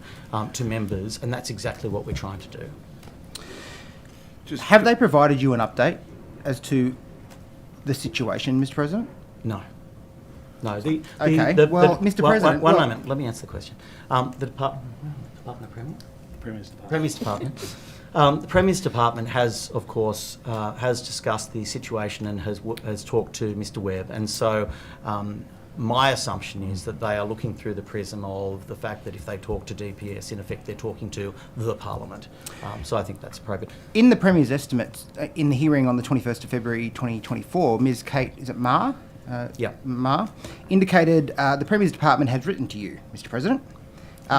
to members, and that's exactly what we're trying to do. Have they provided you an update as to the situation, Mr. President? No. No. Mr. President... One moment, let me answer the question. The Department of Premier? Premier's Department. The Premier's Department has, of course, has discussed the situation and has talked to Mr. Webb, and so my assumption is that they are looking through the prism of the fact that if they talk to DPS, in effect, they're talking to the Parliament. So I think that's appropriate. In the Premier's estimates, in the hearing on the 21st of February 2024, Ms. Kate, is it Ma? Ma, indicated the Premier's Department has written to you, Mr. President,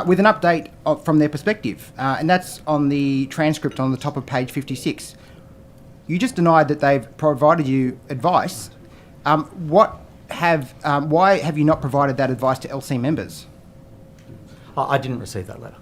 with an update from their perspective, and that's on the transcript on the top of page 56. You just denied that they've provided you advice. Why have you not provided that advice to LC members? I didn't receive that letter.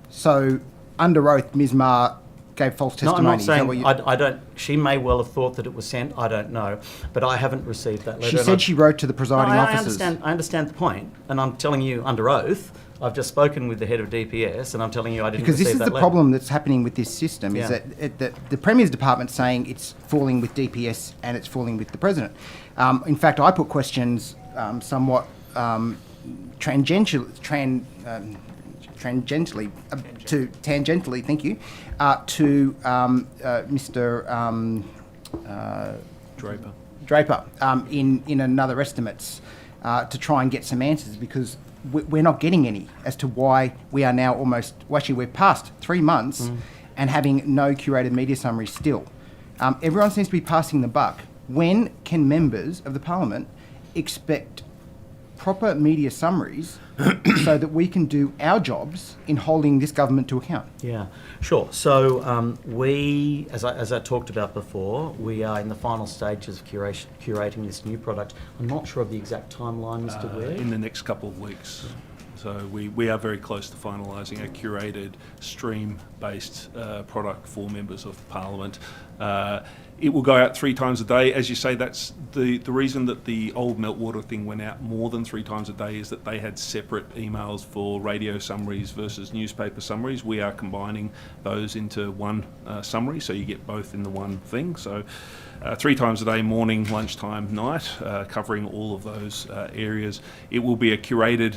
So, under oath, Ms. Ma gave false testimony. No, I'm not saying I don't. She may well have thought that it was sent. I don't know, but I haven't received that letter. She said she wrote to the presiding officers. I understand the point, and I'm telling you under oath I've just spoken with the head of DPS, and I'm telling you I didn't Because this receive is that the letter. problem that's happening with this system, is Yeah. that the Premier's department's saying it's falling with DPS and it's falling with the President. In fact, I put questions somewhat tangentially, thank you, to Mr. Draper in another estimates to try and get some answers, because we're not getting any as to why we are now we're past 3 months and having no curated media summary still. Everyone seems to be passing the buck. When can members of the Parliament expect proper media summaries so that we can do our jobs in holding this government to account? Yeah, sure. So we, as I talked about before, we are in the final stages of curating this new product. I'm not sure of the exact timeline, Mr. Webb. In the next couple of weeks. So we are very close to finalising a curated stream-based product for members of Parliament. It will go out 3 times a day. As you say, that's the reason that the old Meltwater thing went out more than 3 times a day, is that they had separate emails for radio summaries versus newspaper summaries. We are combining those into one summary, so you get both in the one thing. So 3 times a day, morning, lunchtime, night, covering all of those areas. It will be a curated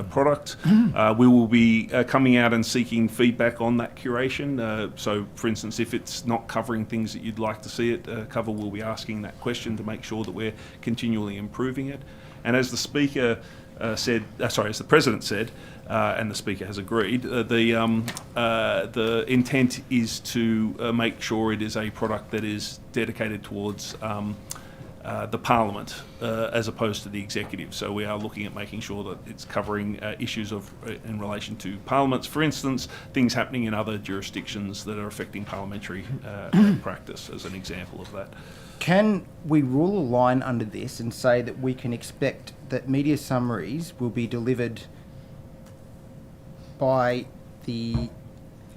product. We will be coming out and seeking feedback on that curation. So, for instance, if it's not covering things that you'd like to see it cover, we'll be asking that question to make sure that we're continually improving it. And as the Speaker as the President said, and the Speaker has agreed, the intent is to make sure it is a product that is dedicated towards the Parliament as opposed to the Executive. So we are looking at making sure that it's covering issues in relation to Parliaments, for instance, things happening in other jurisdictions that are affecting parliamentary practice, as an example of that. Can we rule a line under this and say that we can expect that media summaries will be delivered by the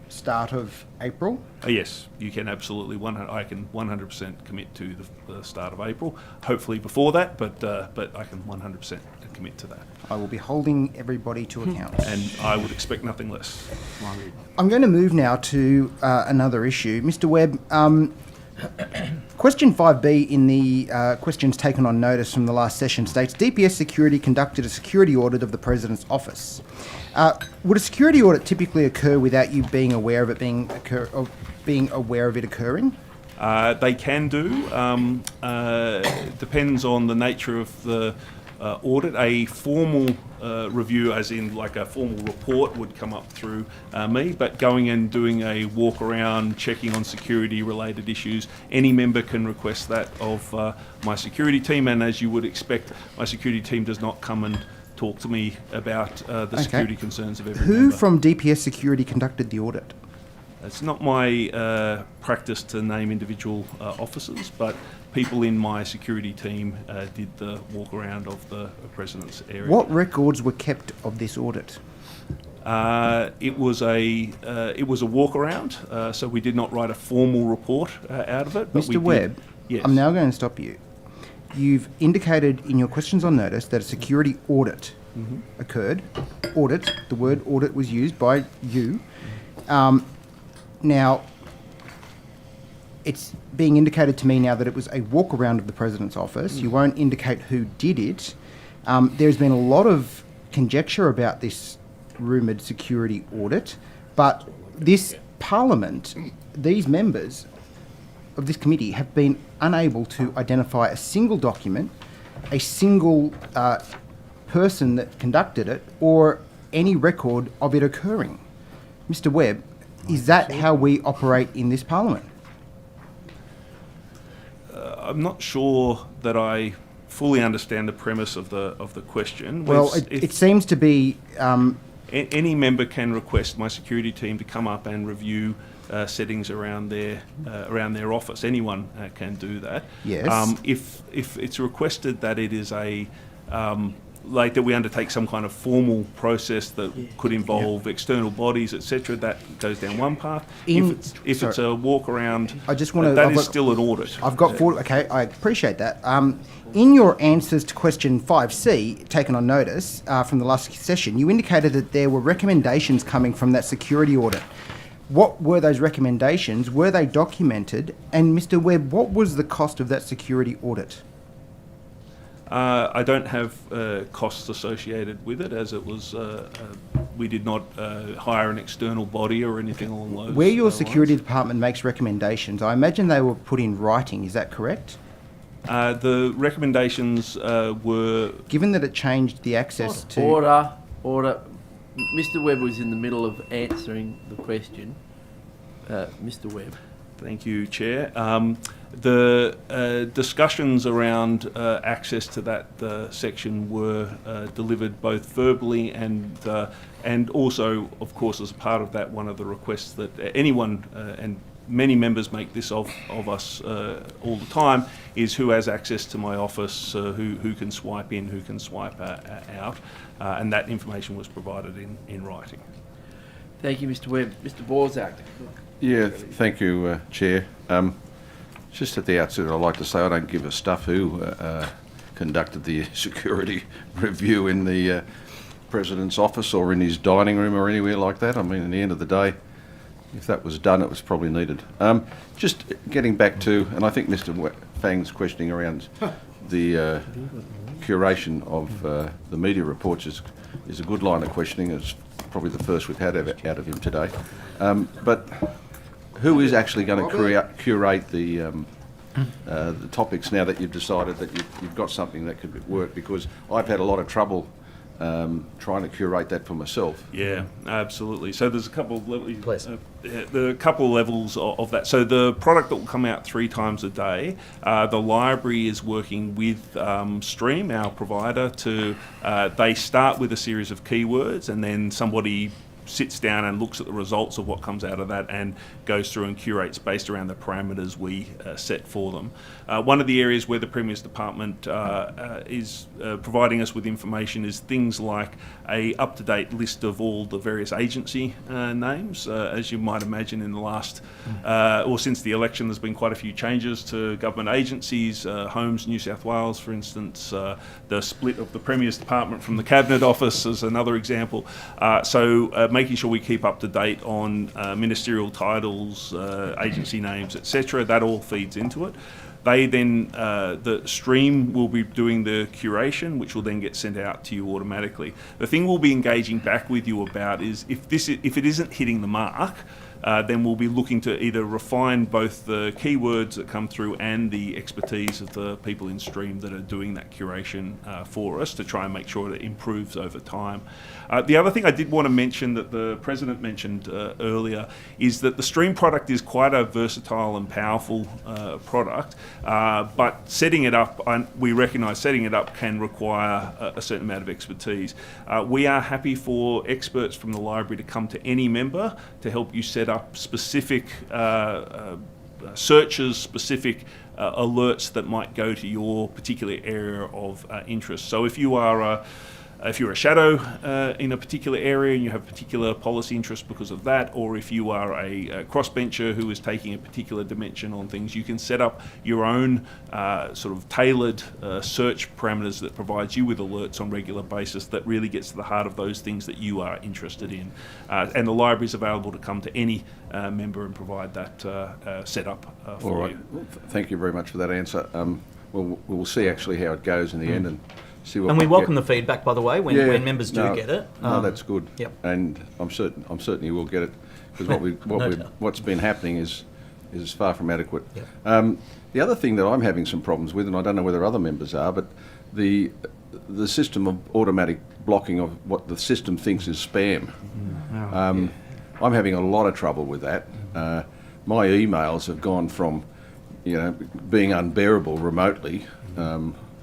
start of April? Yes, you can absolutely. I can 100% commit to the start of April. Hopefully before that, but I can 100% commit to that. I will be holding everybody to account. And I would expect nothing less. I'm going to move now to another issue. Mr. Webb, question 5B in the questions taken on notice from the last session states, DPS Security conducted a security audit of the President's office. Would a security audit typically occur without you being aware of it occurring? They can do. Depends on the nature of the audit. A formal review, as in like a formal report, would come up through me, but going and doing a walk around, checking on security related issues, any member can request that of my security team, and as you would expect, my security team does not come and talk to me about the security concerns of every member. Who from DPS Security conducted the audit? It's not my practice to name individual officers, but people in my security team did the walk around of the President's area. What records were kept of this audit? It was a walk around, so we did not write a formal report out of it. But Mr. Webb, yes. I'm now going to stop you. You've indicated in your questions on notice that a security audit occurred. Audit, the word audit was used by you. Now, it's being indicated to me now that it was a walk around of the President's office. You won't indicate who did it. There's been a lot of conjecture about this rumoured security audit, but this Parliament, these members of this committee have been unable to identify a single document, a single person that conducted it, or any record of it occurring. Mr. Webb, is that how we operate in this Parliament? I'm not sure that I fully understand the premise of the question. Well, it seems to be... any member can request my security team to come up and review settings around their office. Anyone can do that. Yes. If it's requested that it is a like that we undertake some kind of formal process that could involve external bodies, etc., that goes down one path. If it's a walk around, I just want to. that is still an audit. I've got four. Okay, I appreciate that. In your answers to question 5C, taken on notice from the last session, you indicated that there were recommendations coming from that security audit. What were those recommendations? Were they documented? And Mr. Webb, what was the cost of that security audit? I don't have costs associated with it, as it was. We did not hire an external body or anything along those. Where your security department makes recommendations, I imagine they were put in writing. Is that correct? The recommendations were. Given that it changed the access to. Order. Mr. Webb was in the middle of answering the question. Mr. Webb. Thank you, Chair. The discussions around access to that section were delivered both verbally and also, of course, as a part of that, one of the requests that anyone and many members make this of us all the time is who has access to my office, who can swipe in, who can swipe out, and that information was provided in writing. Thank you, Mr. Webb. Mr. Borzak. Yeah, thank you, Chair. Just at the outset, I'd like to say I don't give a stuff who conducted the security review in the President's office or in his dining room or anywhere like that. I mean, at the end of the day, if that was done, it was probably needed. Just getting back to, and I think Mr. Fang's questioning around the curation of the media reports is a good line of questioning. It's probably the first we've had out of him today. But who is actually going to curate the topics now that you've decided that you've got something that could work? Because I've had a lot of trouble trying to curate that for myself. Yeah, absolutely. So there's a couple of levels. There are a couple of levels of that. So the product that will come out 3 times a day, the library is working with Stream, our provider, to they start with a series of keywords, and then somebody sits down and looks at the results of what comes out of that and goes through and curates based around the parameters we set for them. One of the areas where the Premier's Department is providing us with information is things like a up-to-date list of all the various agency names. As you might imagine, in the last, or since the election, there's been quite a few changes to government agencies. Homes New South Wales, for instance, the split of the Premier's Department from the Cabinet Office is another example. So making sure we keep up to date on ministerial titles, agency names, etc. That all feeds into it. They then, the Stream will be doing the curation, which will then get sent out to you automatically. The thing we'll be engaging back with you about is if it isn't hitting the mark, then we'll be looking to either refine both the keywords that come through and the expertise of the people in Stream that are doing that curation for us to try and make sure that it improves over time. The other thing I did want to mention that the President mentioned earlier is that the Stream product is quite a versatile and powerful product, but setting it up, we recognise setting it up can require a certain amount of expertise. We are happy for experts from the library to come to any member to help you set up specific searches, specific alerts that might go to your particular area of interest. So if you're a shadow in a particular area and you have particular policy interest because of that, or if you are a crossbencher who is taking a particular dimension on things, you can set up your own sort of tailored search parameters that provides you with alerts on a regular basis that really gets to the heart of those things that you are interested in. And the library is available to come to any member and provide that setup for you. Well, thank you very much for that answer. We'll see actually how it goes in the end and see what. And we welcome the feedback, by the way, when members do get it. No, that's good. Yep. And I'm certain you will get it, because what's been happening is far from adequate. Yep. The other thing that I'm having some problems with, and I don't know whether other members are, but the system of automatic blocking of what the system thinks is spam. I'm having a lot of trouble with that. My emails have gone from, being unbearable remotely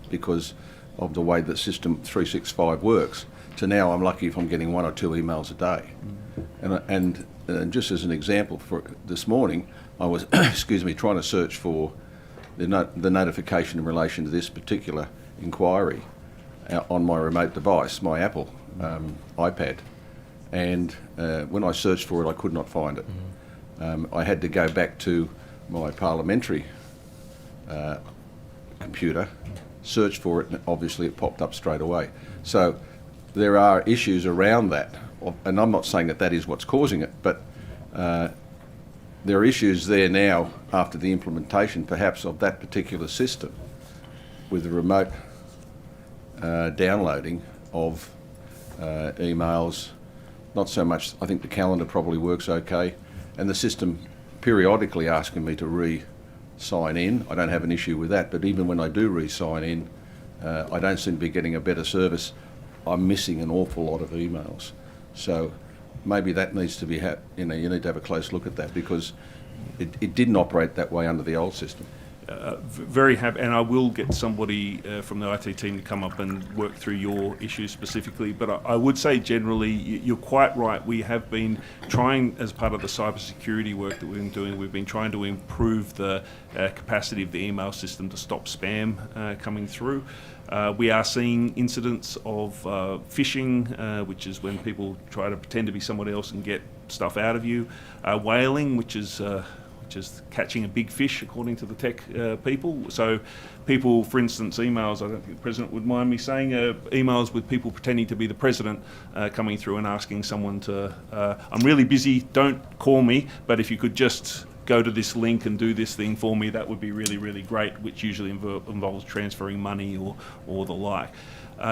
because of the way that System 365 works, to now I'm lucky if I'm getting 1 or 2 emails a day. And just as an example, for this morning, I was, trying to search for the notification in relation to this particular inquiry. on my remote device, my Apple iPad. And when I searched for it, I could not find it. I had to go back to my parliamentary computer, search for it, and obviously it popped up straight away. So there are issues around that, and I'm not saying that that is what's causing it, but there are issues there now after the implementation perhaps of that particular system with the remote downloading of emails. Not so much, I think the calendar probably works okay, and the system periodically asking me to re-sign in. I don't have an issue with that, but even when I do re-sign in, I don't seem to be getting a better service. I'm missing an awful lot of emails. So maybe that needs to be, you need to have a close look at that, because it didn't operate that way under the old system. Very happy, and I will get somebody from the IT team to come up and work through your issues specifically. But I would say generally, you're quite right. We have been trying, as part of the cybersecurity work that we've been doing, we've been trying to improve the capacity of the email system to stop spam coming through. We are seeing incidents of phishing, which is when people try to pretend to be someone else and get stuff out of you. Whaling, which is catching a big fish, according to the tech people. So people, for instance, emails, I don't think the President would mind me saying, emails with people pretending to be the President coming through and asking someone to, I'm really busy, don't call me, but if you could just go to this link and do this thing for me, that would be really, really great, which usually involves transferring money or the like.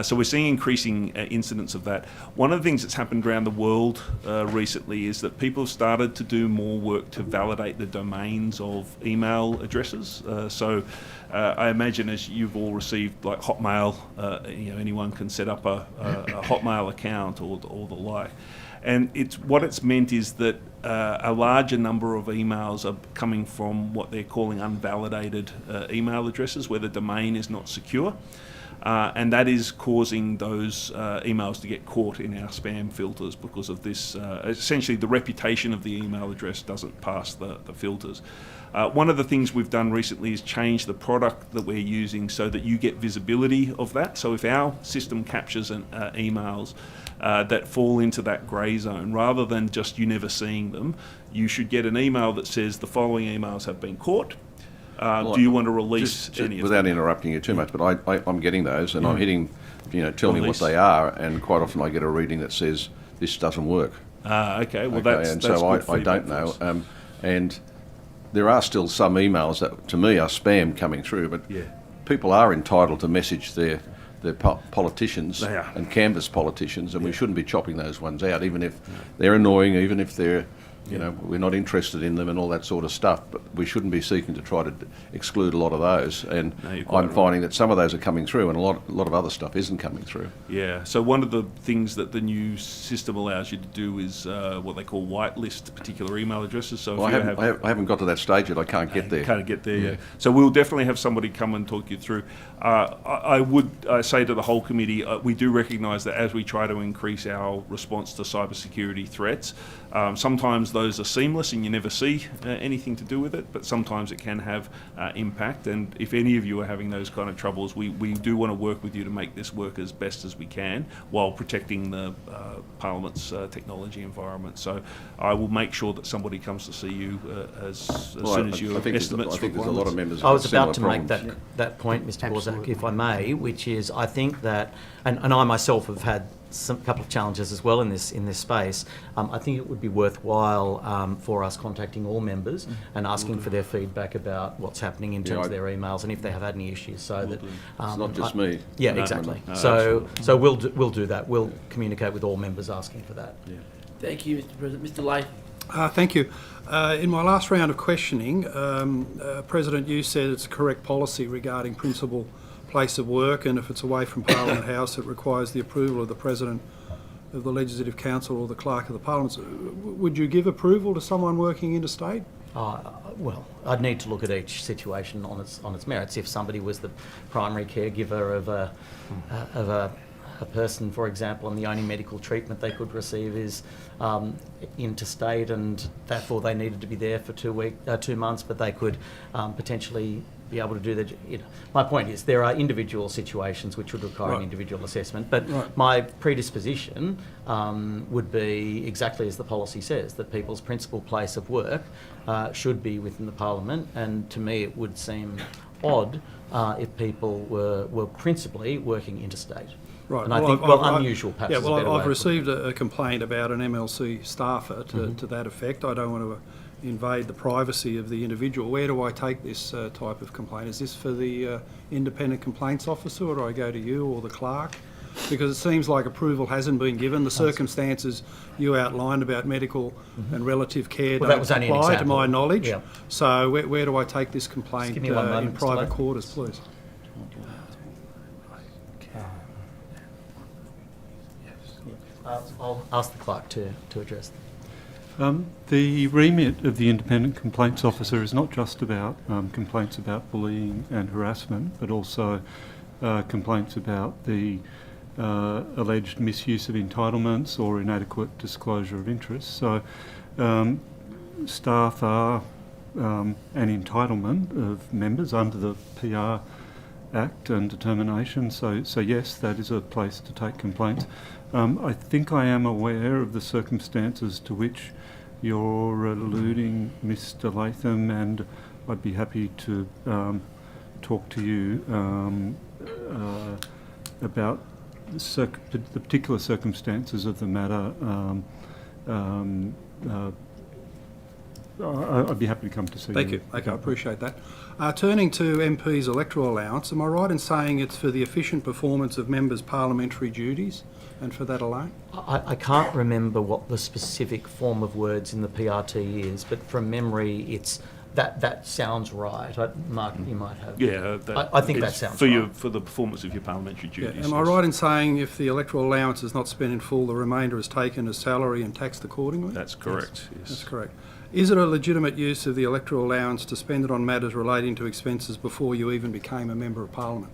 So we're seeing increasing incidents of that. One of the things that's happened around the world recently is that people have started to do more work to validate the domains of email addresses. So I imagine, as you've all received, like Hotmail, anyone can set up a Hotmail account or the like. And what it's meant is that a larger number of emails are coming from what they're calling unvalidated email addresses, where the domain is not secure. And that is causing those emails to get caught in our spam filters because of this. Essentially, the reputation of the email address doesn't pass the filters. One of the things we've done recently is change the product that we're using so that you get visibility of that. So if our system captures emails that fall into that grey zone, rather than just you never seeing them, you should get an email that says the following emails have been caught. Do you want to release any of them? Without interrupting you too much, but I'm getting those, and I'm hitting, tell me what they are, and quite often I get a reading that says this doesn't work. Okay, well that's so I don't know. And there are still some emails that to me are spam coming through, but people are entitled to message their politicians and canvass politicians, and we shouldn't be chopping those ones out, even if they're annoying, even if they're we're not interested in them and all that sort of stuff, but we shouldn't be seeking to try to exclude a lot of those. And I'm finding that some of those are coming through and a lot of other stuff isn't coming through. Yeah, so one of the things that the new system allows you to do is what they call whitelist particular email addresses. So I haven't got to that stage yet. I can't get there. Can't get there, yeah. So we'll definitely have somebody come and talk you through. I would say to the whole committee, we do recognise that as we try to increase our response to cybersecurity threats, sometimes those are seamless and you never see anything to do with it, but sometimes it can have impact. And if any of you are having those kind of troubles, we do want to work with you to make this work as best as we can while protecting the Parliament's technology environment. So I will make sure that somebody comes to see you as soon as your estimates. I think there's a lot of members. I was about to make that point, Mr. Borzak, if I may, which is I think that, and I myself have had a couple of challenges as well in this space. I think it would be worthwhile for us contacting all members and asking for their feedback about what's happening in terms of their emails and if they have had any issues. So that it's not just me. Yeah, exactly. So we'll do that. We'll communicate with all members asking for that. Yeah. Thank you, Mr. President. Mr. Leigh. Thank you. In my last round of questioning, President, you said it's a correct policy regarding principal place of work, and if it's away from Parliament House, it requires the approval of the President of the Legislative Council or the Clerk of the Parliament. Would you give approval to someone working interstate? Well, I'd need to look at each situation on its merits. If somebody was the primary caregiver of a person, for example, and the only medical treatment they could receive is interstate, and therefore they needed to be there for 2 months, but they could potentially be able to do that. My point is there are individual situations which would require an individual assessment, but my predisposition would be exactly as the policy says, that people's principal place of work should be within the Parliament, and to me it would seem odd if people were principally working interstate. Right. And I think, unusual perhaps. Yeah, is a better way I've of received a complaint about an MLC staffer to that effect. I don't want to invade the privacy of the individual. Where do I take this type of complaint? Is this for the Independent Complaints Officer, or do I go to you or the clerk? Because it seems like approval hasn't been given. The circumstances you outlined about medical and relative care That don't was only an apply to example. my knowledge. Yeah. So where do I take this complaint give me 1 moment, in Mr. private Latham. quarters, please? I'll ask the clerk to address that. The remit of the Independent Complaints Officer is not just about complaints about bullying and harassment, but also complaints about the alleged misuse of entitlements or inadequate disclosure of interests. So staff are an entitlement of members under the PR Act and determination. So yes, that is a place to take complaints. I think I am aware of the circumstances to which you're alluding, Mr. Latham, and I'd be happy to talk to you about the particular circumstances of the matter. I'd be happy to come to see you. Thank you. Okay, I appreciate that. Turning to MP's electoral allowance, am I right in saying it's for the efficient performance of members' parliamentary duties and for that alone? I can't remember what the specific form of words in the PRT is, but from memory, it's that sounds right. Mark, you might have. Yeah, I think that sounds for right. for the performance of your parliamentary duties. Yeah. Am I right in saying if the electoral allowance is not spent in full, the remainder is taken as salary and taxed accordingly? That's correct. Yes. That's correct. Is it a legitimate use of the electoral allowance to spend it on matters relating to expenses before you even became a Member of Parliament?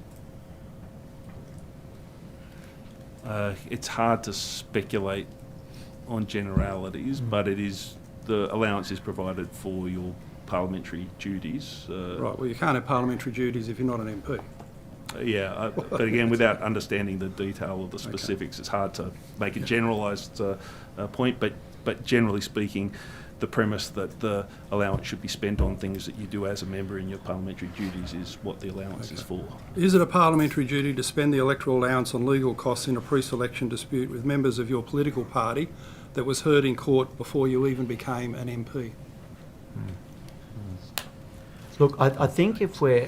It's hard to speculate on generalities, but it is the allowance is provided for your parliamentary duties. Right, well, you can't have parliamentary duties if you're not an MP. Yeah, but again, without understanding the detail of the specifics, it's hard to make a generalised point. But generally speaking, the premise that the allowance should be spent on things that you do as a member in your parliamentary duties is what the allowance is for. Is it a parliamentary duty to spend the electoral allowance on legal costs in a pre-selection dispute with members of your political party that was heard in court before you even became an MP? Look, I think if we'll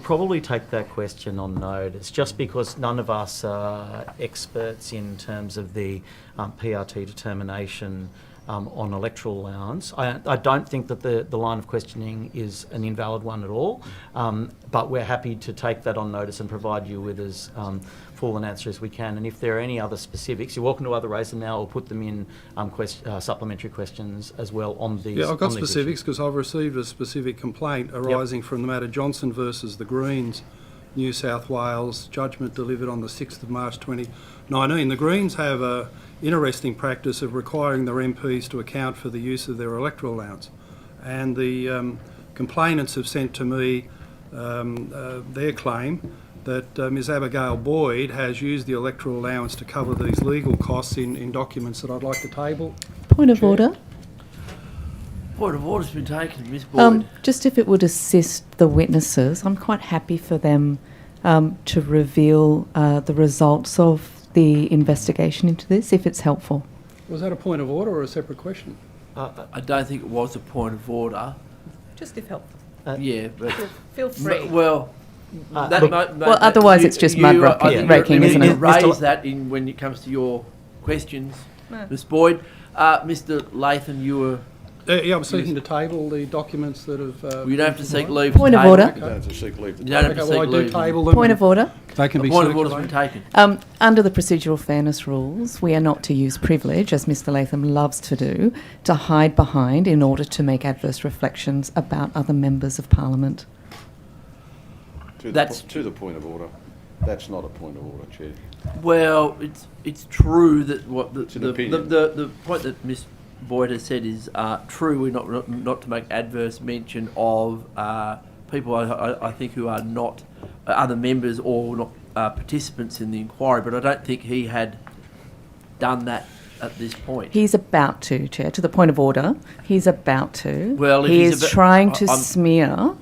probably take that question on notice, just because none of us are experts in terms of the PRT determination on electoral allowance. I don't think that the line of questioning is an invalid one at all, but we're happy to take that on notice and provide you with as full an answer as we can. And if there are any other specifics, you're welcome to either raise them now or put them in supplementary questions as well on these. Yeah, I've got specifics because I've received a specific complaint arising from the matter Johnson versus the Greens, New South Wales, judgment delivered on the 6th of March 2019. The Greens have a interesting practice of requiring their MPs to account for the use of their electoral allowance. And the complainants have sent to me their claim that Ms Abigail Boyd has used the electoral allowance to cover these legal costs in documents that I'd like to table. Point of order. Point of order's been taken, Ms Boyd. Just if it would assist the witnesses, I'm quite happy for them to reveal the results of the investigation into this, if it's helpful. Was that a point of order or a separate question? I don't think it was a point of order. Just if helpful. Yeah, but Feel free. well, otherwise it's just mud raking, isn't it? Raise that when it comes to your questions, Ms Boyd. Mr Latham, you were... yeah, I'm seeking to table the documents that have... you don't have to seek leave. Point of order. You don't have to seek leave to You don't have to well, seek I do leave. table them. Point of order. They can The be point of order's circulated. been taken. Under the procedural fairness rules, we are not to use privilege, as Mr Latham loves to do, to hide behind in order to make adverse reflections about other members of Parliament. to the point of order. That's not a point of order, Chair. Well, it's true that what It's an opinion. the point that Ms Boyd has said is true. We're not to make adverse mention of people I think who are not other members or not participants in the inquiry, but I don't think he had done that at this point. He's about to, Chair, to the point of order. He's about to. Well, if he he's is trying to smear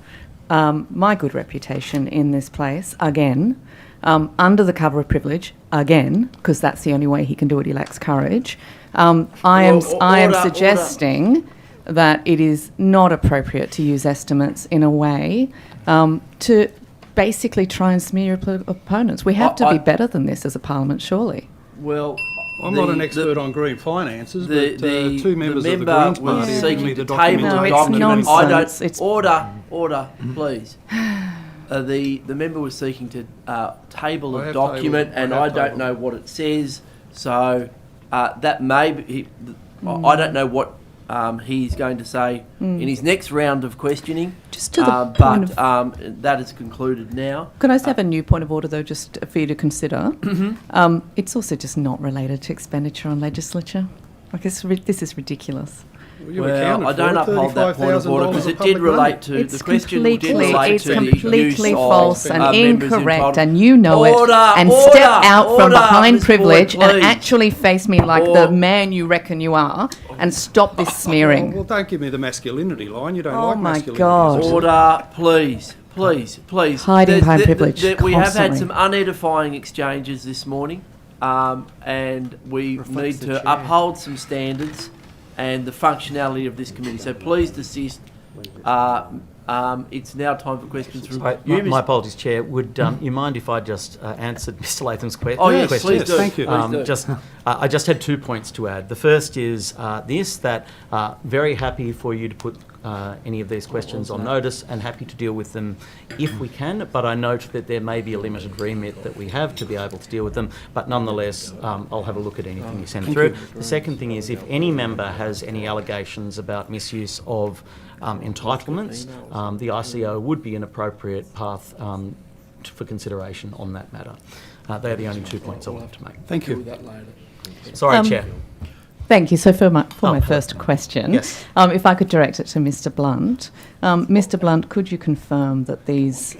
my good reputation in this place again, under the cover of privilege again, because that's the only way he can do it. He lacks courage. I am suggesting that it is not appropriate to use estimates in a way to basically try and smear your opponents. We have to be better than this as a parliament, surely. Well, I'm not an expert on green finances, but two members of the Greens Party have given me the document. No, it's nonsense. It's order, please. The member was seeking to table a document, and I don't know what it says. So that may be. I don't know what he's going to say in his next round of questioning. Just to the point but that is concluded now. Can I just have a new point of order, though, just for you to consider? It's also just not related to expenditure on legislature. Like, this is ridiculous. Well, I don't uphold that point of order because it did relate to the question. Did relate to the use completely of false and incorrect, and you know order, it. And order, step out from order, behind Ms. privilege Boyd, and actually face me like the man you reckon you are, and stop this smearing. Well, don't give me the masculinity line. You don't Oh like my masculinity. God. Order, please. Hiding behind privilege We have had constantly. some unedifying exchanges this morning, and we need to uphold some standards and the functionality of this committee. So please desist. It's now time for questions from you, My apologies, Chair. Would you mind if I just answered Mr. Latham's question? Oh, yes, please do. Thank you. I just had 2 points to add. The first is that very happy for you to put any of these questions on notice and happy to deal with them if we can, but I note that there may be a limited remit that we have to be able to deal with them, but nonetheless I'll have a look at anything you send through. The second thing is, if any member has any allegations about misuse of entitlements, the ICO would be an appropriate path for consideration on that matter. They're the only 2 points I wanted to make. Thank you. Sorry, Chair. Thank you. So for my first question, yes. If I could direct it to Mr. Blunt. Mr. Blunt, could you confirm that these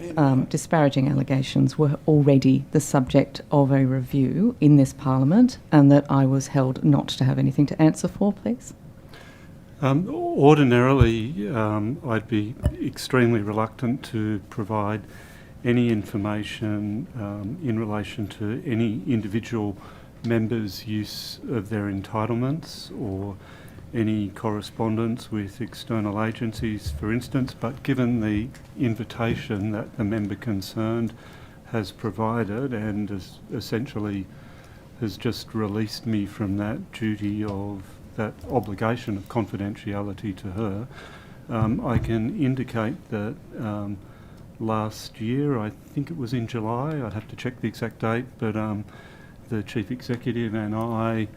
disparaging allegations were already the subject of a review in this Parliament and that I was held not to have anything to answer for, please? Ordinarily, I'd be extremely reluctant to provide any information in relation to any individual members' use of their entitlements or any correspondence with external agencies, for instance, but given the invitation that the member concerned has provided and essentially has just released me from that duty of that obligation of confidentiality to her, I can indicate that last year, I think it was in July, I'd have to check the exact date, but the Chief Executive and I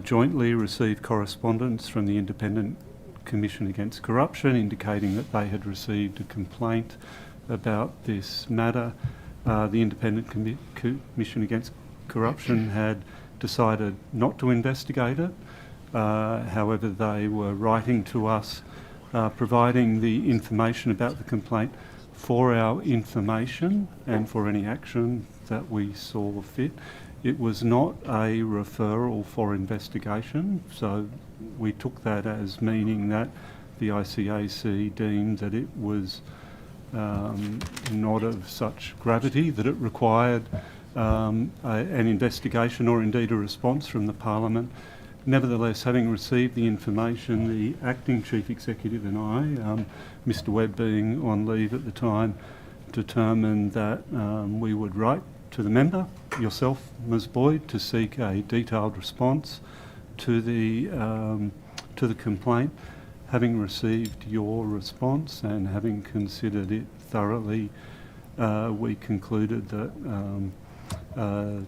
jointly received correspondence from the Independent Commission Against Corruption indicating that they had received a complaint about this matter. The Independent Commission Against Corruption had decided not to investigate it. However, they were writing to us, providing the information about the complaint for our information and for any action that we saw fit. It was not a referral for investigation, so we took that as meaning that the ICAC deemed that it was not of such gravity that it required an investigation or indeed a response from the Parliament. Nevertheless, having received the information, the Acting Chief Executive and I, Mr Webb being on leave at the time, determined that we would write to the member, yourself, Ms Boyd, to seek a detailed response to the complaint. Having received your response and having considered it thoroughly, we concluded that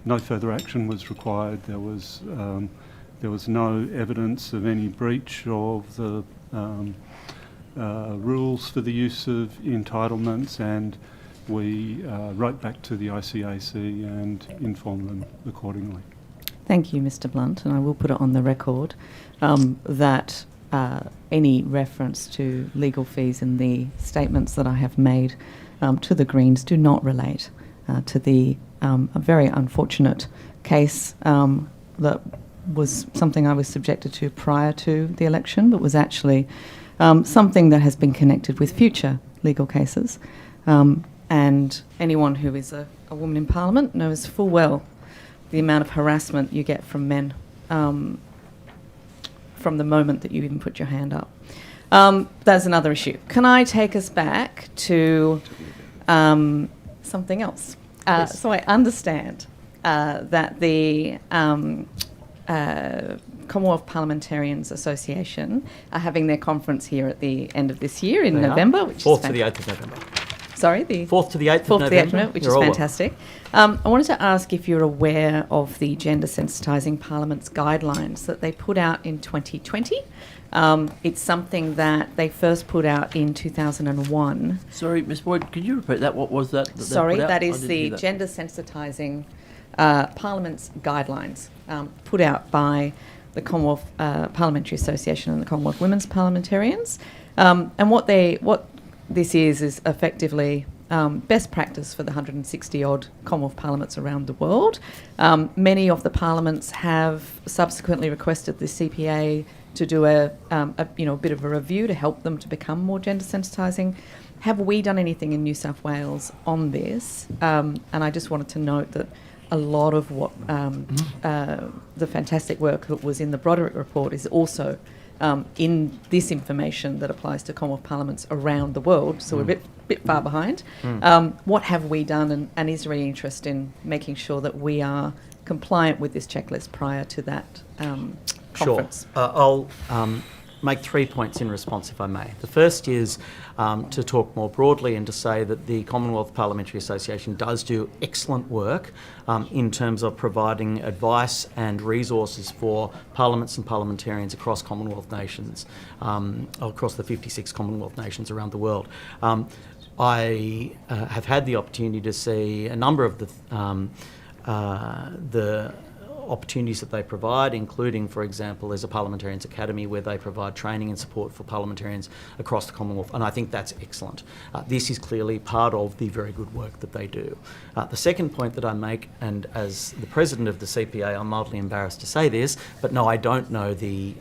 no further action was required. There was no evidence of any breach of the rules for the use of entitlements, and we wrote back to the ICAC and informed them accordingly. Thank you, Mr. Blunt, and I will put it on the record that any reference to legal fees in the statements that I have made to the Greens do not relate to the a very unfortunate case that was something I was subjected to prior to the election, but was actually something that has been connected with future legal cases. And anyone who is a woman in Parliament knows full well the amount of harassment you get from men from the moment that you even put your hand up. That's another issue. Can I take us back to something else? Yes. So I understand that the Commonwealth Parliamentarians Association are having their conference here at the end of this year in November, which is 4th to the 8th of November. Sorry, the 4th to the 8th of 4th to the 8th November. of November, which is You're all welcome. fantastic. I wanted to ask if you're aware of the Gender Sensitising Parliament's guidelines that they put out in 2020. It's something that they first put out in 2001. Sorry, Ms Boyd, could you repeat that? What was that? They Sorry, put out? that I is didn't the hear that. Gender Sensitising Parliament's guidelines put out by the Commonwealth Parliamentary Association and the Commonwealth Women's Parliamentarians. And what this is effectively best practice for the 160-odd Commonwealth parliaments around the world. Many of the parliaments have subsequently requested the CPA to do a bit of a review to help them to become more gender sensitising. Have we done anything in New South Wales on this? And I just wanted to note that a lot of what the fantastic work that was in the Broderick report is also in this information that applies to Commonwealth parliaments around the world, so we're a bit far behind. What have we done, and is there any interest in making sure that we are compliant with this checklist prior to that conference? Sure. I'll make 3 points in response, if I may. The first is to talk more broadly and to say that the Commonwealth Parliamentary Association does do excellent work in terms of providing advice and resources for parliaments and parliamentarians across Commonwealth nations, across the 56 Commonwealth nations around the world. I have had the opportunity to see a number of the opportunities that they provide, including, for example, there's a Parliamentarians Academy where they provide training and support for parliamentarians across the Commonwealth, and I think that's excellent. This is clearly part of the very good work that they do. The second point that I make, and as the president of the CPA, I'm mildly embarrassed to say this, but no, I don't know the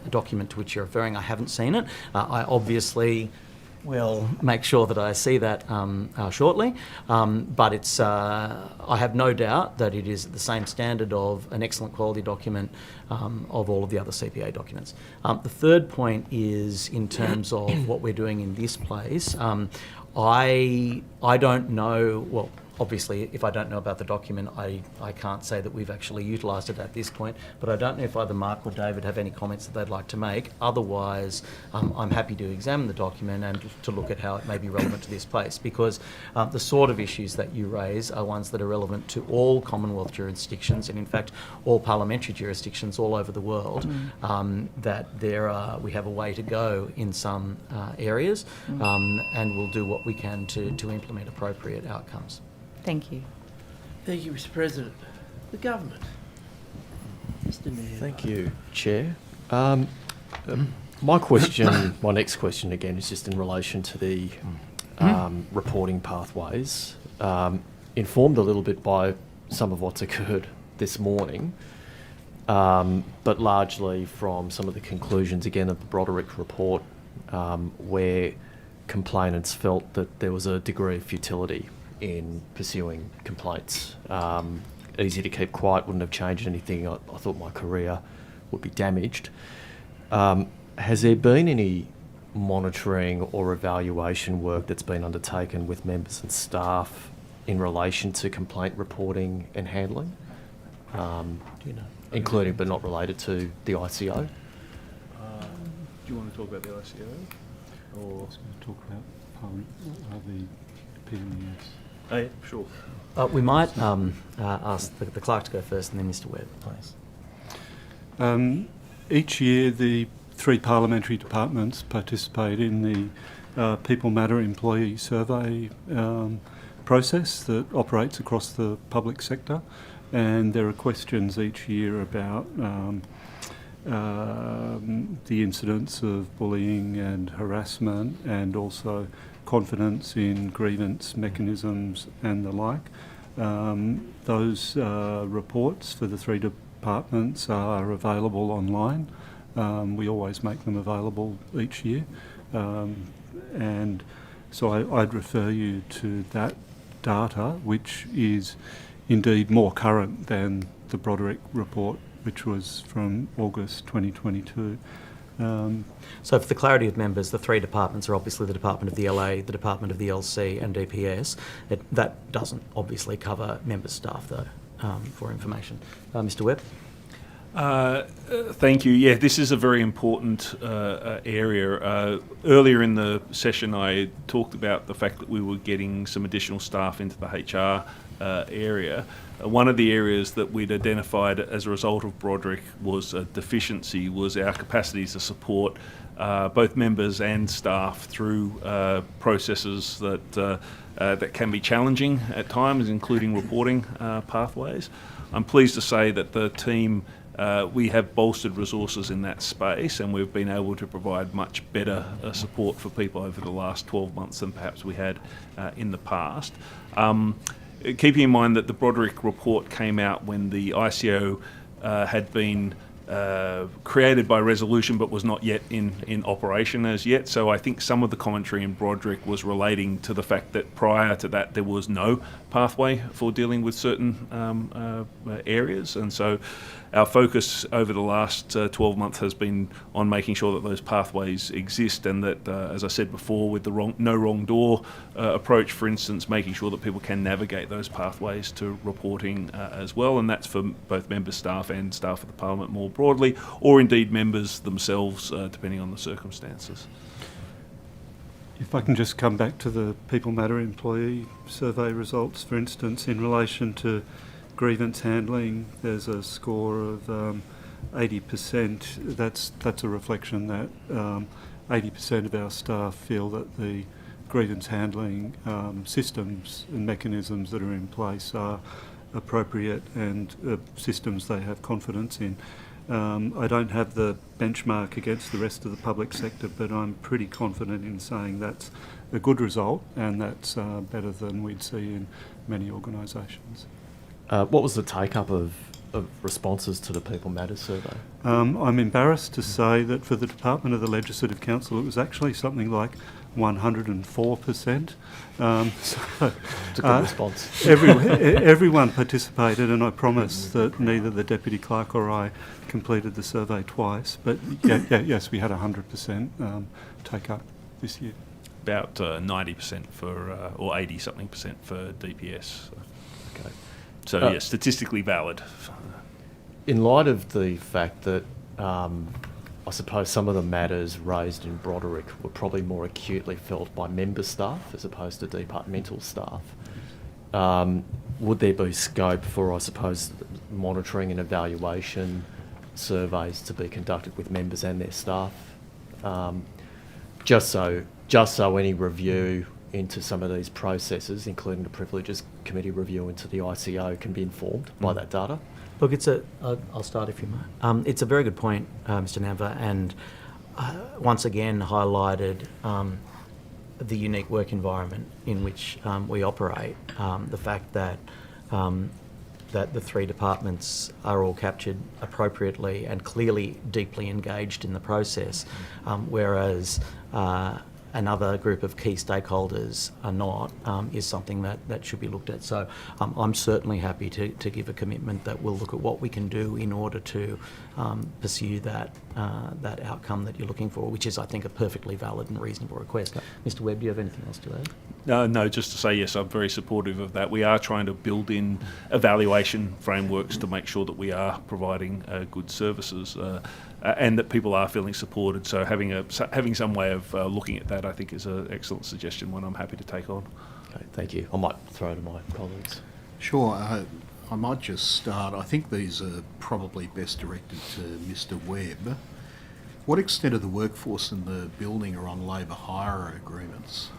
document to which you're referring. I haven't seen it. I obviously will make sure that I see that shortly, but it's, I have no doubt that it is the same standard of an excellent quality document of all of the other CPA documents. The third point is in terms of what we're doing in this place. I don't know, well, obviously, if I don't know about the document, I can't say that we've actually utilised it at this point, but I don't know if either Mark or David have any comments that they'd like to make. Otherwise, I'm happy to examine the document and to look at how it may be relevant to this place, because the sort of issues that you raise are ones that are relevant to all Commonwealth jurisdictions, and in fact, all parliamentary jurisdictions all over the world, that we have a way to go in some areas, and we'll do what we can to implement appropriate outcomes. Thank you. Thank you, Mr President. The government. Mr Mayor. Thank you, Chair. My next question again is just in relation to the reporting pathways. Informed a little bit by some of what's occurred this morning, but largely from some of the conclusions again of the Broderick report, where complainants felt that there was a degree of futility in pursuing complaints. Easy to keep quiet, wouldn't have changed anything. I thought my career would be damaged. Has there been any monitoring or evaluation work that's been undertaken with members and staff in relation to complaint reporting and handling? Including but not related to the ICO? Do you want to talk about the ICO? Or talk about the PMES? Oh, yeah, sure. We might ask the clerk to go first and then Mr Webb, please. Each year the 3 parliamentary departments participate in the People Matter employee survey process that operates across the public sector, and there are questions each year about the incidents of bullying and harassment, and also confidence in grievance mechanisms and the like. Those reports for the 3 departments are available online. We always make them available each year. And so I'd refer you to that data, which is indeed more current than the Broderick report, which was from August 2022. So for the clarity of members, the 3 departments are obviously the Department of the LA, the Department of the LC and DPS. That doesn't obviously cover member staff though, for information. Mr Webb? Thank you. Yeah, this is a very important area. Earlier in the session I talked about the fact that we were getting some additional staff into the HR area. One of the areas that we'd identified as a result of Broderick was a deficiency, was our capacity to support both members and staff through processes that can be challenging at times, including reporting pathways. I'm pleased to say that the team, we have bolstered resources in that space, and we've been able to provide much better support for people over the last 12 months than perhaps we had in the past. Keeping in mind that the Broderick report came out when the ICO had been created by resolution but was not yet in operation as yet. So I think some of the commentary in Broderick was relating to the fact that prior to that there was no pathway for dealing with certain areas. And so our focus over the last 12 months has been on making sure that those pathways exist, and that, as I said before, with the no wrong door approach, for instance, making sure that people can navigate those pathways to reporting as well, and that's for both member staff and staff of the Parliament more broadly, or indeed members themselves, depending on the circumstances. If I can just come back to the People Matter employee survey results, for instance, in relation to grievance handling, there's a score of 80%. That's a reflection that 80% of our staff feel that the grievance handling systems and mechanisms that are in place are appropriate and systems they have confidence in. I don't have the benchmark against the rest of the public sector, but I'm pretty confident in saying that's a good result, and that's better than we'd see in many organisations. What was the take-up of responses to the People Matters survey? I'm embarrassed to say that for the Department of the Legislative Council, it was actually something like 104%. So, it's a good response. Everyone participated, and I promise that neither the Deputy Clerk or I completed the survey twice. But yes, we had 100% take-up this year. About 90% for, or 80-something% for DPS. Okay. So yes, statistically valid. In light of the fact that I suppose some of the matters raised in Broderick were probably more acutely felt by member staff as opposed to departmental staff, would there be scope for, I suppose, monitoring and evaluation surveys to be conducted with members and their staff, just so any review into some of these processes, including the Privileges Committee review into the ICO, can be informed by that data? Look, I'll start if you may. It's a very good point, Mr. Nava, and once again highlighted the unique work environment in which we operate. The fact that that the 3 departments are all captured appropriately and clearly deeply engaged in the process, whereas another group of key stakeholders are not, is something that should be looked at. So I'm certainly happy to give a commitment that we'll look at what we can do in order to pursue that outcome that you're looking for, which is, I think, a perfectly valid and reasonable request. Mr. Webb, do you have anything else to add? No, just to say yes, I'm very supportive of that. We are trying to build in evaluation frameworks to make sure that we are providing good services and that people are feeling supported. So having some way of looking at that, I think, is an excellent suggestion, one I'm happy to take on. Okay, thank you. I might throw to my colleagues. Sure. I might just start. I think these are probably best directed to Mr. Webb. What extent of the workforce in the building are on labour hire agreements?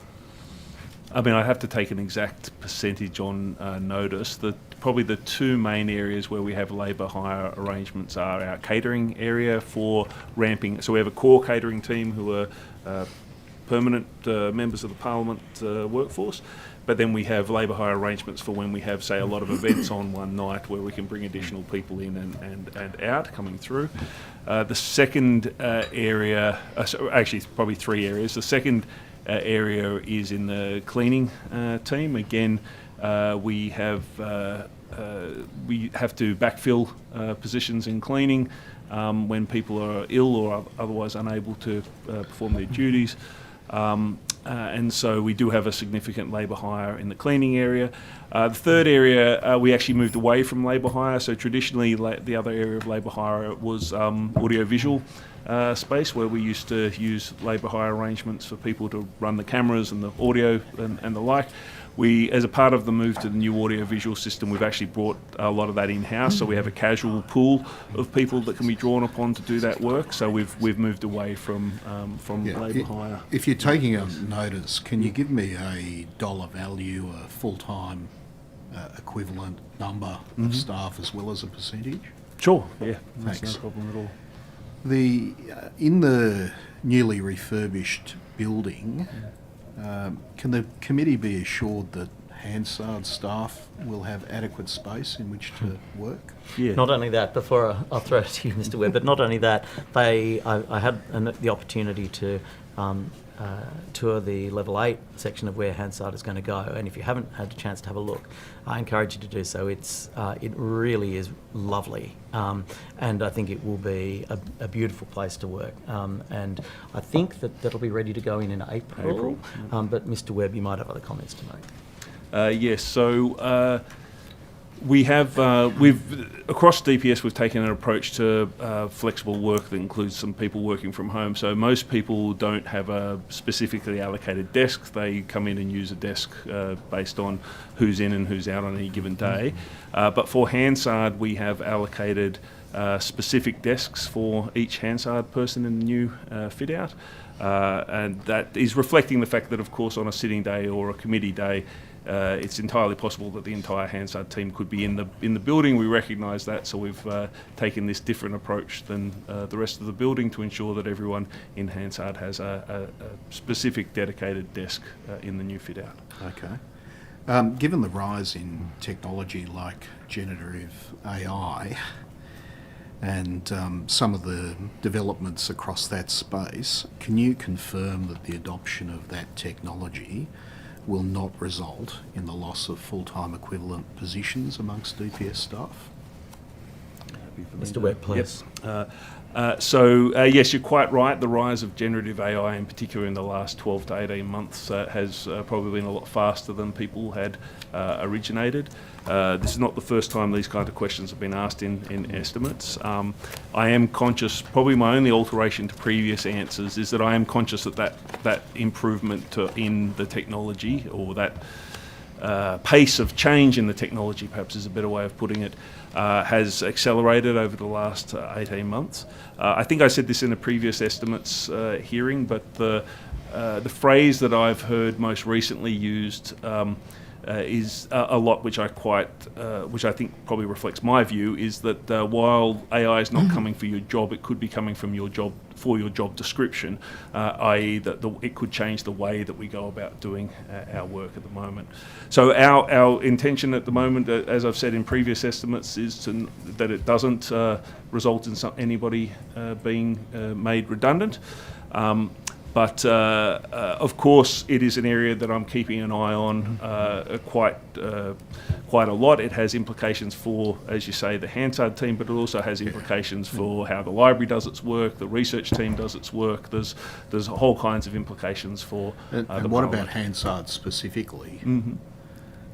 I mean, I have to take an exact percentage on notice. Probably the two main areas where we have labour hire arrangements are our catering area for ramping. So we have a core catering team who are permanent members of the Parliament workforce, but then we have labour hire arrangements for when we have, say, a lot of events on one night where we can bring additional people in and out coming through. The second area, actually it's probably three areas. The second area is in the cleaning team. Again, we have to backfill positions in cleaning when people are ill or otherwise unable to perform their duties. And so we do have a significant labour hire in the cleaning area. The third area, we actually moved away from labour hire. So traditionally, the other area of labour hire was audio-visual space, where we used to use labour hire arrangements for people to run the cameras and the audio and the like. We, as a part of the move to the new audio-visual system, we've actually brought a lot of that in-house. So we have a casual pool of people that can be drawn upon to do that work. So we've moved away from labour hire. If you're taking a notice, can you give me a dollar value, a full-time equivalent number of staff as well as a percentage? Sure, yeah. Thanks. That's no problem at all. In the newly refurbished building, can the committee be assured that Hansard staff will have adequate space in which to work? Yeah. Not only that, before I'll throw it to you, Mr. Webb, but not only that, I had the opportunity to tour the level 8 section of where Hansard is going to go, and if you haven't had a chance to have a look, I encourage you to do so. It really is lovely, and I think it will be a beautiful place to work, and I think that'll be ready to go in April. But Mr. Webb, you might have other comments to make. Yes, so we have, across DPS, we've taken an approach to flexible work that includes some people working from home. So most people don't have a specifically allocated desk. They come in and use a desk based on who's in and who's out on any given day. But for Hansard, we have allocated specific desks for each Hansard person in the new fit-out. And that is reflecting the fact that, of course, on a sitting day or a committee day, it's entirely possible that the entire Hansard team could be in the building. We recognise that, so we've taken this different approach than the rest of the building to ensure that everyone in Hansard has a specific dedicated desk in the new fit-out. Okay. Given the rise in technology like generative AI and some of the developments across that space, can you confirm that the adoption of that technology will not result in the loss of full-time equivalent positions amongst DPS staff? Mr. Webb, please. Yep. Yes, you're quite right. The rise of generative AI, in particular in the last 12 to 18 months, has probably been a lot faster than people had originated. This is not the first time these kind of questions have been asked in estimates. I am conscious, probably my only alteration to previous answers is that I am conscious that improvement in the technology, or that pace of change in the technology, perhaps is a better way of putting it, has accelerated over the last 18 months. I think I said this in a previous estimates hearing, but the phrase that I've heard most recently used is a lot which I think probably reflects my view, is that while AI is not coming for your job, it could be coming from your job for your job description, i.e. that it could change the way that we go about doing our work at the moment. So our intention at the moment, as I've said in previous estimates, is that it doesn't result in anybody being made redundant. But of course, it is an area that I'm keeping an eye on quite a lot. It has implications for, as you say, the Hansard team, but it also has implications for how the library does its work, the research team does its work. There's whole kinds of implications for and what about Hansard specifically? Mm-hmm.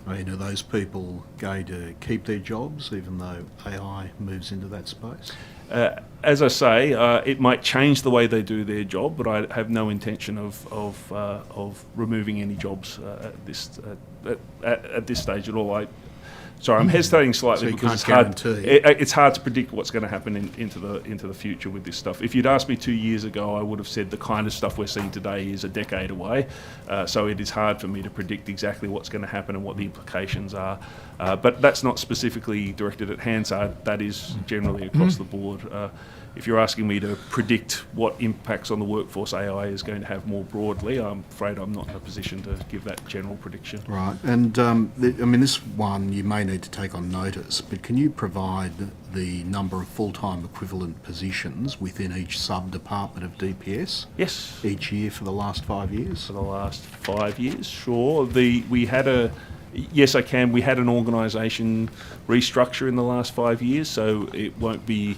I mean, are those people going to keep their jobs even though AI moves into that space? As I say, it might change the way they do their job, but I have no intention of removing any jobs at this stage at all. Sorry, I'm hesitating slightly So you because can't it's hard. guarantee. It's hard to predict what's going to happen into the future with this stuff. If you'd asked me 2 years ago, I would have said the kind of stuff we're seeing today is a decade away. So it is hard for me to predict exactly what's going to happen and what the implications are. But that's not specifically directed at Hansard. That is generally across the board. If you're asking me to predict what impacts on the workforce AI is going to have more broadly, I'm afraid I'm not in a position to give that general prediction. Right, and I mean, this one you may need to take on notice, but can you provide the number of full-time equivalent positions within each sub-department of DPS? Yes. Each year for the last 5 years? For the last 5 years, sure. Yes, I can. We had an organisation restructure in the last 5 years, so it won't be...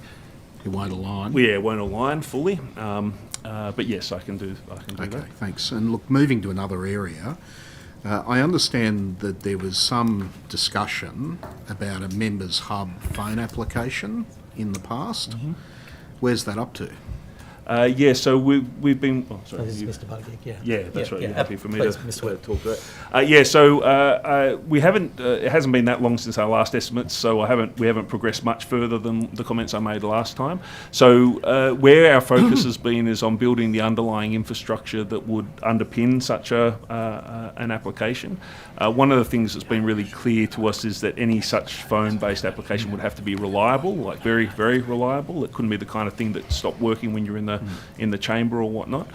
It won't align? Yeah, it won't align fully. But yes, I can do that. Okay, thanks. And look, moving to another area, I understand that there was some discussion about a Members Hub phone application in the past. Mm-hmm. Where's that up to? Yeah, so we've been... Oh, sorry. This is Mr. Budgig, yeah. Yeah, that's right. You're happy for me Please, to Mr. Webb. talk to that. Yeah, so we haven't. It hasn't been that long since our last estimates, so we haven't progressed much further than the comments I made last time. So where our focus has been is on building the underlying infrastructure that would underpin such an application. One of the things that's been really clear to us is that any such phone-based application would have to be reliable, like very, very reliable. It couldn't be the kind of thing that stopped working when you're in the chamber or whatnot.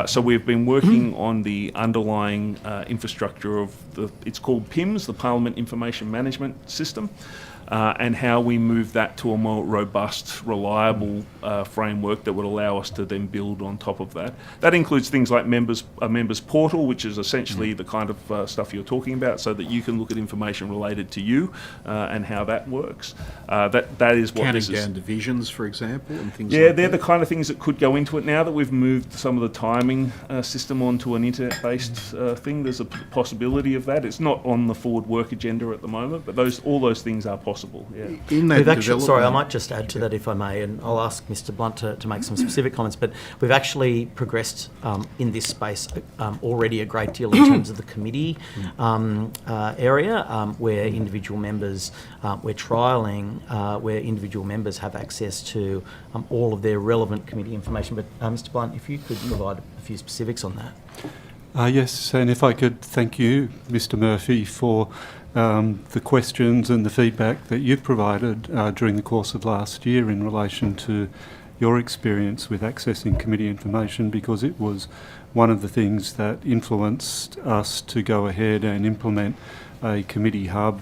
So we've been working on the underlying infrastructure of it's called PIMS, the Parliament Information Management System, and how we move that to a more robust, reliable framework that would allow us to then build on top of that. That includes things like a members portal, which is essentially the kind of stuff you're talking about, so that you can look at information related to you and how that works. That is what this is. Counting down divisions, for example, and things Yeah, like they're that? the kind of things that could go into it. Now that we've moved some of the timing system onto an internet-based thing, there's a possibility of that. It's not on the forward work agenda at the moment, but all those things are possible. Yeah. In that We've actually, sorry, I development- might just add to that if I may, and I'll ask Mr. Blunt to make some specific comments, but we've actually progressed in this space already a great deal in terms of the committee area, where individual members, we're trialling, where individual members have access to all of their relevant committee information. But Mr. Blunt, if you could provide a few specifics on that. Yes, and if I could thank you, Mr. Murphy, for the questions and the feedback that you've provided during the course of last year in relation to your experience with accessing committee information, because it was one of the things that influenced us to go ahead and implement a committee hub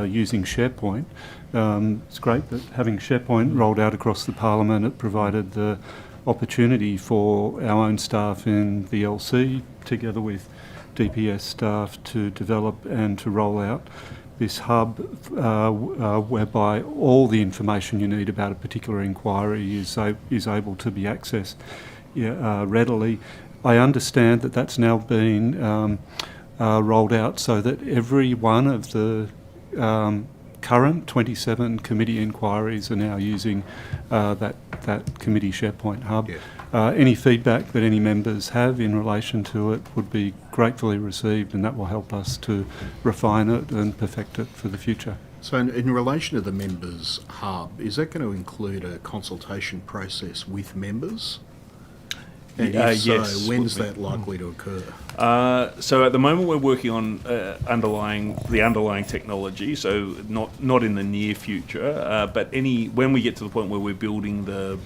using SharePoint. It's great that having SharePoint rolled out across the Parliament, it provided the opportunity for our own staff in the LC, together with DPS staff, to develop and to roll out this hub whereby all the information you need about a particular inquiry is able to be accessed readily. I understand that that's now been rolled out so that every one of the current 27 committee inquiries are now using that committee SharePoint hub. Yeah. Any feedback that any members have in relation to it would be gratefully received, and that will help us to refine it and perfect it for the future. So in relation to the Members Hub, is that going to include a consultation process with members? And if so, yes, when's would be. that likely to occur? So at the moment we're working on the underlying technology, so not in the near future, but when we get to the point where we're building the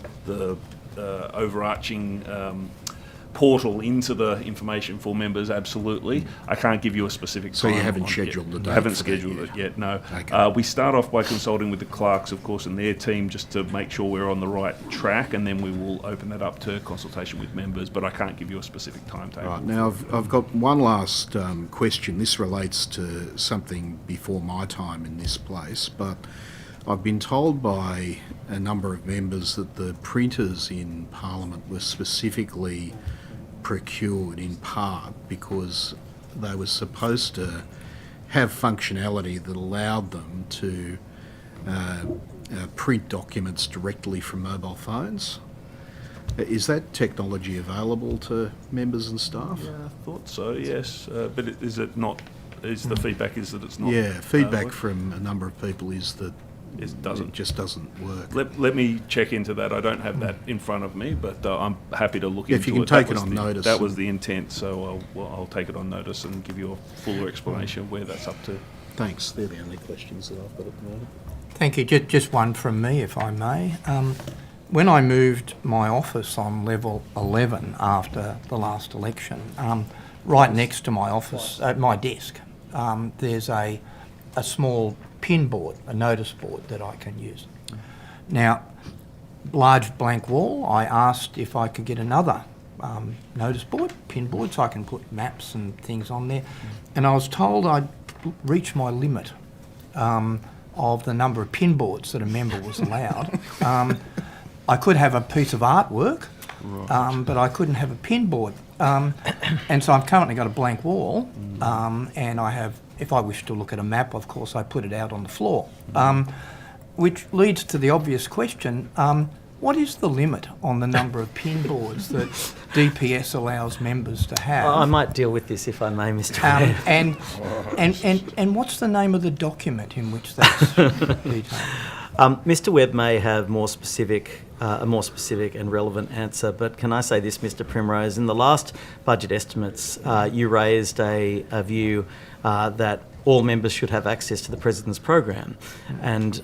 overarching portal into the information for members, absolutely. I can't give you a specific time. So you haven't on it scheduled the yet. date Haven't for that scheduled yet? it yet, no. Okay. We start off by consulting with the clerks, of course, and their team, just to make sure we're on the right track, and then we will open that up to consultation with members, but I can't give you a specific timetable. Right, now I've got one last question. This relates to something before my time in this place, but I've been told by a number of members that the printers in Parliament were specifically procured in part because they were supposed to have functionality that allowed them to print documents directly from mobile phones. Is that technology available to members and staff? Yeah, I thought so, yes. But is it not the feedback is that it's not. Yeah, feedback working? from a number of people is that It just doesn't work. Let me check into that. I don't have that in front of me, but I'm happy to look If into you can it. take That it was on the- notice. That was the intent, so I'll take it on notice and give you a fuller explanation of where that's up to. Thanks. They're the only questions that I've got at the moment. Thank you. Just one from me, if I may. When I moved my office on level 11 after the last election, right next to my office, at my desk, there's a small pin board, a notice board that I can use. Now, large blank wall, I asked if I could get another notice board, pin board, so I can put maps and things on there. And I was told I'd reached my limit of the number of pin boards that a member was allowed. I could have a piece of artwork, but I couldn't have a pin board. And so I've currently got a blank wall, and I have, if I wish to look at a map, of course, I put it out on the floor. Which leads to the obvious question, what is the limit on the number of pin boards that DPS allows members to have? I might deal with this if I may, Mr. Webb. And what's the name of the document in which that's detailed? Mr. Webb may have a more specific and relevant answer, but can I say this, Mr. Primrose? In the last budget estimates, you raised a view that all members should have access to the President's program, and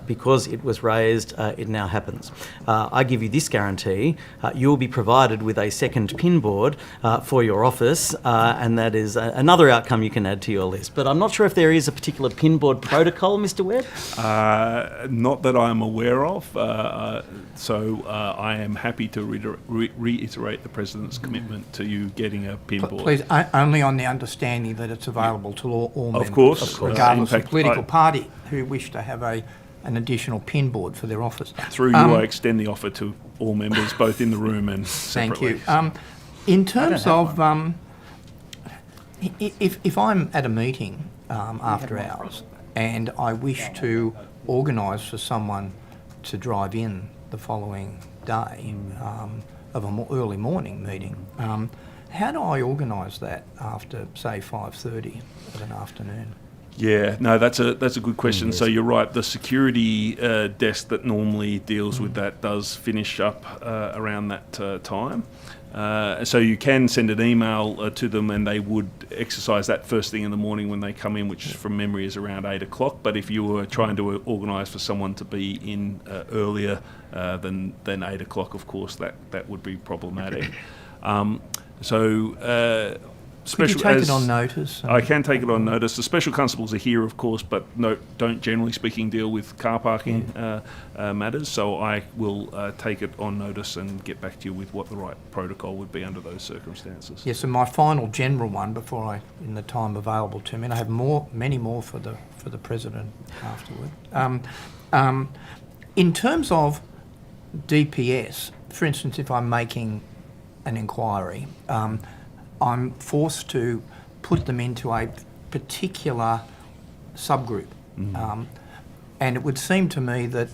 because it was raised, it now happens. I give you this guarantee, you will be provided with a second pin board for your office, and that is another outcome you can add to your list. But I'm not sure if there is a particular pin board protocol, Mr. Webb? Not that I'm aware of, so I am happy to reiterate the President's commitment to you getting a pin board. Please, only on the understanding that it's available to all members. Of course. Regardless In of fact, political party who wish to have an additional pin board for their office. Through you, I extend the offer to all members, both in the room and separately. Thank you. In terms of, if I'm at a meeting after hours and I wish to organise for someone to drive in the following day of a more early morning meeting, how do I organise that after, say, 5:30 of an afternoon? Yeah, no, that's a good question. So you're right. The security desk that normally deals with that does finish up around that time. So you can send an email to them, and they would exercise that first thing in the morning when they come in, which from memory is around 8 o'clock. But if you were trying to organise for someone to be in earlier than 8 o'clock, of course, that would be problematic. Could you take it on notice? I can take it on notice. The special constables are here, of course, but don't generally speaking deal with car parking matters. So I will take it on notice and get back to you with what the right protocol would be under those circumstances. Yes, and my final general one before in the time available to me, and I have many more for the President afterward. In terms of DPS, for instance, if I'm making an inquiry, I'm forced to put them into a particular subgroup. And it would seem to me that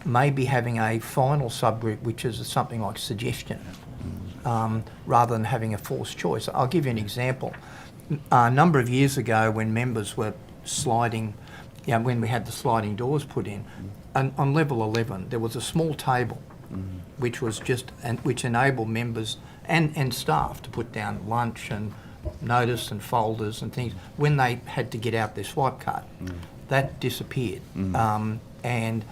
maybe having a final subgroup, which is something like suggestion, rather than having a forced choice. I'll give you an example. A number of years ago when members were sliding, when we had the sliding doors put in, and on level 11 there was a small table which was which enabled members and staff to put down lunch and notice and folders and things when they had to get out their swipe card. That disappeared. And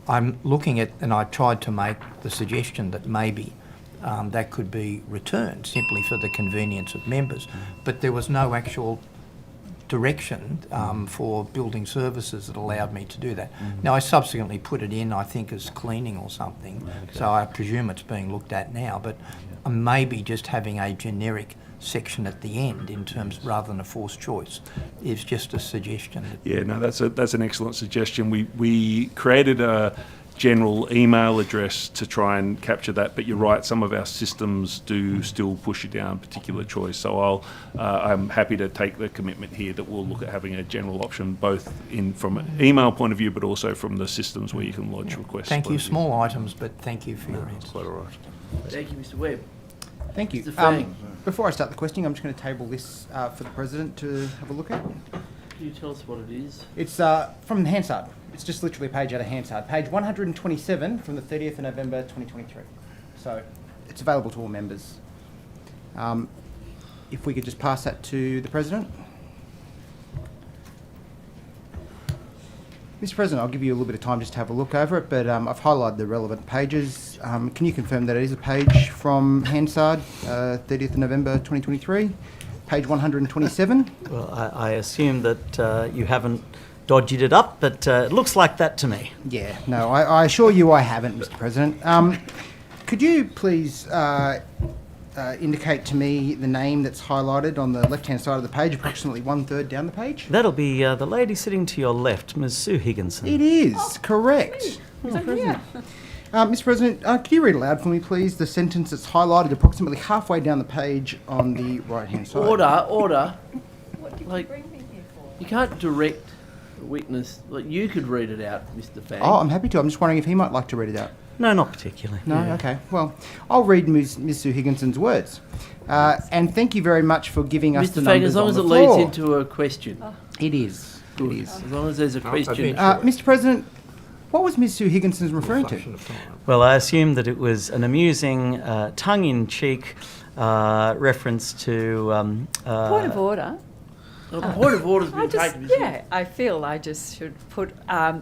I'm looking at, and I tried to make the suggestion that maybe that could be returned simply for the convenience of members, but there was no actual direction for building services that allowed me to do that. Now I subsequently put it in, I think, as cleaning or something, so I presume it's being looked at now, but maybe just having a generic section at the end in terms rather than a forced choice is just a suggestion. Yeah, no, that's an excellent suggestion. We created a general email address to try and capture that, but you're right, some of our systems do still push you down a particular choice. So I'm happy to take the commitment here that we'll look at having a general option both from an email point of view but also from the systems where you can lodge requests. Thank you. Small items, but thank you for your answer. Quite all right. Thank you, Mr. Webb. Thank you. Mr. Fang. Before I start the questioning, I'm just going to table this for the President to have a look at. Can you tell us what it is? It's from Hansard. It's just literally a page out of Hansard. Page 127 from the 30th of November 2023. So it's available to all members. If we could just pass that to the President. Mr. President, I'll give you a little bit of time just to have a look over it, but I've highlighted the relevant pages. Can you confirm that it is a page from Hansard, 30th of November 2023, page 127? Well, I assume that you haven't dodged it up, but it looks like that to me. Yeah, no, I assure you I haven't, Mr. President. Could you please indicate to me the name that's highlighted on the left-hand side of the page, approximately 1/3 down the page? That'll be the lady sitting to your left, Ms. Sue Higginson. It is, correct. Mr. President. Mr. President, could you read aloud for me, please, the sentence that's highlighted approximately halfway down the page on the right-hand side? Order. Like, you can't direct a witness. Like, you could read it out, Mr. Fang. Oh, I'm happy to. I'm just wondering if he might like to read it out. No, not particularly. No? Okay. Well, I'll read Ms. Sue Higginson's words. And thank you very much for giving us the Mr. Fang, numbers as long on as the it leads floor. into a question. It is. Good. It is. As long as there's a question. Mr. President, what was Ms. Sue Higginson referring to? Well, I assume that it was an amusing, tongue-in-cheek reference to... Point of order. A point of order's been taken. I feel I just should put...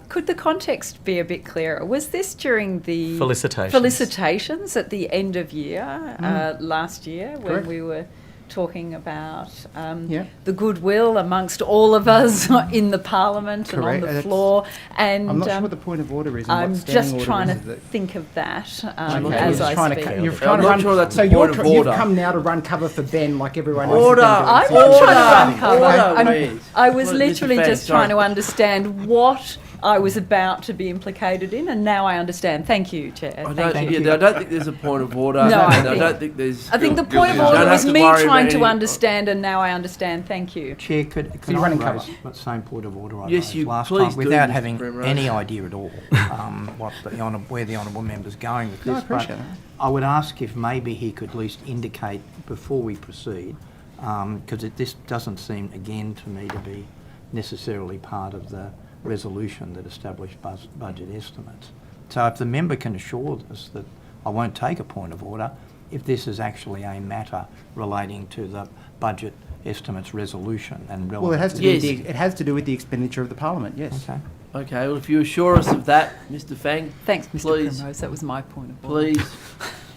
could the context be a bit clearer? Was this during the... Felicitations at the end of year, last year, when Correct. we were talking about the goodwill amongst all of us in the Parliament and on the floor? And I'm not sure what the point of order is. And I'm what standing just order trying to is that- think of that Okay, as you're I trying speak. You're I'm trying to not run, sure that's so a you're point of you've order. come now to run cover for Ben like everyone Order. else. I'm not trying to run cover. Order, please. I was Mr. literally Fang, just sorry. trying to understand what I was about to be implicated in, and now I understand. Thank you, Chair. I Thank you. don't think there's a point of order. No, I don't think there's... I think the point of You don't order have was to me worry trying about to any- understand, and now I understand. Thank you. Chair, could you're I running raise cover. that same point of order I Yes, raised you last please time do, without Mr. having Primrose. any idea at all where the honourable member's going with this. No, I appreciate but that. I would ask if maybe he could at least indicate before we proceed, because this doesn't seem, again, to me to be necessarily part of the resolution that established budget estimates. So if the member can assure us that I won't take a point of order, if this is actually a matter relating to the budget estimates resolution and relevant... Well, it has to Yes. do with it has to do with the expenditure of the Parliament. Yes. Okay. Okay, well, if you assure us of that, Mr. Fang, Thanks, Mr. Please. Primrose. That was my point of order. please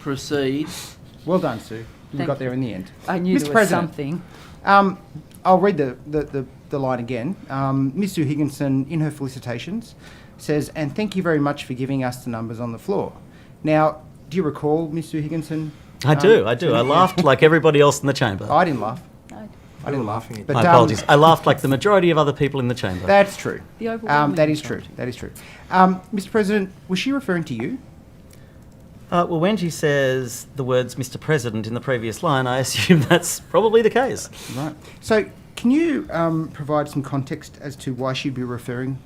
proceed. Well done, Sue. We Thank got there you. in the end. I knew Mr. there was President, something. I'll read the line again. Ms. Sue Higginson, in her felicitations, says, "And thank you very much for giving us the numbers on the floor." Now, do you recall Ms. Sue Higginson? I do. I laughed like everybody else in the chamber. I didn't laugh. I didn't laugh. But, My apologies. I laughed like the majority of other people in the chamber. That's true. The overwhelming That is true. That is true. Mr. President, was she referring to you? Well, when she says the words Mr. President in the previous line, I assume that's probably the case. Right. So, can you provide some context as to why she'd be referring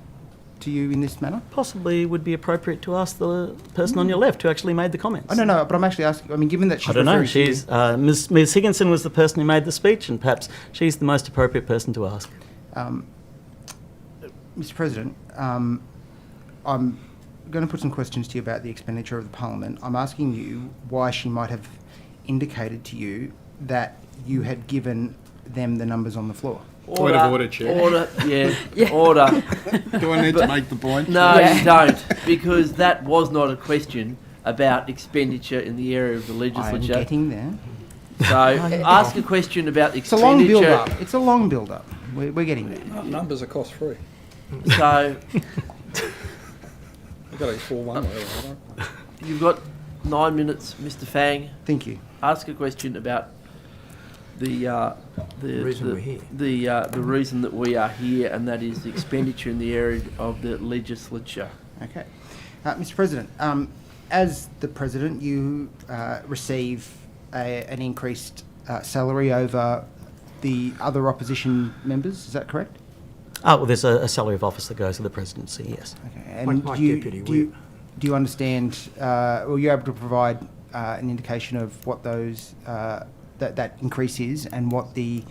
to you in this manner? Possibly would be appropriate to ask the person on your left who actually made the comments. I don't know, but I'm actually asking. I mean, given that she's I don't know. referring She's to Ms. Higginson was the person who made the speech, and perhaps she's the most appropriate person to ask. you, Mr. President, I'm going to put some questions to you about the expenditure of the Parliament. I'm asking you why she might have indicated to you that you had given them the numbers on the floor. Point of order, Chair. Order, yeah, order. Do I need to make the point? No, you don't, because that was not a question about expenditure in the area of the I'm legislature. getting there. So ask a question about the It's a long expenditure. build-up. It's a long build-up. We're getting there. Numbers are cost-free. So I've got a full one. Haven't I? you've got 9 minutes, Mr. Fang. Thank you. Ask a question about the reason we're here. the reason that we are here, and that is the expenditure in the area of the legislature. Okay. Mr. President, as the President, you receive an increased salary over the other opposition members, is that correct? Well, there's a salary of office that goes to the presidency, yes. Okay. And Like do you, Deputy do you, Whip. do you understand, were you able to provide an indication of what those that increase is and what the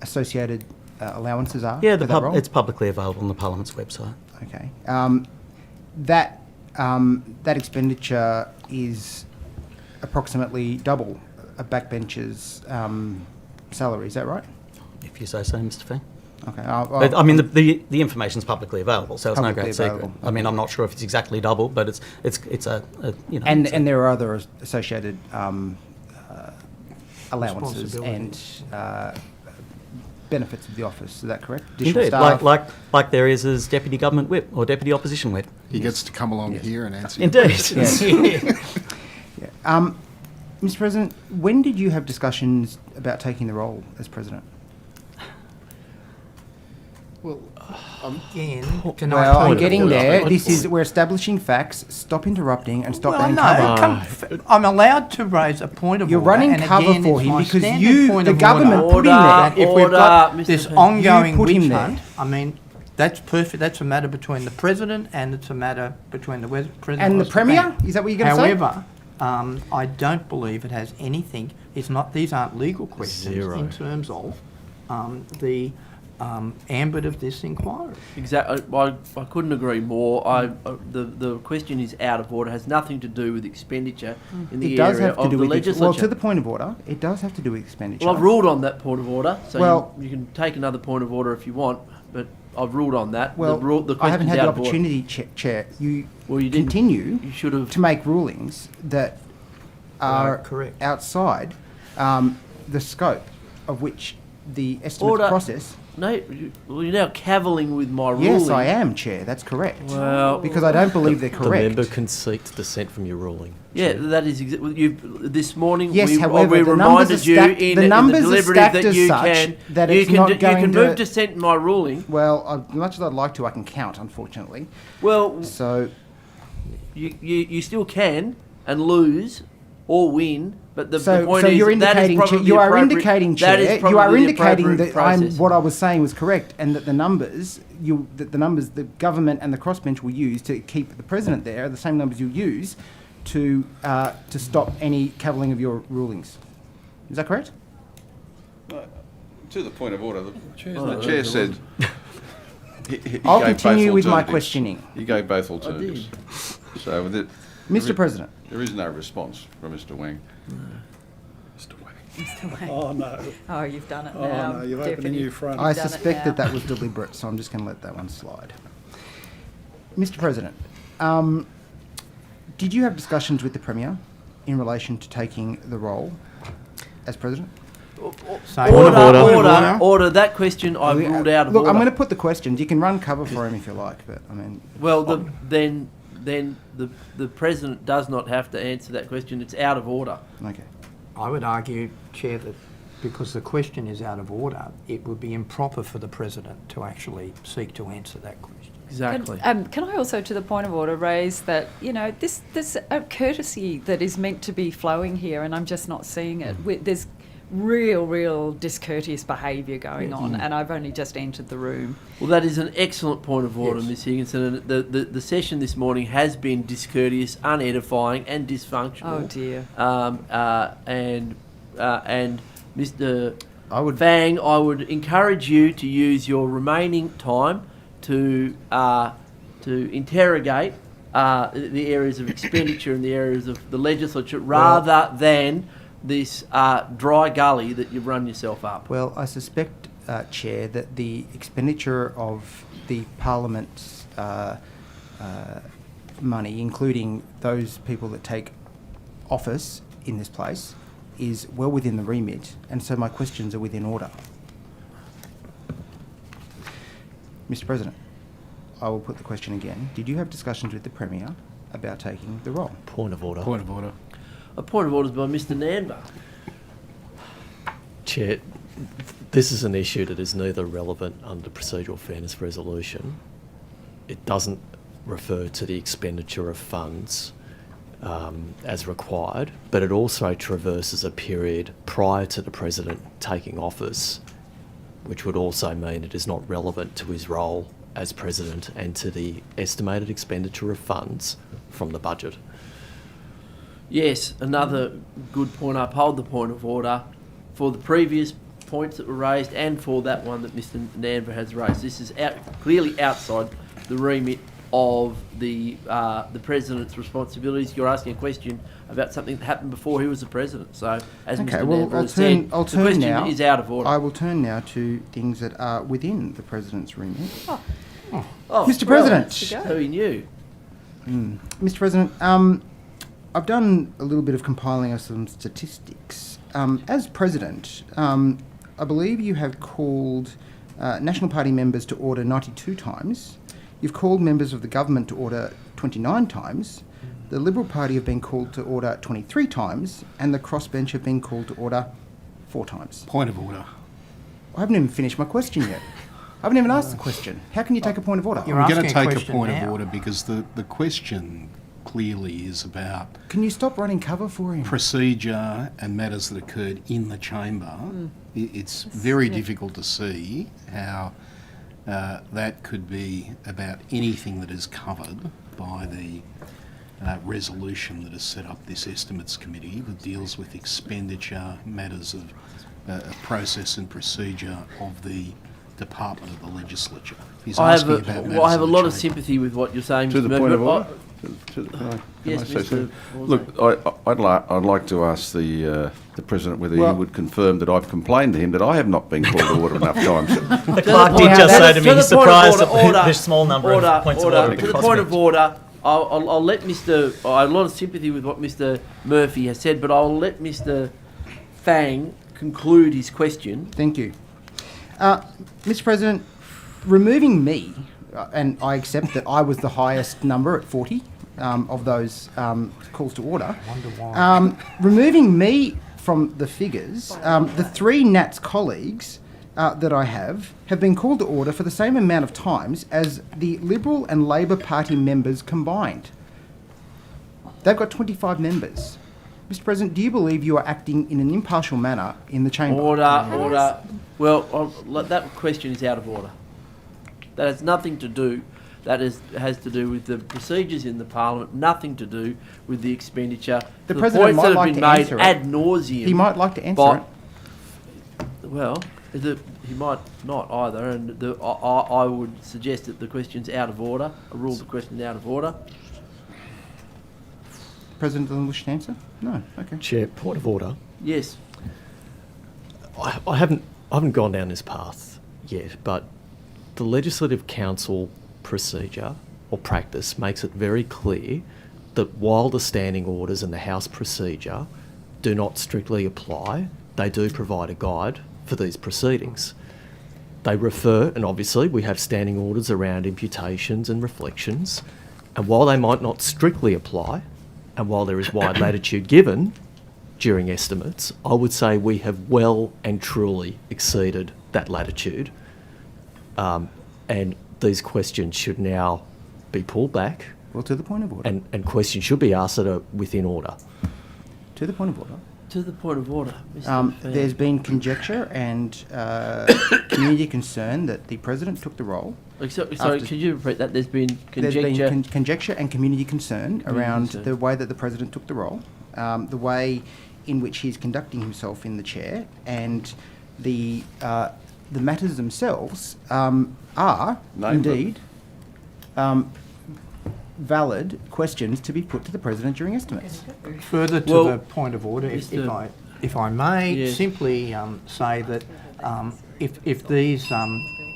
associated allowances are? Yeah, for that role? it's publicly available on the Parliament's website. Okay. That expenditure is approximately double a backbencher's salary. Is that right? If you say so, Mr. Fang. Okay. But, I mean, the information's publicly available, so it's no great available. secret. I mean, I'm not sure if it's exactly double, but it's a you know. And there are other associated allowances and benefits of the office. Is that correct? Additional Indeed, staff. like there is as Deputy Government Whip or Deputy Opposition Whip. He gets to come along here and answer. Indeed. Yes. Mr. President, when did you have discussions about taking the role as President? Well, Again, Well, I'm getting there. We're establishing facts. Stop interrupting and stop running cover. I'm allowed to raise a point of You're order. running and cover again, for it's him my because standard you, point the of government, order put him there. that if we've got Mr. this Fang. ongoing You put him witch there. hunt, I mean, that's perfect. That's a matter between the President and it's a matter between the President And the West Premier? Bank. Is that what you're going to say? However, I don't believe it has anything. It's not. These aren't legal questions in terms of the ambit of this inquiry. Exactly. I couldn't agree more. The question is out of order. Has nothing to do with expenditure in the It does area have to of do the with legislature. well, to the point of order, it does have to do with expenditure. Well, I've ruled on that point of order, so Well- you can take another point of order if you want, but I've ruled on that. Well, the I haven't question's had the out of order. opportunity, Chair. You You didn't. continue You should have. to make rulings that are correct. outside the scope of which the estimate Order. process. No, you're now cavilling with my ruling. Yes, I am, Chair. That's correct. Well, Because I don't believe they're The correct. member can seek dissent from your ruling. yeah, that is this morning. Yes, we however, we the reminded numbers are you stacked- in the the numbers are deliberative stacked that as you such can that you it's can not you going can to- move dissent in my ruling. Well, as much as I'd like to, I can count, unfortunately. Well, So, you still can and lose or win, but the so point is you're that is indicating, probably you are appropriate- indicating, that is Chair, you probably are the indicating appropriate that process. what I was saying was correct, and that the numbers the government and the crossbench will use to keep the president there are the same numbers you use to stop any cavilling of your rulings. Is that correct? To the point of order, the Chair said... he I'll gave both continue with my alternatives. questioning. He gave both alternatives. So with it, Mr. President. there is no response from Mr. Wang. Oh, no. Oh, you've done it Oh, now. no, you've opened a Deputy. new front. I You've done it suspect now. that was deliberate, so I'm just going to let that one slide. Mr. President, did you have discussions with the Premier in relation to taking the role as President? Order. That question I ruled out of Look, order. I'm going to put the questions. You can run cover for him if you like, but I mean... Well, then the president does not have to answer that question. It's out of order. Okay. I would argue, Chair, that because the question is out of order, it would be improper for the President to actually seek to answer that question. Exactly. Can I also, to the point of order, raise that, there's a courtesy that is meant to be flowing here, and I'm just not seeing it. There's real discourteous behaviour going on, and I've only just entered the room. Well, that is an excellent point of order, Ms Higginson. The session this morning has been discourteous, unedifying, and dysfunctional. Oh dear. And Mr. Fang, I would encourage you to use your remaining time to interrogate the areas of expenditure and the areas of the legislature, rather than this dry gully that you've run yourself up. Well, I suspect, Chair, that the expenditure of the Parliament's money, including those people that take office in this place, is well within the remit, and so my questions are within order. Mr. President, I will put the question again. Did you have discussions with the Premier about taking the role? Point of order. Point of order. A point of order is by Mr. Nanba. Chair, this is an issue that is neither relevant under procedural fairness resolution. It doesn't refer to the expenditure of funds as required, but it also traverses a period prior to the President taking office, which would also mean it is not relevant to his role as President and to the estimated expenditure of funds from the budget. Yes, another good point. I uphold the point of order for the previous points that were raised and for that one that Mr. Nanva has raised. This is clearly outside the remit of the President's responsibilities. You're asking a question about something that happened before he was the President. So, as Okay, Mr. well, Nanva I'll has said, turn the question now. is out of order. I will turn now to things that are within the President's remit. Oh, Mr. well, President. so he knew. Mr. President, I've done a little bit of compiling of some statistics. As President, I believe you have called National Party members to order 92 times. You've called members of the government to order 29 times. The Liberal Party have been called to order 23 times, and the crossbench have been called to order 4 times. Point of order. I haven't even finished my question yet. I haven't even asked the question. How can you take a point of order? You're I'm going asking to a take a question point now. of order because the question clearly is about Can you stop running cover for him? procedure and matters that occurred in the chamber. It's very difficult to see how that could be about anything that is covered by the resolution that has set up this estimates committee that deals with expenditure, matters of process and procedure of the Department of the Legislature. He's I have asking about matters I have a of the lot of chamber. sympathy with what you're saying, To Mr. the point of Murphy, order? but Can I yes, say Mr. something? Walsall. Look, I'd like to ask the President whether Well- he would confirm that I've complained to him that I have not been called to order enough times. The clerk did just say to me he's surprised at the small number of points of order. To the point of order, I'll let Mr. I have a lot of sympathy with what Mr. Murphy has said, but I'll let Mr. Fang conclude his question. Thank you. Mr. President, removing me, and I accept that I was the highest number at 40 of those calls to order. Wonder why. Removing me from the figures, the 3 Nats colleagues that I have been called to order for the same amount of times as the Liberal and Labor Party members combined. They've got 25 members. Mr. President, do you believe you are acting in an impartial manner in the chamber? Order. Well, that question is out of order. That has nothing to do. Has to do with the procedures in the Parliament. Nothing to do with the expenditure. The The President points might that have like been to made answer it. ad nauseum. He might like to answer it. Well, he might not either, and I would suggest that the question's out of order. I rule the question out of order. The President doesn't wish to answer? No. Okay. Chair, point of order. Yes. I haven't gone down this path yet, but the Legislative Council procedure or practice makes it very clear that while the standing orders and the House procedure do not strictly apply, they do provide a guide for these proceedings. They refer, and obviously we have standing orders around imputations and reflections, and while they might not strictly apply, and while there is wide latitude given during estimates, I would say we have well and truly exceeded that latitude. And these questions should now be pulled back. Well, to the point of order. And questions should be asked that are within order. To the point of order. To the point of order, Mr. Fang. There's been conjecture and community concern that the President took the role. Sorry, after- could you repeat that? There's been conjecture. There's been conjecture and community concern around concern. the way that the President took the role, the way in which he's conducting himself in the chair, and the matters themselves are Name them. indeed valid questions to be put to the President during estimates. Further to Well, the point of order, Mr. if I may Yes. simply say that if these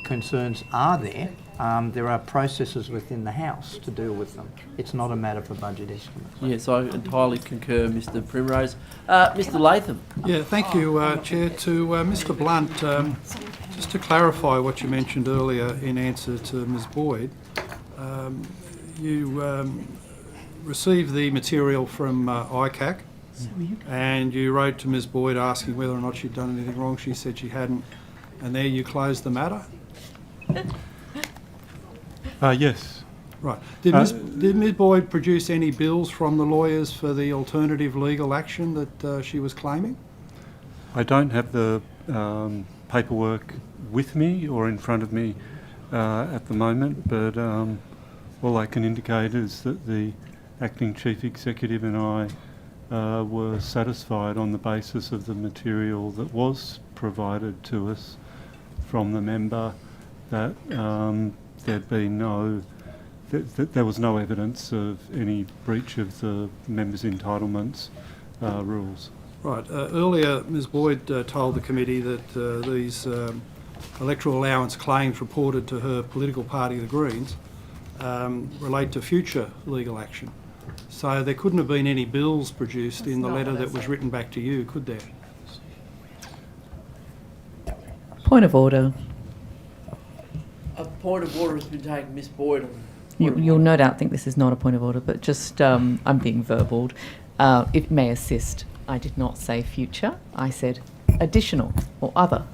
concerns are there, there are processes within the House to deal with them. It's not a matter for budget estimates. Yes, I entirely concur, Mr. Primrose. Mr. Latham. Yeah, thank you, Chair. To Mr. Blunt, just to clarify what you mentioned earlier in answer to Ms. Boyd, you received the material from ICAC and you wrote to Ms. Boyd asking whether or not she'd done anything wrong. She said she hadn't, and there you closed the matter? Yes. Right. Did Ms. Boyd produce any bills from the lawyers for the alternative legal action that she was claiming? I don't have the paperwork with me or in front of me at the moment, but all I can indicate is that the acting chief executive and I were satisfied on the basis of the material that was provided to us from the member that there'd been that there was no evidence of any breach of the members' entitlements rules. Right. Earlier, Ms Boyd told the committee that these electoral allowance claims reported to her political party, the Greens, relate to future legal action. So there couldn't have been any bills produced in the letter that was written back to you, could there? Point of order. A point of order has been taken, Miss Boyd. You'll no doubt think this is not a point of order, but just I'm being verbaled. It may assist. I did not say future. I said additional or other.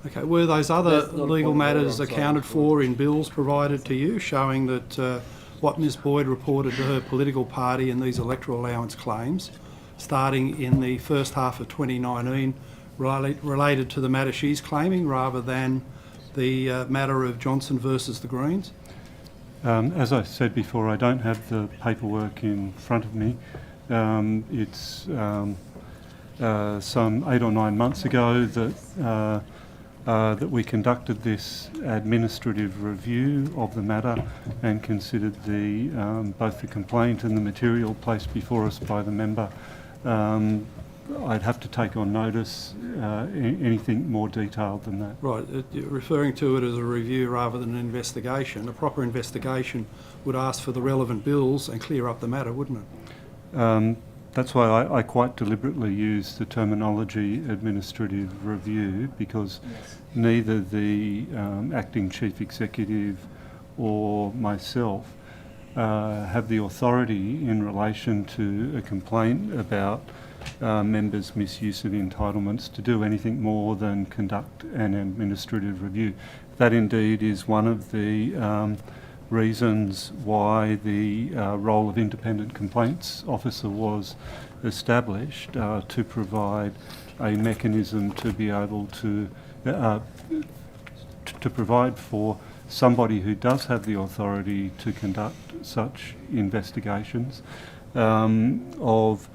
Okay. Were those other legal matters accounted for in bills provided to you, showing that what Ms Boyd reported to her political party in these electoral allowance claims, starting in the first half of 2019, related to the matter she's claiming rather than the matter of Johnson versus the Greens? As I said before, I don't have the paperwork in front of me. It's some 8 or 9 months ago that we conducted this administrative review of the matter and considered both the complaint and the material placed before us by the member. I'd have to take on notice anything more detailed than that. Right. You're referring to it as a review rather than an investigation. A proper investigation would ask for the relevant bills and clear up the matter, wouldn't it? That's why I quite deliberately use the terminology administrative review, because neither the acting chief executive or myself have the authority in relation to a complaint about members' misuse of entitlements to do anything more than conduct an administrative review. That indeed is one of the reasons why the role of independent complaints officer was established, to provide a mechanism to be able to provide for somebody who does have the authority to conduct such investigations of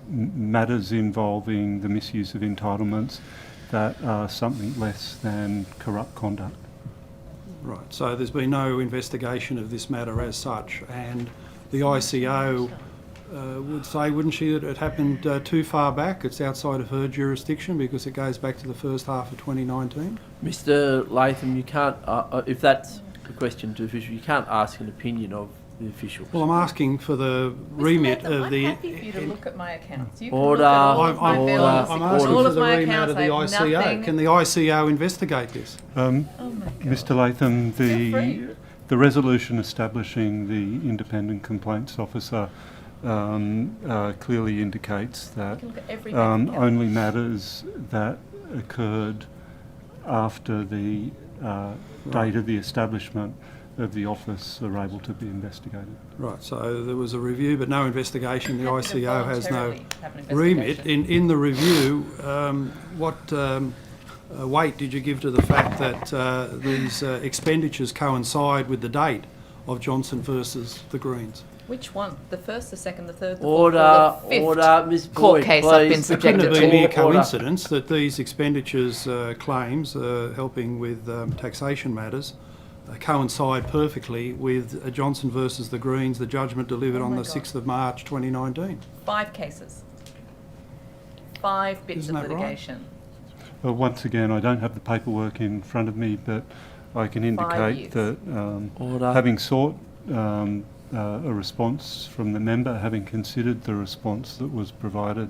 matters involving the misuse of entitlements that are something less than corrupt conduct. Right, so there's been no investigation of this matter as such, and the ICO would say, wouldn't she, that it happened too far back? It's outside of her jurisdiction because it goes back to the first half of 2019? Mr Latham, you can't, if that's a question to official, you can't ask an opinion of the officials. Well, I'm asking for the remit of the... I'm happy for you to look at my accounts. You can Order, look at all of my bills. I'm asking All for of the my remit accounts, of the I have ICO. nothing. Can the ICO investigate this? Oh my God. Mr Latham, the resolution establishing the independent complaints officer clearly indicates that only matters that occurred after the date of the establishment of the office are able to be investigated. Right, so there was a review but no investigation. The ICO has no remit. In the review, what weight did you give to the fact that these expenditures coincide with the date of Johnson versus the Greens? Which one? The first, the second, the third, the Order, fourth, or the fifth order, Ms court Boyd, case please. I've been It couldn't subjected have been mere to? coincidence that these expenditures claims helping with taxation matters coincide perfectly with Johnson versus the Greens, the judgment delivered on the 6th of March 2019. 5 cases. 5 bits Isn't of that right? litigation. Well, once again, I don't have the paperwork in front of me, but I can indicate years. that Order. having sought a response from the member, having considered the response that was provided,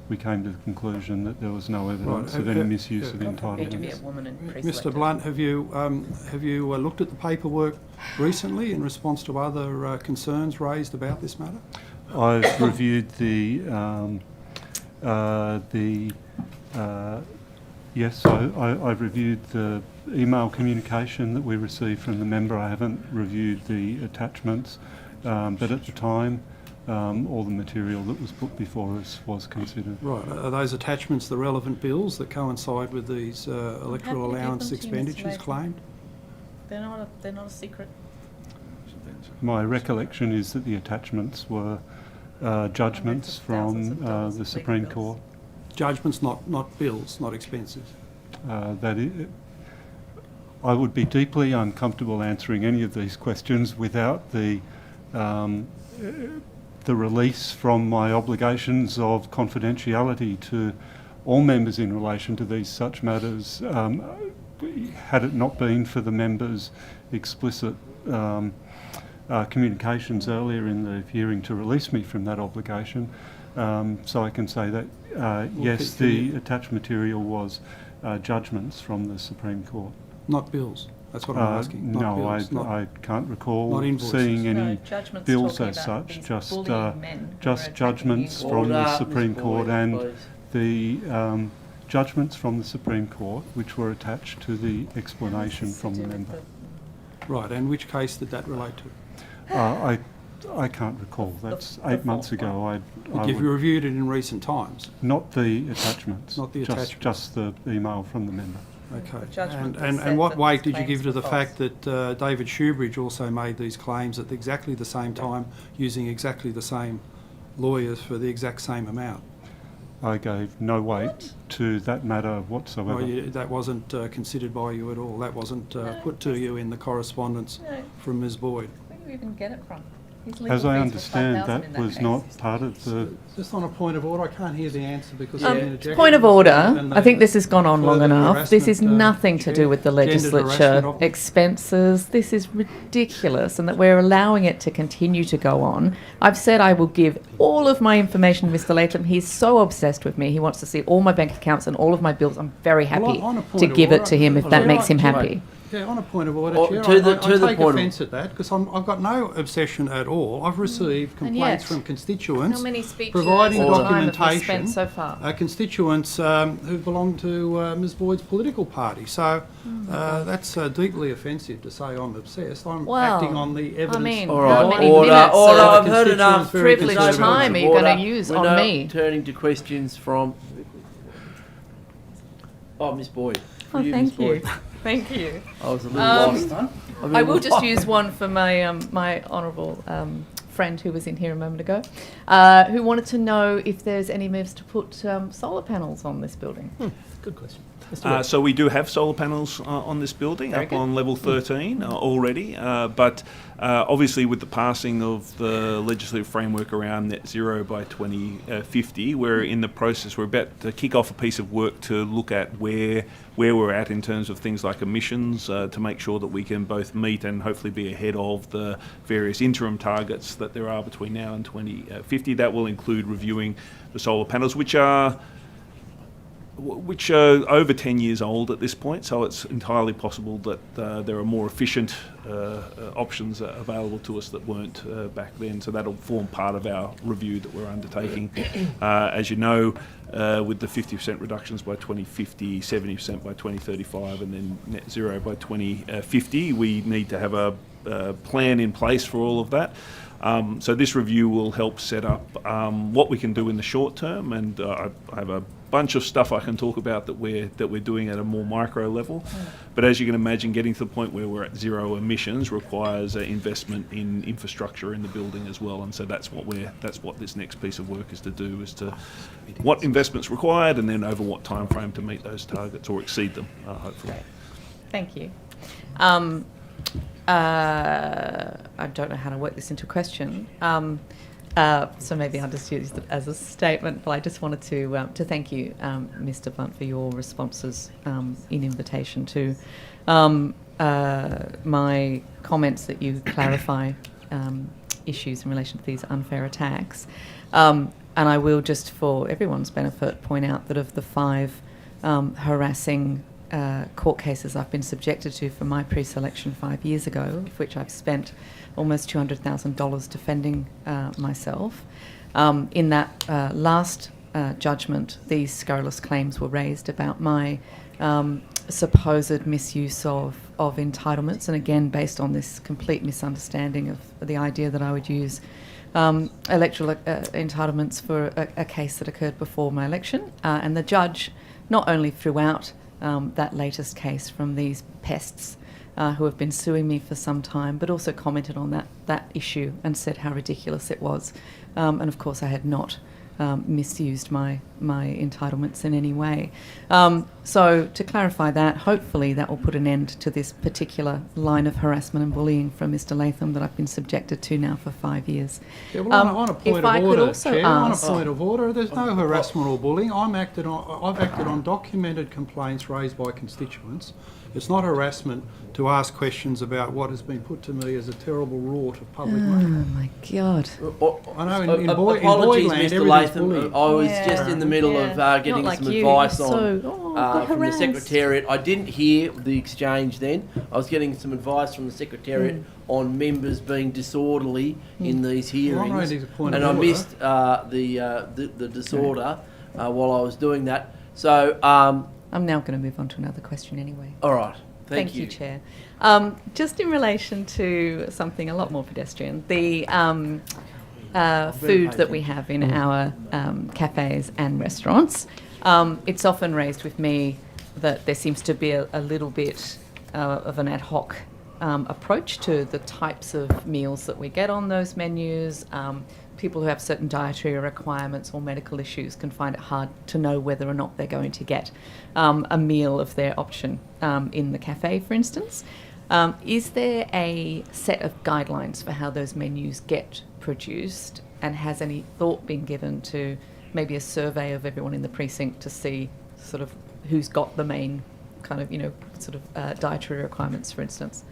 we came to the conclusion that there was no evidence Right. of any misuse of God forbid you be a entitlements. woman and Mr. pre-selected. Blunt, have you looked at the paperwork recently in response to other concerns raised about this matter? I've reviewed I've reviewed the email communication that we received from the member. I haven't reviewed the attachments, but at the time, all the material that was put before us was considered. Right. Are those attachments the relevant bills that coincide with these electoral happy to give allowance them to you, Mr. expenditures Latham. claimed? They're not a secret. My recollection is that the attachments were judgments from the Supreme Court. Judgments, not bills, not expenses. I would be deeply uncomfortable answering any of these questions without the release from my obligations of confidentiality to all members in relation to these such matters. Had it not been for the members' explicit communications earlier in the hearing to release me from that obligation, so I can say that yes, the attached material was judgments from the Supreme Court. Not bills. That's what I'm asking. Not No, bills, I can't recall not invoices. seeing any No, judgments bills talking as about such, these just bullying men who are just attacking judgments you. from the Order, Supreme Ms. Court Boyd, and please. the judgments from the Supreme Court, which were attached to the explanation from the member. Right, and which case did that relate to? I can't recall. That's 8 months ago. You've reviewed it in recent times. Not the attachments. Not the attachments. Just the email from the member. Okay. judgment And that said what that weight these did you give to claims the were fact that David Shoebridge also made these claims at exactly the same time, using exactly the same lawyers for the exact same amount? I gave no weight to that matter whatsoever. Well, that wasn't considered by you at all. That wasn't put to you in the correspondence from Ms. Boyd. Where do you even get it from? As I understand, that was not part of the... Just on a point of order, I can't hear the answer because Point of order. I think this has gone on long enough. This is nothing to do with the legislature expenses. This is ridiculous, and that we're allowing it to continue to go on. I've said I will give all of my information to Mr. Latham. He's so obsessed with me. He wants to see all my bank accounts and all of my bills. I'm very happy to give it to him if that makes him happy. Yeah, on a point of order, Chair, I take offence at that because I've got no obsession at all. I've received complaints from constituents How many speeches providing or time have we documentation. spent so far? Constituents who belong to Ms. Boyd's political party. So that's deeply offensive to say I'm obsessed. I'm acting on the evidence. I mean, All right, how many order. minutes I've of heard enough. privileged time are you going to use We're on now me? turning to questions from... Oh, Ms. Boyd. Oh, thank you. Thank you. I was a little lost. I will just use one for my my honourable friend who was in here a moment ago, who wanted to know if there's any moves to put solar panels on this building. Good question. So we do have solar panels on this building up on level 13 already, but obviously with the passing of the legislative framework around net zero by 2050, we're in the process, we're about to kick off a piece of work to look at where we're at in terms of things like emissions, to make sure that we can both meet and hopefully be ahead of the various interim targets that there are between now and 2050. That will include reviewing the solar panels, which are over 10 years old at this point, so it's entirely possible that there are more efficient options available to us that weren't back then, so that'll form part of our review that we're undertaking. As you know, with the 50% reductions by 2050, 70% by 2035 and then net zero by 2050, we need to have a plan in place for all of that. So this review will help set up what we can do in the short term, and I have a bunch of stuff I can talk about that we're doing at a more micro level. But as you can imagine, getting to the point where we're at zero emissions requires investment in infrastructure in the building as well, and so that's what this next piece of work is to do, is to what investment's required and then over what time frame to meet those targets or exceed them, hopefully. Thank you. I don't know how to work this into a question. So maybe I'll just use it as a statement. But I just wanted to thank you, Mr. Blunt, for your responses in invitation to my comments that you clarify issues in relation to these unfair attacks. And I will, just for everyone's benefit, point out that of the 5 harassing court cases I've been subjected to for my pre-selection 5 years ago, of which I've spent almost $200,000 defending myself. In that last judgment, these scurrilous claims were raised about my supposed misuse of entitlements, and again based on this complete misunderstanding of the idea that I would use electoral entitlements for a case that occurred before my election. And the judge not only threw out that latest case from these pests who have been suing me for some time, but also commented on that issue and said how ridiculous it was. And of course, I had not misused my entitlements in any way. So to clarify that, hopefully that will put an end to this particular line of harassment and bullying from Mr. Latham that I've been subjected to now for 5 years. Yeah, well, on a point if of I could order, also Chair, on a ask- point of order, there's no harassment or bullying. I've acted on documented complaints raised by constituents. It's not harassment to ask questions about what has been put to me as a terrible rort of public Oh money. my God. I know in Apologies, Boyland, Mr. everything's Latham. bullying. I was Yeah. just in the middle of Yeah. getting Not like some you. advice You're on so- from the harassed. Secretariat. I didn't hear the exchange then. I was getting some advice from the Secretariat on members being disorderly in these hearings, raising a point and of I order. missed the disorder while I was doing that. So, I'm now going to move on to another question anyway. all right. Thank you, Chair. Just in relation to something a lot more pedestrian, the food that we have in our cafes and restaurants, it's often raised with me that there seems to be a little bit of an ad hoc approach to the types of meals that we get on those menus. People who have certain dietary requirements or medical issues can find it hard to know whether or not they're going to get a meal of their option in the cafe, for instance. Is there a set of guidelines for how those menus get produced, and has any thought been given to maybe a survey of everyone in the precinct to see sort of who's got the main kind of, dietary requirements, for instance?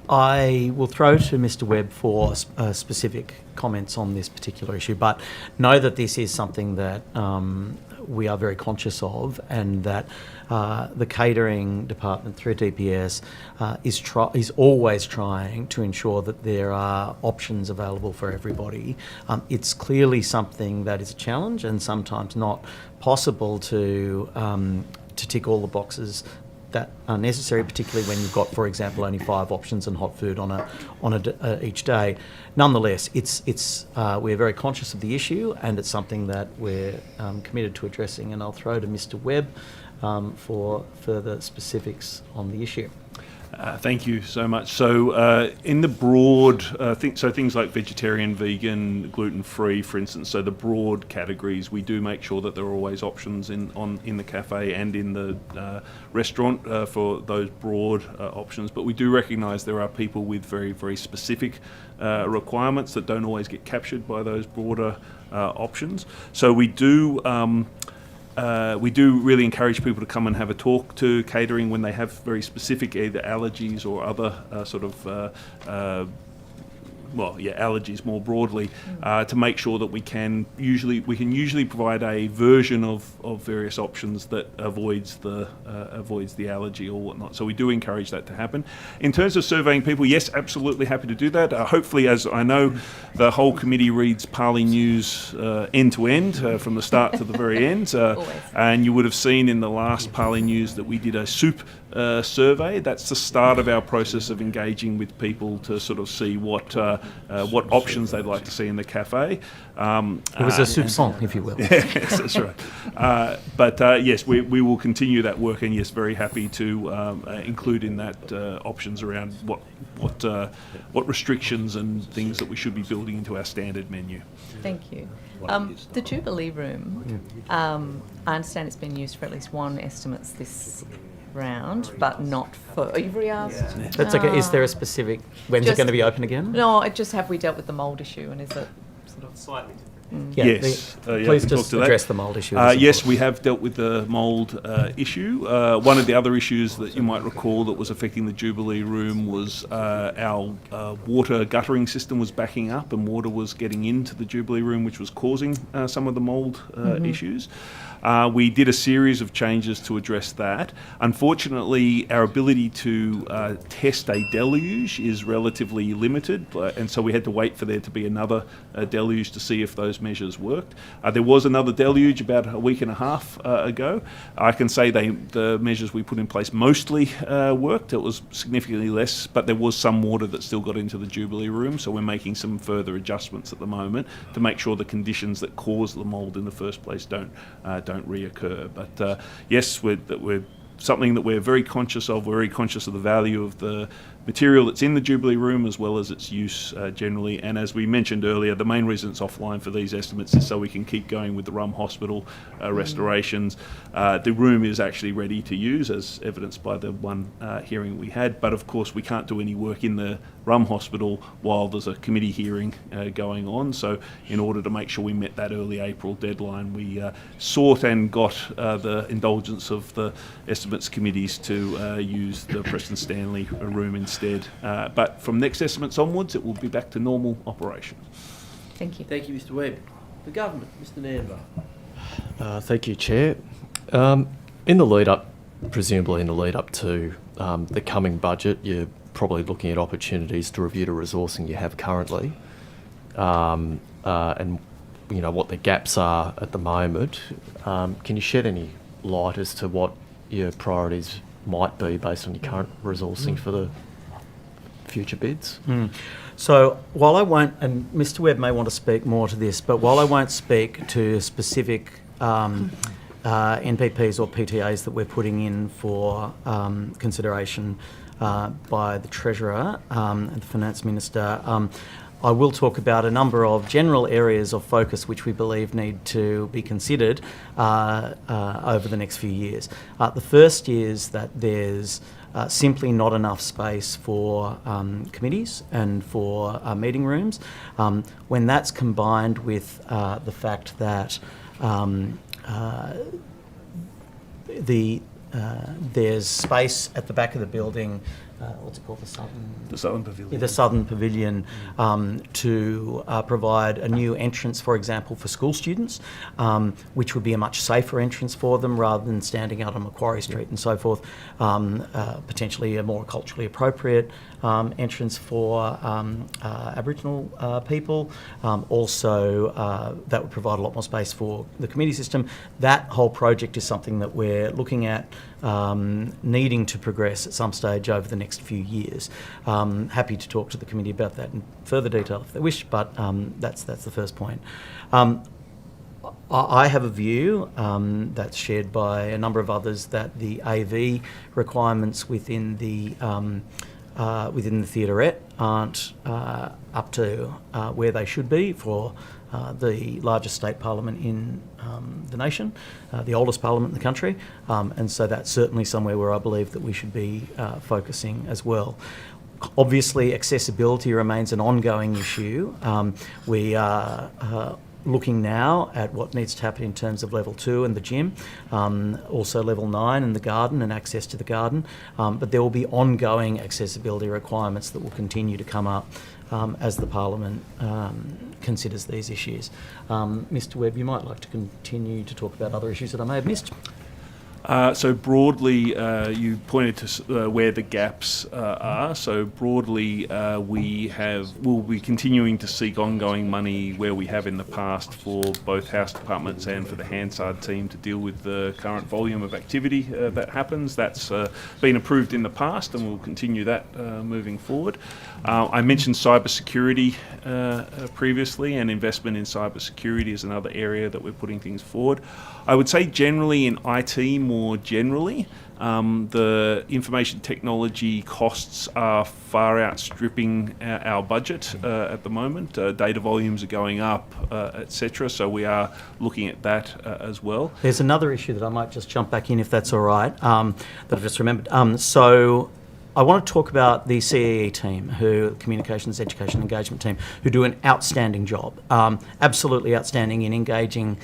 I will throw to Mr. Webb for specific comments on this particular issue, but know that this is something that we are very conscious of, and that the catering department through DPS is always trying to ensure that there are options available for everybody. It's clearly something that is a challenge and sometimes not possible to tick all the boxes that are necessary, particularly when you've got, for example, only 5 options and hot food each day. Nonetheless, we're very conscious of the issue, and it's something that we're committed to addressing. And I'll throw to Mr. Webb for further specifics on the issue. Thank you so much. So in the broad, things like vegetarian, vegan, gluten-free, for instance, so the broad categories, we do make sure that there are always options in the cafe and in the restaurant for those broad options. But we do recognise there are people with very, very specific requirements that don't always get captured by those broader options. So we do really encourage people to come and have a talk to catering when they have very specific either allergies or other allergies more broadly, to make sure that we can usually provide a version of various options that avoids the allergy or whatnot. So we do encourage that to happen. In terms of surveying people, yes, absolutely happy to do that. Hopefully, as I know, the whole committee reads Parley News end to end, from the start to the very end. And you would have seen in the last Parley News that we did a soup survey. That's the start of our process of engaging with people to sort of see what options they'd like to see in the cafe. It was a soupçon, if you will. Yes, that's right. But yes, we will continue that work, and yes, very happy to include in that options around what restrictions and things that we should be building into our standard menu. Thank you. The Jubilee Room, I understand it's been used for at least one estimates this round, but not for... You've re-asked? That's okay. Is there a specific... When's it going to be open again? No, have we dealt with the mould issue, and is it sort of... Slightly different. Yes. Please just address the mould issue. Yes, we have dealt with the mould issue. One of the other issues that you might recall that was affecting the Jubilee Room was our water guttering system was backing up, and water was getting into the Jubilee Room, which was causing some of the mould issues. We did a series of changes to address that. Unfortunately, our ability to test a deluge is relatively limited, and so we had to wait for there to be another deluge to see if those measures worked. There was another deluge about a week and a half ago. I can say the measures we put in place mostly worked. It was significantly less, but there was some water that still got into the Jubilee Room, so we're making some further adjustments at the moment to make sure the conditions that caused the mould in the first place don't reoccur. But yes, we're something that we're very conscious of. We're very conscious of the value of the material that's in the Jubilee Room as well as its use generally. And as we mentioned earlier, the main reason it's offline for these estimates is so we can keep going with the Rum Hospital restorations. The room is actually ready to use, as evidenced by the one hearing we had. But of course, we can't do any work in the Rum Hospital while there's a committee hearing going on. So in order to make sure we met that early April deadline, we sought and got the indulgence of the estimates committees to use the Preston Stanley room instead. But from next estimates onwards, it will be back to normal operation. Thank you. Thank you, Mr. Webb. The government, Mr. Namber. Thank you, Chair. In the lead up, presumably in the lead up to the coming budget, you're probably looking at opportunities to review the resourcing you have currently, and you know what the gaps are at the moment. Can you shed any light as to what your priorities might be based on your current resourcing for the future bids? So while I won't, and Mr. Webb may want to speak more to this, but while I won't speak to specific NPPs or PTAs that we're putting in for consideration by the Treasurer and the Finance Minister, I will talk about a number of general areas of focus which we believe need to be considered over the next few years. The first is that there's simply not enough space for committees and for meeting rooms. When that's combined with the fact that there's space at the back of the building, what's it called, the Southern Pavilion. The Southern Pavilion, to provide a new entrance, for example, for school students, which would be a much safer entrance for them rather than standing out on Macquarie Street and so forth. Potentially a more culturally appropriate entrance for Aboriginal people. Also, that would provide a lot more space for the committee system. That whole project is something that we're looking at needing to progress at some stage over the next few years. Happy to talk to the committee about that in further detail if they wish, but that's the first point. I have a view that's shared by a number of others that the AV requirements within the theatrette aren't up to where they should be for the largest state parliament in the nation, the oldest parliament in the country, and so that's certainly somewhere where I believe that we should be focusing as well. Obviously, accessibility remains an ongoing issue. We are looking now at what needs to happen in terms of level 2 and the gym, also level 9 and the garden and access to the garden, but there will be ongoing accessibility requirements that will continue to come up as the Parliament considers these issues. Mr. Webb, you might like to continue to talk about other issues that I may have missed. So broadly, you pointed to where the gaps are. So broadly, we'll be continuing to seek ongoing money where we have in the past for both House departments and for the Hansard team to deal with the current volume of activity that happens. That's been approved in the past, and we'll continue that moving forward. I mentioned cybersecurity previously, and investment in cybersecurity is another area that we're putting things forward. I would say generally in IT, more generally, the information technology costs are far outstripping our budget at the moment. Data volumes are going up, etc. So we are looking at that as well. There's another issue that I might just jump back in if that's all right, that I've just remembered. So I want to talk about the CEE team, Communications, Education, Engagement team, who do an outstanding job, absolutely outstanding in engaging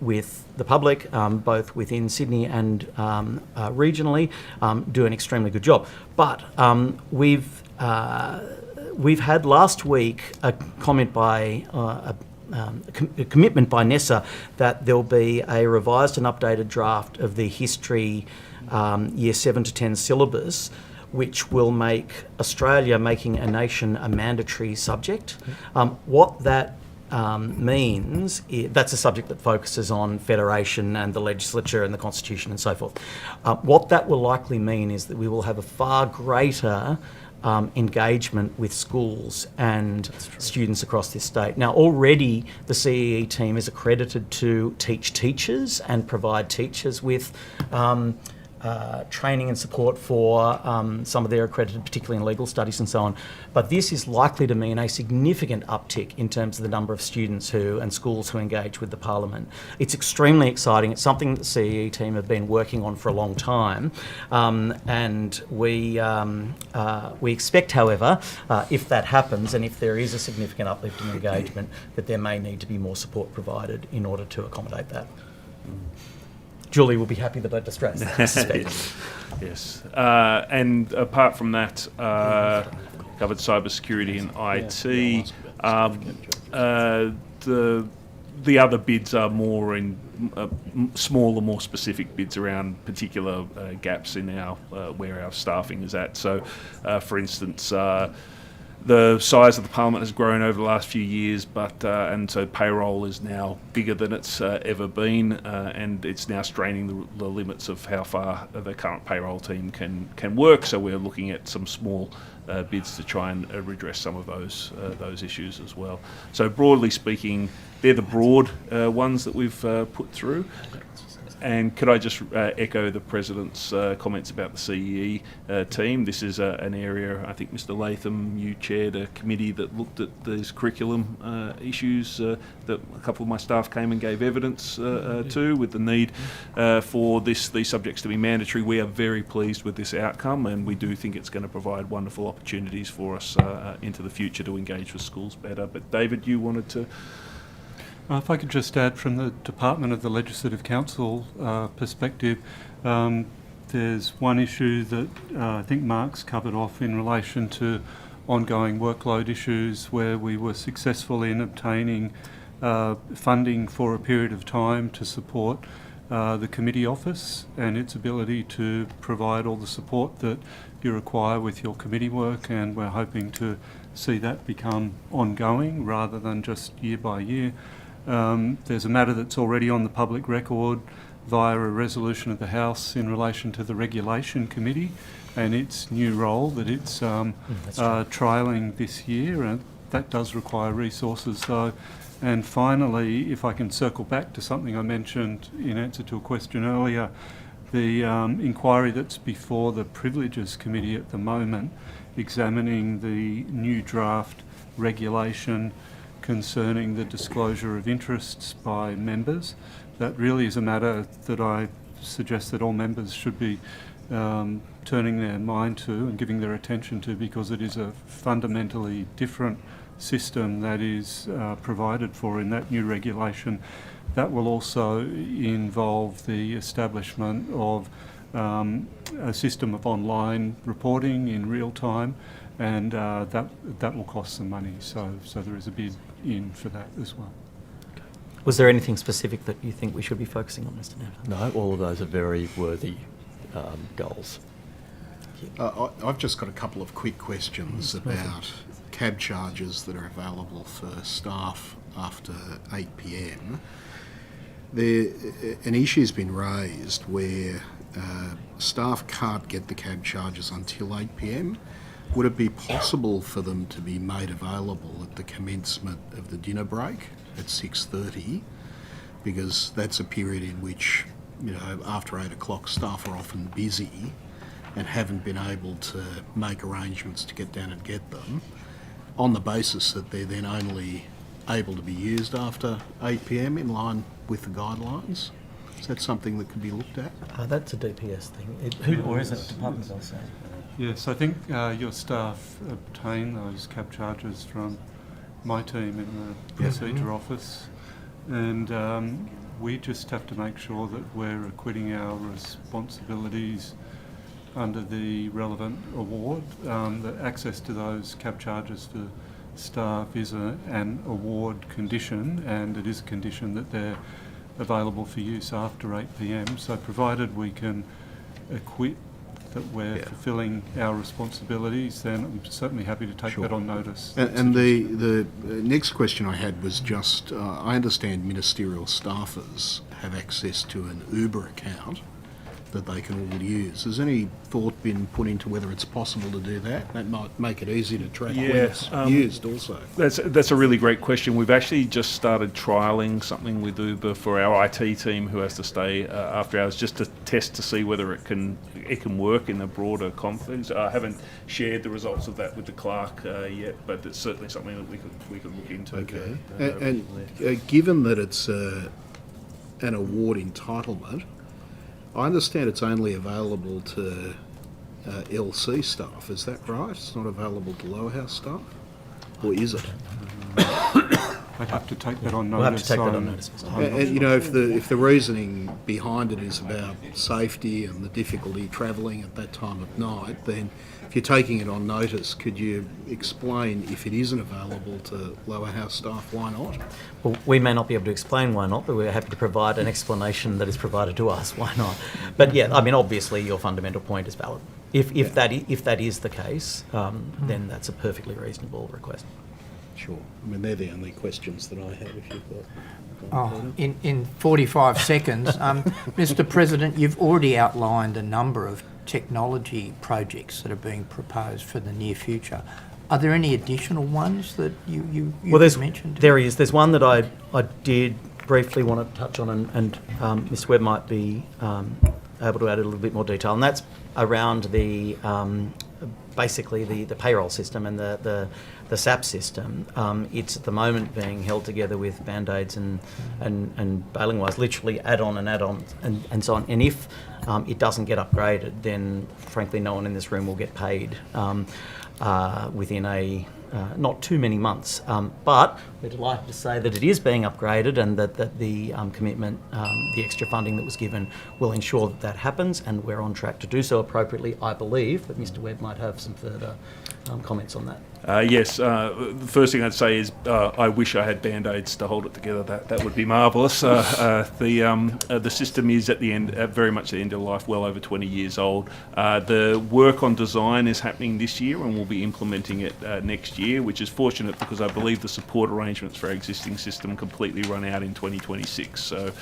with the public, both within Sydney and regionally, do an extremely good job. But we've had last week a comment by a commitment by NESA that there'll be a revised and updated draft of the history year 7 to 10 syllabus, which will make Australia making a nation a mandatory subject. What that means, that's a subject that focuses on federation and the legislature and the constitution and so forth. What that will likely mean is that we will have a far greater engagement with schools and students across this state. Now, already the CEE team is accredited to teach teachers and provide teachers with training and support for some of their accredited, particularly in legal studies and so on. But this is likely to mean a significant uptick in terms of the number of students and schools who engage with the Parliament. It's extremely exciting. It's something that the CEE team have been working on for a long time, and we expect, however, if that happens and if there is a significant uplift in engagement, that there may need to be more support provided in order to accommodate that. Julie will be happy that I distressed that, I suspect. Yes. And apart from that, covered cybersecurity and IT. The other bids are more in smaller, more specific bids around particular gaps in our where our staffing is at. So, for instance, the size of the Parliament has grown over the last few years, and so payroll is now bigger than it's ever been, and it's now straining the limits of how far the current payroll team can work. So we're looking at some small bids to try and redress some of those issues as well. So broadly speaking, they're the broad ones that we've put through. And could I just echo the President's comments about the CEE team? This is an area, I think, Mr. Latham, you chaired a committee that looked at these curriculum issues that a couple of my staff came and gave evidence to, with the need for these subjects to be mandatory. We are very pleased with this outcome, and we do think it's going to provide wonderful opportunities for us into the future to engage with schools better. But David, you wanted to... If I could just add from the Department of the Legislative Council perspective, there's one issue that I think Mark's covered off in relation to ongoing workload issues where we were successful in obtaining funding for a period of time to support the committee office and its ability to provide all the support that you require with your committee work, and we're hoping to see that become ongoing rather than just year by year. There's a matter that's already on the public record via a resolution of the House in relation to the Regulation Committee and its new role that it's trialling this year, and that does require resources. So, and finally, if I can circle back to something I mentioned in answer to a question earlier, the inquiry that's before the Privileges Committee at the moment, examining the new draft regulation concerning the disclosure of interests by members. That really is a matter that I suggest that all members should be turning their mind to and giving their attention to, because it is a fundamentally different system that is provided for in that new regulation. That will also involve the establishment of a system of online reporting in real time, and that will cost some money. So there is a bid in for that as well. Was there anything specific that you think we should be focusing on, Mr. Neff? No, all of those are very worthy goals. I've just got a couple of quick questions about cab charges that are available for staff after 8 p.m. An issue's been raised where staff can't get the cab charges until 8 p.m. Would it be possible for them to be made available at the commencement of the dinner break at 6:30? Because that's a period in which, after 8 o'clock, staff are often busy and haven't been able to make arrangements to get down and get them, on the basis that they're then only able to be used after 8 p.m. in line with the guidelines. Is that something that could be looked at? That's a DPS thing. Or is it Department of LC? Yes, I think your staff obtain those cab charges from my team in the procedure office, and we just have to make sure that we're acquitting our responsibilities under the relevant award. The access to those cab charges for staff is an award condition, and it is a condition that they're available for use after 8 p.m. So provided we can acquit that we're fulfilling our responsibilities, then I'm certainly happy to take that on notice. And the next question I had was just, I understand ministerial staffers have access to an Uber account that they can all use. Has any thought been put into whether it's possible to do that? That might make it easier to track when it's used also. That's a really great question. We've actually just started trialling something with Uber for our IT team who has to stay after hours, just to test to see whether it can work in a broader context. I haven't shared the results of that with the clerk yet, but it's certainly something that we could look into. Okay. And given that it's an award entitlement, I understand it's only available to LC staff. Is that right? It's not available to lower house staff? Or is it? I'd have to take that on notice. We'll have to take that on notice. And, you know, if the reasoning behind it is about safety and the difficulty travelling at that time of night, then if you're taking it on notice, could you explain if it isn't available to lower house staff, why not? Well, we may not be able to explain why not, but we're happy to provide an explanation that is provided to us. Why not? But yeah, I mean, obviously, your fundamental point is valid. If that is the case, then that's a perfectly reasonable request. Sure. I mean, they're the only questions that I have. If you've got. In 45 seconds, Mr. President, you've already outlined a number of technology projects that are being proposed for the near future. Are there any additional ones that you mentioned? There is. There's one that I did briefly want to touch on, and Ms. Webb might be able to add a little bit more detail, and that's around the basically the payroll system and the SAP system. It's at the moment being held together with Band-Aids and bailing wires, literally add-on and so on. And if it doesn't get upgraded, then frankly no one in this room will get paid within not too many months. But we're delighted to say that it is being upgraded, and that the commitment, the extra funding that was given, will ensure that happens, and we're on track to do so appropriately, I believe. But Mr. Webb might have some further comments on that. Yes, the first thing I'd say is I wish I had Band-Aids to hold it together. That would be marvellous. The system is at the end, very much at the end of life, well over 20 years old. The work on design is happening this year, and we'll be implementing it next year, which is fortunate because I believe the support arrangements for our existing system completely run out in 2026. So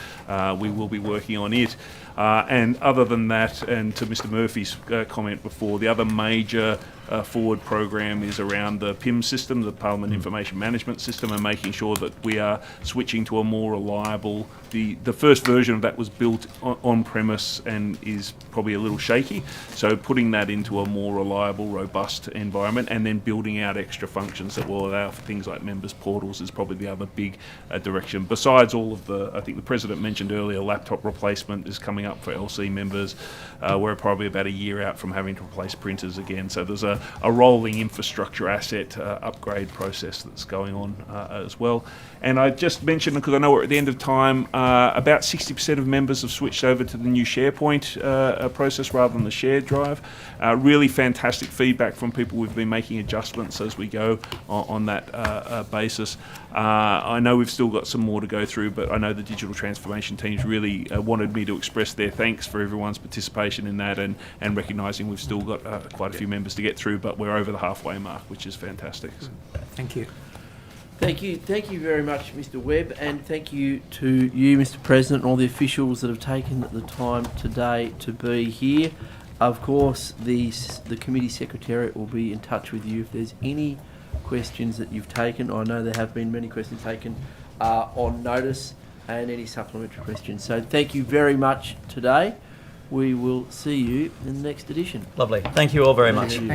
we will be working on it. And other than that, and to Mr. Murphy's comment before, the other major forward program is around the PIM system, the Parliament Information Management System, and making sure that we are switching to a more reliable. The first version of that was built on premise and is probably a little shaky, so putting that into a more reliable, robust environment, and then building out extra functions that will allow for things like members' portals is probably the other big direction. Besides all of I think the President mentioned earlier, laptop replacement is coming up for LC members. We're probably about a year out from having to replace printers again, so there's a rolling infrastructure asset upgrade process that's going on as well. And I just mentioned, because I know we're at the end of time, about 60% of members have switched over to the new SharePoint process rather than the shared drive. Really fantastic feedback from people. We've been making adjustments as we go on that basis. I know we've still got some more to go through, but I know the digital transformation teams really wanted me to express their thanks for everyone's participation in that, and recognising we've still got quite a few members to get through, but we're over the halfway mark, which is fantastic. Thank you. Thank you very much, Mr. Webb, and thank you to you, Mr. President, and all the officials that have taken the time today to be here. Of course, the committee secretariat will be in touch with you if there's any questions that you've taken. I know there have been many questions taken on notice, and any supplementary questions. So thank you very much today. We will see you in the next edition. Lovely. Thank you all very much. Thank you.